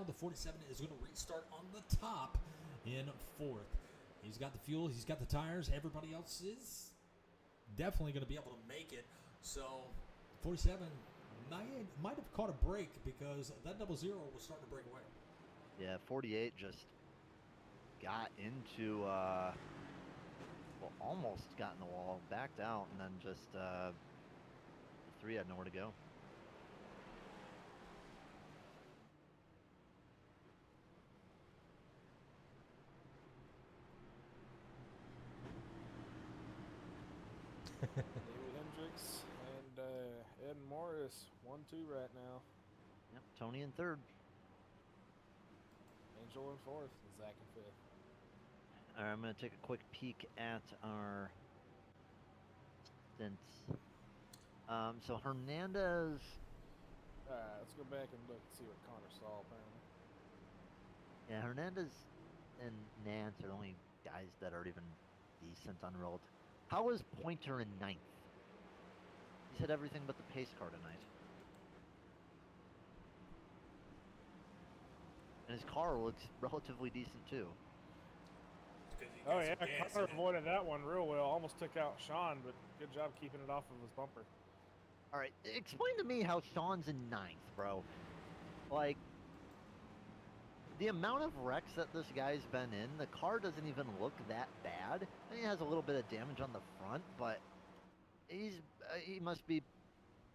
the 47 is going to restart on the top in 4th. He's got the fuel, he's got the tires. Everybody else is definitely going to be able to make it. So 47 might have caught a break because that 00 was starting to break away. Yeah, 48 just got into, almost got in the wall, backed out, and then just, the 3 had nowhere to go. David Hendricks and Ed Morris, 1-2 right now. Yep, Tony in 3rd. Angel in 4th, and Zach in 5th. All right, I'm going to take a quick peek at our stints. So Hernandez. Let's go back and look and see what Connor saw, apparently. Yeah, Hernandez and Nance are the only guys that are even decent on road. How was Pointer in 9th? He's hit everything but the pace car tonight. And his car looks relatively decent too. Oh yeah, Connor avoided that one real well. Almost took out Sean, but good job keeping it off of his bumper. All right, explain to me how Sean's in 9th, bro. Like, the amount of wrecks that this guy's been in, the car doesn't even look that bad. I mean, it has a little bit of damage on the front, but he must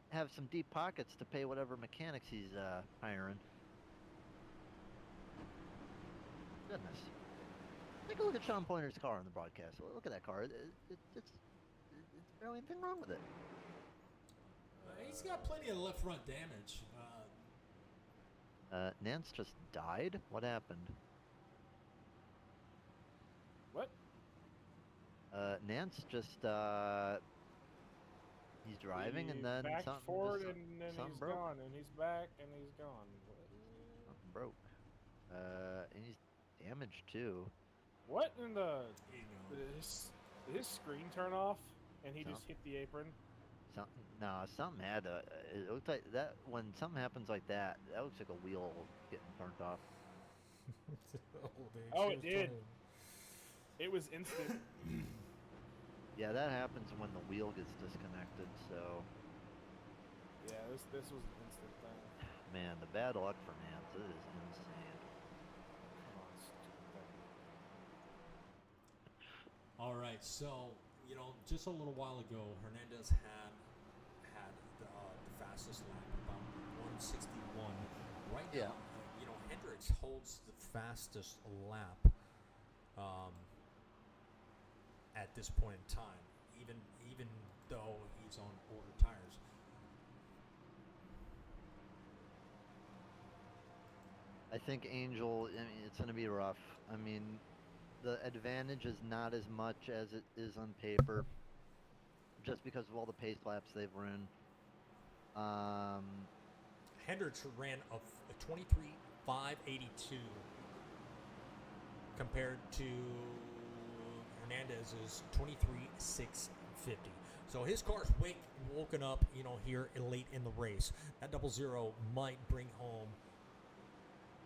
have some deep pockets to pay whatever mechanics he's hiring. Goodness. Take a look at Sean Pointer's car on the broadcast. Look at that car. It's barely anything wrong with it. He's got plenty of left front damage. Nance just died? What happened? What? Nance just, he's driving and then back something, forward and then something he's broke. gone, and he's back and he's gone. Something broke. And he's damaged too. What in the... Did his screen turn off and he just hit the apron? Something had to. It looked like that when something happens like that. That looks like a wheel getting turned off. Oh, it did. It was instant. Yeah, that happens when the wheel gets disconnected. So. Yeah, this was an instant thing. Man, the bad luck for Nance, it is insane. Come on, stupid thing. All right, so just a little while ago, Hernandez had the fastest lap, about 161. Right now, Hendricks holds the fastest lap at this point in time, even though he's on older tires. I think Angel, it's going to be rough. I mean, the advantage is not as much as it is on paper, just because of all the pace laps they've run. Hendricks ran a 23.582 compared to Hernandez's 23.650. So his car's woken up, here late in the race. That 00 might bring home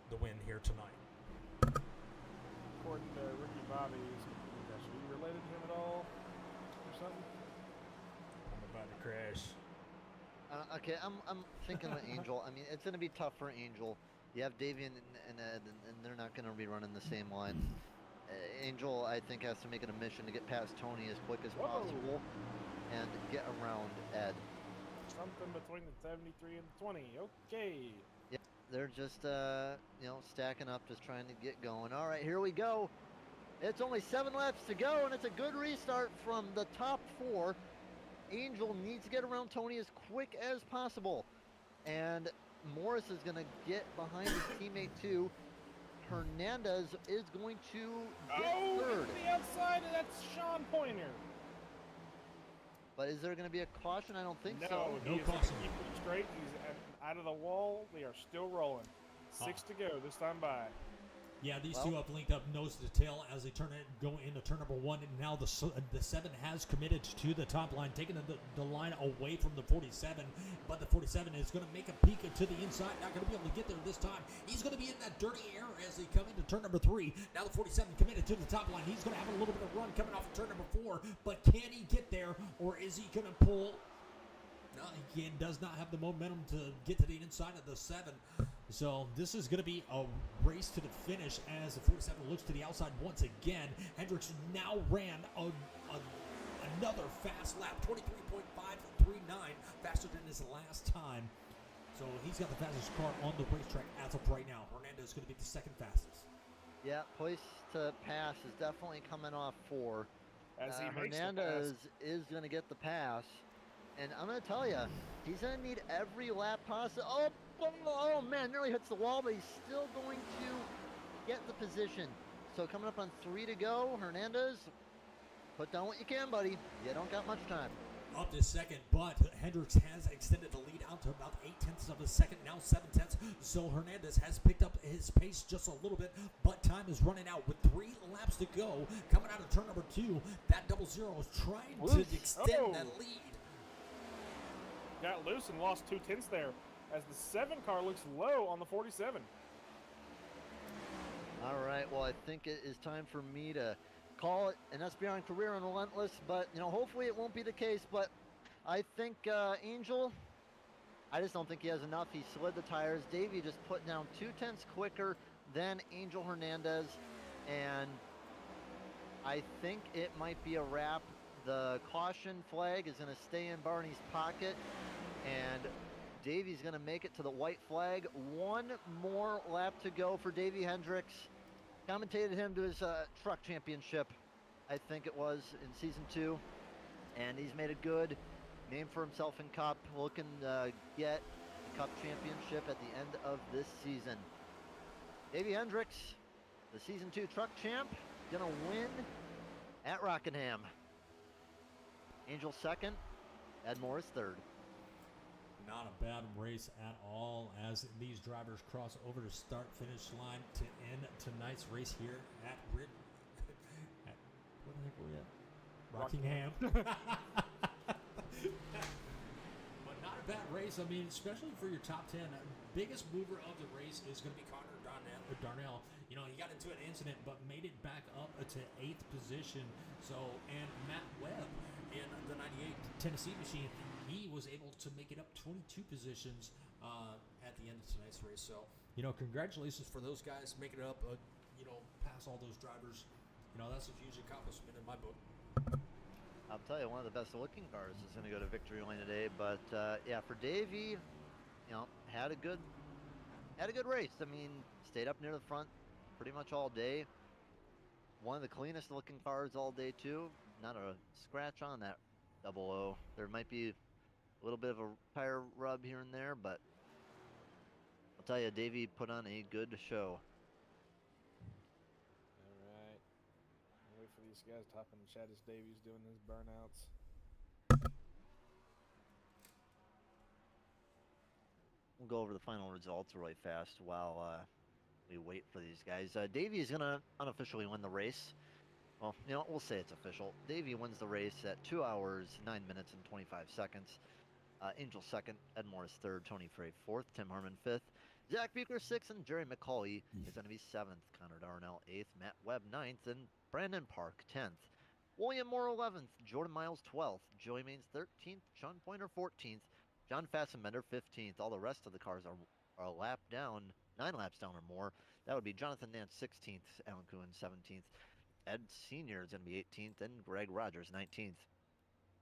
the win here tonight. According to Ricky Bobby, are you related to him at all or something? I'm about to crash. Okay, I'm thinking of Angel. I mean, it's going to be tough for Angel. You have Davian and Ed, and they're not going to be running the same line. Angel, I think, has to make it a mission to get past Tony as quick as possible and get around Ed. Something between the 73 and the 20. Okay. Yeah, they're just, stacking up, just trying to get going. All right, here we go. It's only 7 laps to go, and it's a good restart from the top 4. Angel needs to get around Tony as quick as possible. And Morris is going to get behind his teammate, too. Hernandez is going to get third. The outside, that's Sean Pointer. But is there going to be a caution? I don't think so. No He is caution. Keep it straight. He's out of the wall. They are still rolling. 6 to go this time by. Yeah, these two have linked up nose to tail as they go into turn number 1. And now the 7 has committed to the top line, taking the line away from the 47. But the 47 is going to make a peek to the inside. Not going to be able to get there this time. He's going to be in that dirty air as they come into turn number 3. Now the 47 committed to the top line. He's going to have a little bit of run coming off of turn number 4. But can he get there, or is he going to pull? No, he does not have the momentum to get to the inside of the 7. So this is going to be a race to the finish as the 47 looks to the outside once again. Hendricks now ran another fast lap, 23.539, faster than his last time. So he's got the fastest car on the racetrack as of right now. Hernandez is going to be the second fastest. Yeah, place to pass is definitely coming off 4. As he makes Hernandez the pass. is going to get the pass. And I'm going to tell you, he's going to need every lap possible. Oh, man, nearly hits the wall, but he's still going to get the position. So coming up on 3 to go, Hernandez, put down what you can, buddy. You don't got much time. Up to second, but Hendricks has extended the lead out to about 0.8 of a second, now 0.7. So Hernandez has picked up his pace just a little bit, but time is running out with 3 laps to go. Coming out of turn number 2, that 00 is trying to extend that lead. Got loose and lost 0.2 there as the 7 car looks low on the 47. All right, well, I think it is time for me to call it an SBR career on Relentless, but, hopefully it won't be the case, but I think Angel, I just don't think he has enough. He slid the tires. Davey just put down 0.2 quicker than Angel Hernandez, and I think it might be a wrap. The caution flag is going to stay in Barney's pocket, and Davey's going to make it to the white flag. 1 more lap to go for Davey Hendricks. Commentated him to his truck championship, I think it was, in Season 2. And he's made a good name for himself in Cup, looking to get the Cup championship at the end of this season. Davey Hendricks, the Season 2 truck champ, going to win at Rockingham. Angel second, Ed Morris third. Not a bad race at all as these drivers cross over to start-finish line to end tonight's race here at where the heck are we at? Rockingham. But not a bad race. I mean, especially for your top 10. Biggest mover of the race is going to be Connor Darnell. He got into an incident but made it back up to 8th position. And Matt Webb in the 98 Tennessee machine, he was able to make it up 22 positions at the end of tonight's race. So, congratulations for those guys making it up, past all those drivers. That's a huge accomplishment in my book. I'll tell you, one of the best looking cars is going to go to victory lane today. But yeah, for Davey, had a good race. I mean, stayed up near the front pretty much all day. One of the cleanest looking cars all day too. Not a scratch on that 00. There might be a little bit of a tire rub here and there, but I'll tell you, Davey put on a good show. All right. I'll wait for these guys to hop in the chat as Davey's doing his burnouts. We'll go over the final results really fast while we wait for these guys. Davey is going to unofficially win the race. Well, we'll say it's official. Davey wins the race at 2 hours, 9 minutes, and 25 seconds. Angel second, Ed Morris third, Tony Frey fourth, Tim Harmon fifth, Zach Buechler sixth, and Jerry McCauley is going to be seventh. Connor Darnell eighth, Matt Webb ninth, and Brandon Park 10th. William Moore 11th, Jordan Miles 12th, Joey Maines 13th, Sean Pointer 14th, John Fassenbender 15th. All the rest of the cars are a lap down, 9 laps down or more. That would be Jonathan Nance 16th, Alan Coon 17th, Ed Sr. is going to be 18th, and Greg Rogers 19th.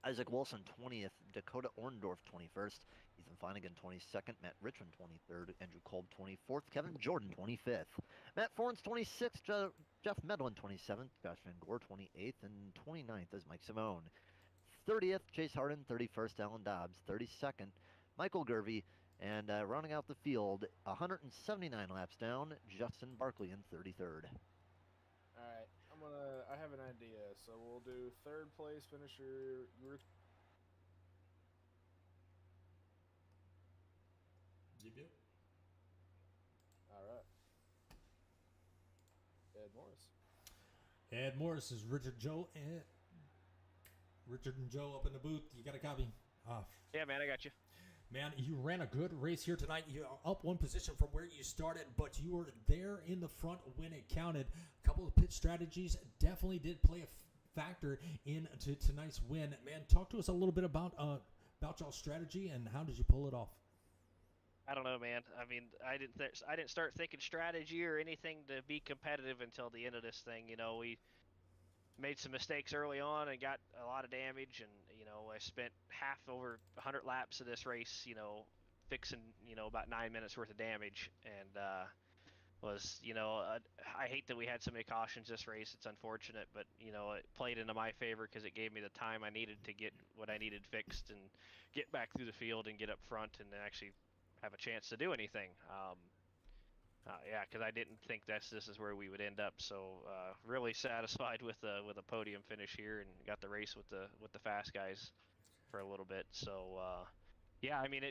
Isaac Wilson 20th, Dakota Orndorff 21st, Ethan Flanagan 22nd, Matt Richmond 23rd, Andrew Kolb 24th, Kevin Jordan 25th, Matt Forens 26th, Jeff Medlin 27th, Josh Van Gore 28th, and 29th is Mike Simone. 30th, Chase Harden, 31st, Alan Dobbs, 32nd, Michael Gervey, and rounding out the field, 179 laps down, Justin Barkley in 33rd. All right, I have an idea. So we'll do third place finisher. Yep. All right. Ed Morris. Ed Morris is Richard Joe and Joe up in the booth. You got a copy? Yeah, man, I got you. Man, you ran a good race here tonight. You're up one position from where you started, but you were there in the front when it counted. A couple of pit strategies definitely did play a factor into tonight's win. Man, talk to us a little bit about y'all's strategy and how did you pull it off? I don't know, man. I mean, I didn't start thinking strategy or anything to be competitive until the end of this thing. We made some mistakes early on and got a lot of damage, and I spent over 100 laps of this race, fixing about 9 minutes worth of damage, and I hate that we had so many cautions this race. It's unfortunate, but it played into my favor because it gave me the time I needed to get what I needed fixed and get back through the field and get up front and actually have a chance to do anything. Yeah, because I didn't think this is where we would end up. So really satisfied with a podium finish here and got the race with the fast guys for a little bit. So yeah, I mean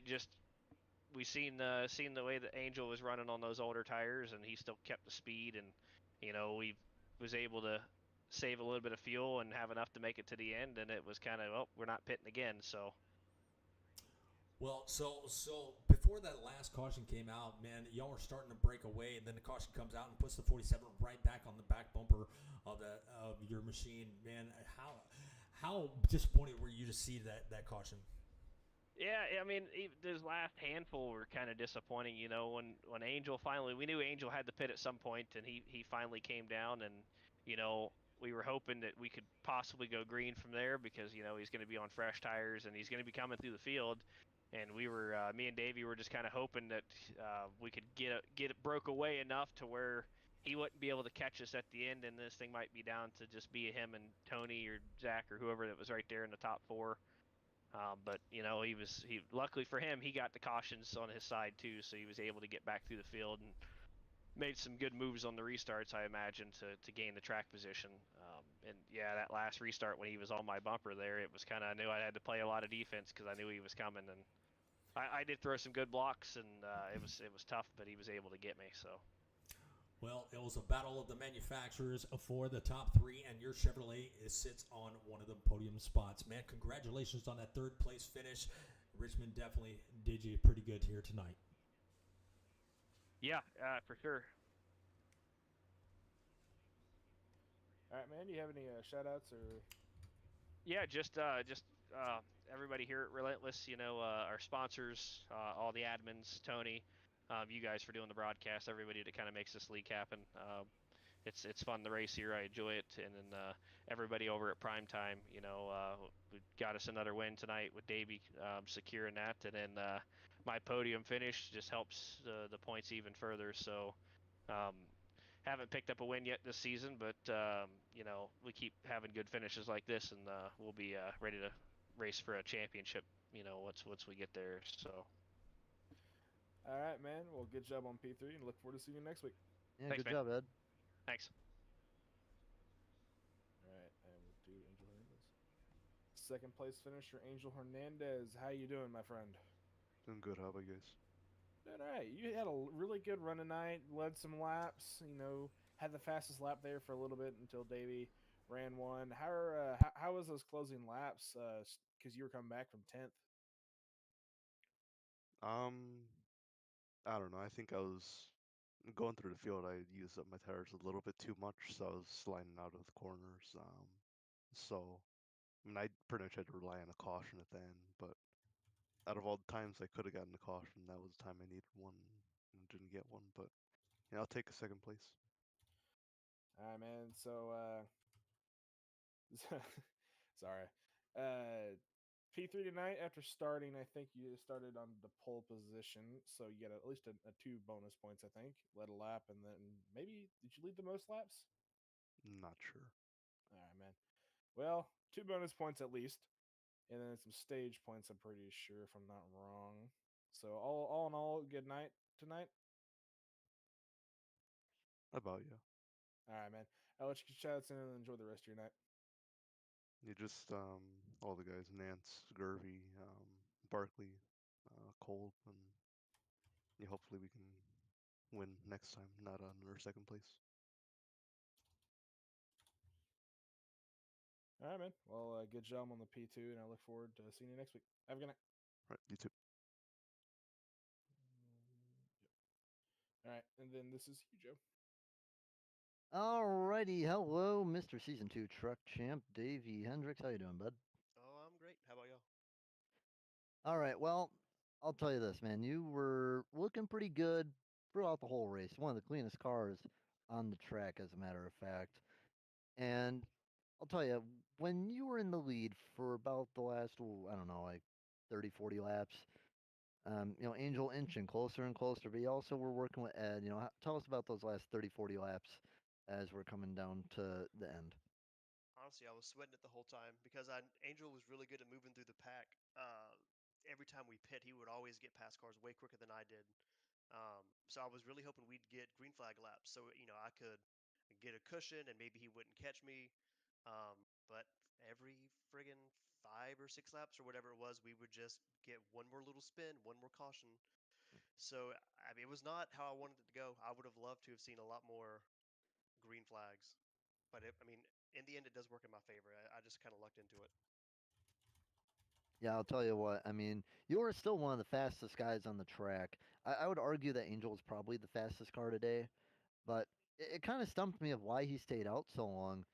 we seen the way that Angel was running on those older tires, and he still kept the speed, and we was able to save a little bit of fuel and have enough to make it to the end, and it was kind of we're not pitting again. So. Well, so before that last caution came out, man, y'all were starting to break away, and then the caution comes out and puts the 47 right back on the back bumper of your machine. Man, how disappointed were you to see that caution? Yeah, I mean, those last handful were kind of disappointing. When Angel we knew Angel had the pit at some point, and he finally came down, and we were hoping that we could possibly go green from there because he's going to be on fresh tires and he's going to be coming through the field. And me and Davey were just kind of hoping that we could get it broke away enough to where he wouldn't be able to catch us at the end, and this thing might be down to just be him and Tony or Zach or whoever that was right there in the top four. But he luckily for him, he got the cautions on his side too, so he was able to get back through the field and made some good moves on the restarts, I imagine, to gain the track position. And yeah, that last restart when he was on my bumper there, it was kind of, I knew I had to play a lot of defense because I knew he was coming, and I did throw some good blocks, and it was tough, but he was able to get me. So. Well, it was a battle of the manufacturers for the top three, and your Chevrolet sits on one of the podium spots. Man, congratulations on that third place finish. Richmond definitely did you pretty good here tonight. Yeah, for sure. All right, man. Do you have any shout-outs or? Yeah, just everybody here at Relentless, our sponsors, all the admins, Tony, you guys for doing the broadcast, everybody that kind of makes this league happen. It's fun to race here. I enjoy it, and then everybody over at Primetime, we got us another win tonight with Davey securing that, and then my podium finish just helps the points even further. So. Haven't picked up a win yet this season, but we keep having good finishes like this, and we'll be ready to race for a championship. Once we get there. So. All right, man. Well, good job on P3, and look forward to seeing you next week. Yeah, Thanks, good man. job, Ed. Thanks. All right, and we'll do Angel Hernandez. Second place finisher, Angel Hernandez. How you doing, my friend? Doing good. How about you guys? Doing all right. You had a really good run tonight. Led some laps. Had the fastest lap there for a little bit until Davey ran one. How was those closing laps? Because you were coming back from 10th. Um, I don't know. I think I was going through the field. I used up my tires a little bit too much, so I was sliding out of the corners. So I mean, I pretty much had to rely on a caution at the end. But out of all the times I could have gotten a caution, that was the time I needed one and didn't get one. But yeah, I'll take a second place. All right, man. So, sorry. Uh, P3 tonight after starting, I think you started on the pole position, so you get at least a two bonus points. I think led a lap, and then maybe did you lead the most laps? Not sure. All right, man. Well, two bonus points at least, and then some stage points. I'm pretty sure, if I'm not wrong. So all in all, good night tonight. About you. All right, man. I'll let you get shots in and enjoy the rest of your night. You just all the guys, Nance, Gervy, Barkley, Cole, and yeah, hopefully we can win next time, not under second place. All right, man. Well, good job on the P2, and I look forward to seeing you next week. Have a good night. Right, you too. All right, and then this is you, Joe. Alrighty, hello, Mr. Season 2 Truck Champ, Davey Hendricks. How you doing, bud? Oh, I'm great. How about y'all? Alright, well, I'll tell you this, man. You were looking pretty good throughout the whole race. One of the cleanest cars on the track, as a matter of fact. And I'll tell you, when you were in the lead for about the last, I don't know, like 30, 40 laps, Angel inching closer and closer, but you also were working with Ed. Tell us about those last 30, 40 laps as we're coming down to the end. Honestly, I was sweating it the whole time because Angel was really good at moving through the pack. Every time we pit, he would always get past cars way quicker than I did. So I was really hoping we'd get green flag laps, so I could get a cushion and maybe he wouldn't catch me. But every friggin' 5 or 6 laps or whatever it was, we would just get one more little spin, one more caution. So I mean, it was not how I wanted it to go. I would have loved to have seen a lot more green flags. But I mean, in the end, it does work in my favor. I just kind of lucked into it. Yeah, I'll tell you what. I mean, you are still one of the fastest guys on the track. I would argue that Angel is probably the fastest car today, but it kind of stumped me of why he stayed out so long.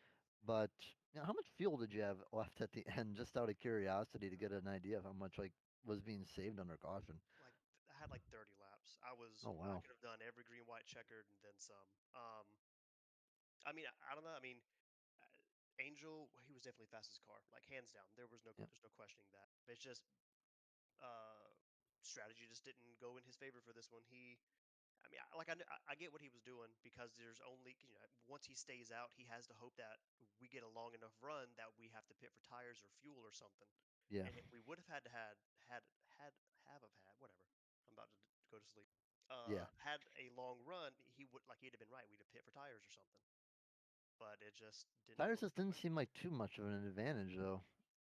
But how much fuel did you have left at the end, just out of curiosity, to get an idea of how much was being saved under caution? Like I had like 30 laps. Oh I wow. could have done every green, white, checkered, and then some. I mean, I don't know. I mean, Angel, he was definitely fastest car, like hands down. Yeah. There's no questioning that. But it's just uh, strategy just didn't go in his favor for this one. I mean, I get what he was doing because there's only, once he stays out, he has to hope that we get a long enough run that we have to pit for tires or fuel or something. Yeah. And if we would have had have have had whatever, I'm about to go to sleep. Yeah. Had a long run, he'd have been right. We'd have pit for tires or something. But it just didn't Tires work just that didn't way. seem like too much of an advantage, though.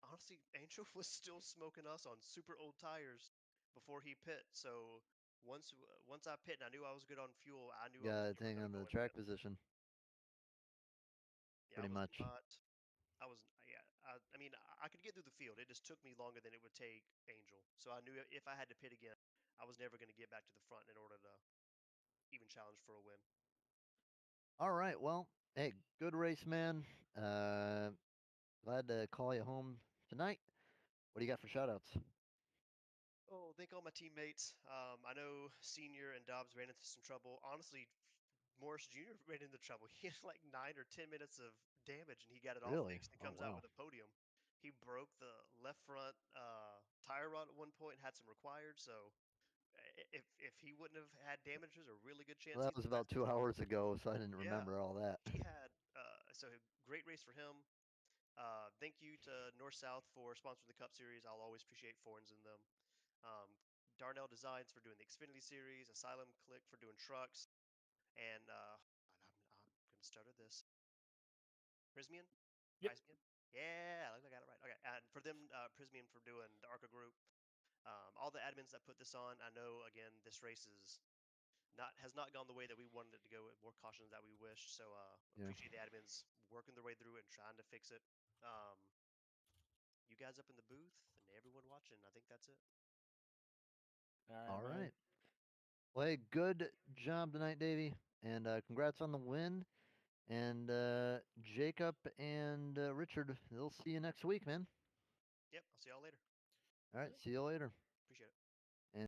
Honestly, Angel was still smoking us on super old tires before he pit. So once I pit and I knew I was good on fuel, I knew I was Yeah, never thing going on to go the in track again. position, Yeah, I pretty was much. not. I was yeah. I mean, I could get through the field. It just took me longer than it would take Angel. So I knew if I had to pit again, I was never going to get back to the front in order to even challenge for a win. All right. Well, hey, good race, man. Uh, Glad to call you home tonight. What do you got for shoutouts? Oh, thank all my teammates. I know Senior and Dobbs ran into some trouble. Honestly, Morris Jr. ran into trouble. He had like 9 or 10 minutes of damage, and he got it all Really? fixed and Oh comes out wow. with a podium. He broke the left front tire rod at one point and had some required. So if he wouldn't have had damage, there's a really good Well, chance that he's was the about fastest two car. hours ago, so I didn't Yeah, remember all that. he had so great race for him. Thank you to North South for sponsoring the Cup Series. I'll always appreciate foreigns in them. Um, Darnell Designs for doing the Xfinity Series, Asylum Click for doing trucks, and I'm going to stutter this. Prismian? Yep. Prismian? Yeah, I got it right. Okay, and for them, Prismian for doing the ARCA group. All the admins that put this on, I know, again, this race is has not gone the way that we wanted it to go, with more cautions that we wished. So Yeah. appreciate the admins working their way through it and trying to fix it. You guys up in the booth and everyone watching, I think that's it. All man. right. Well, hey, good job tonight, Davey, and congrats on the win. And Jacob and Richard, they'll see you next week, man. Yep, I'll see y'all later. All right, see you later.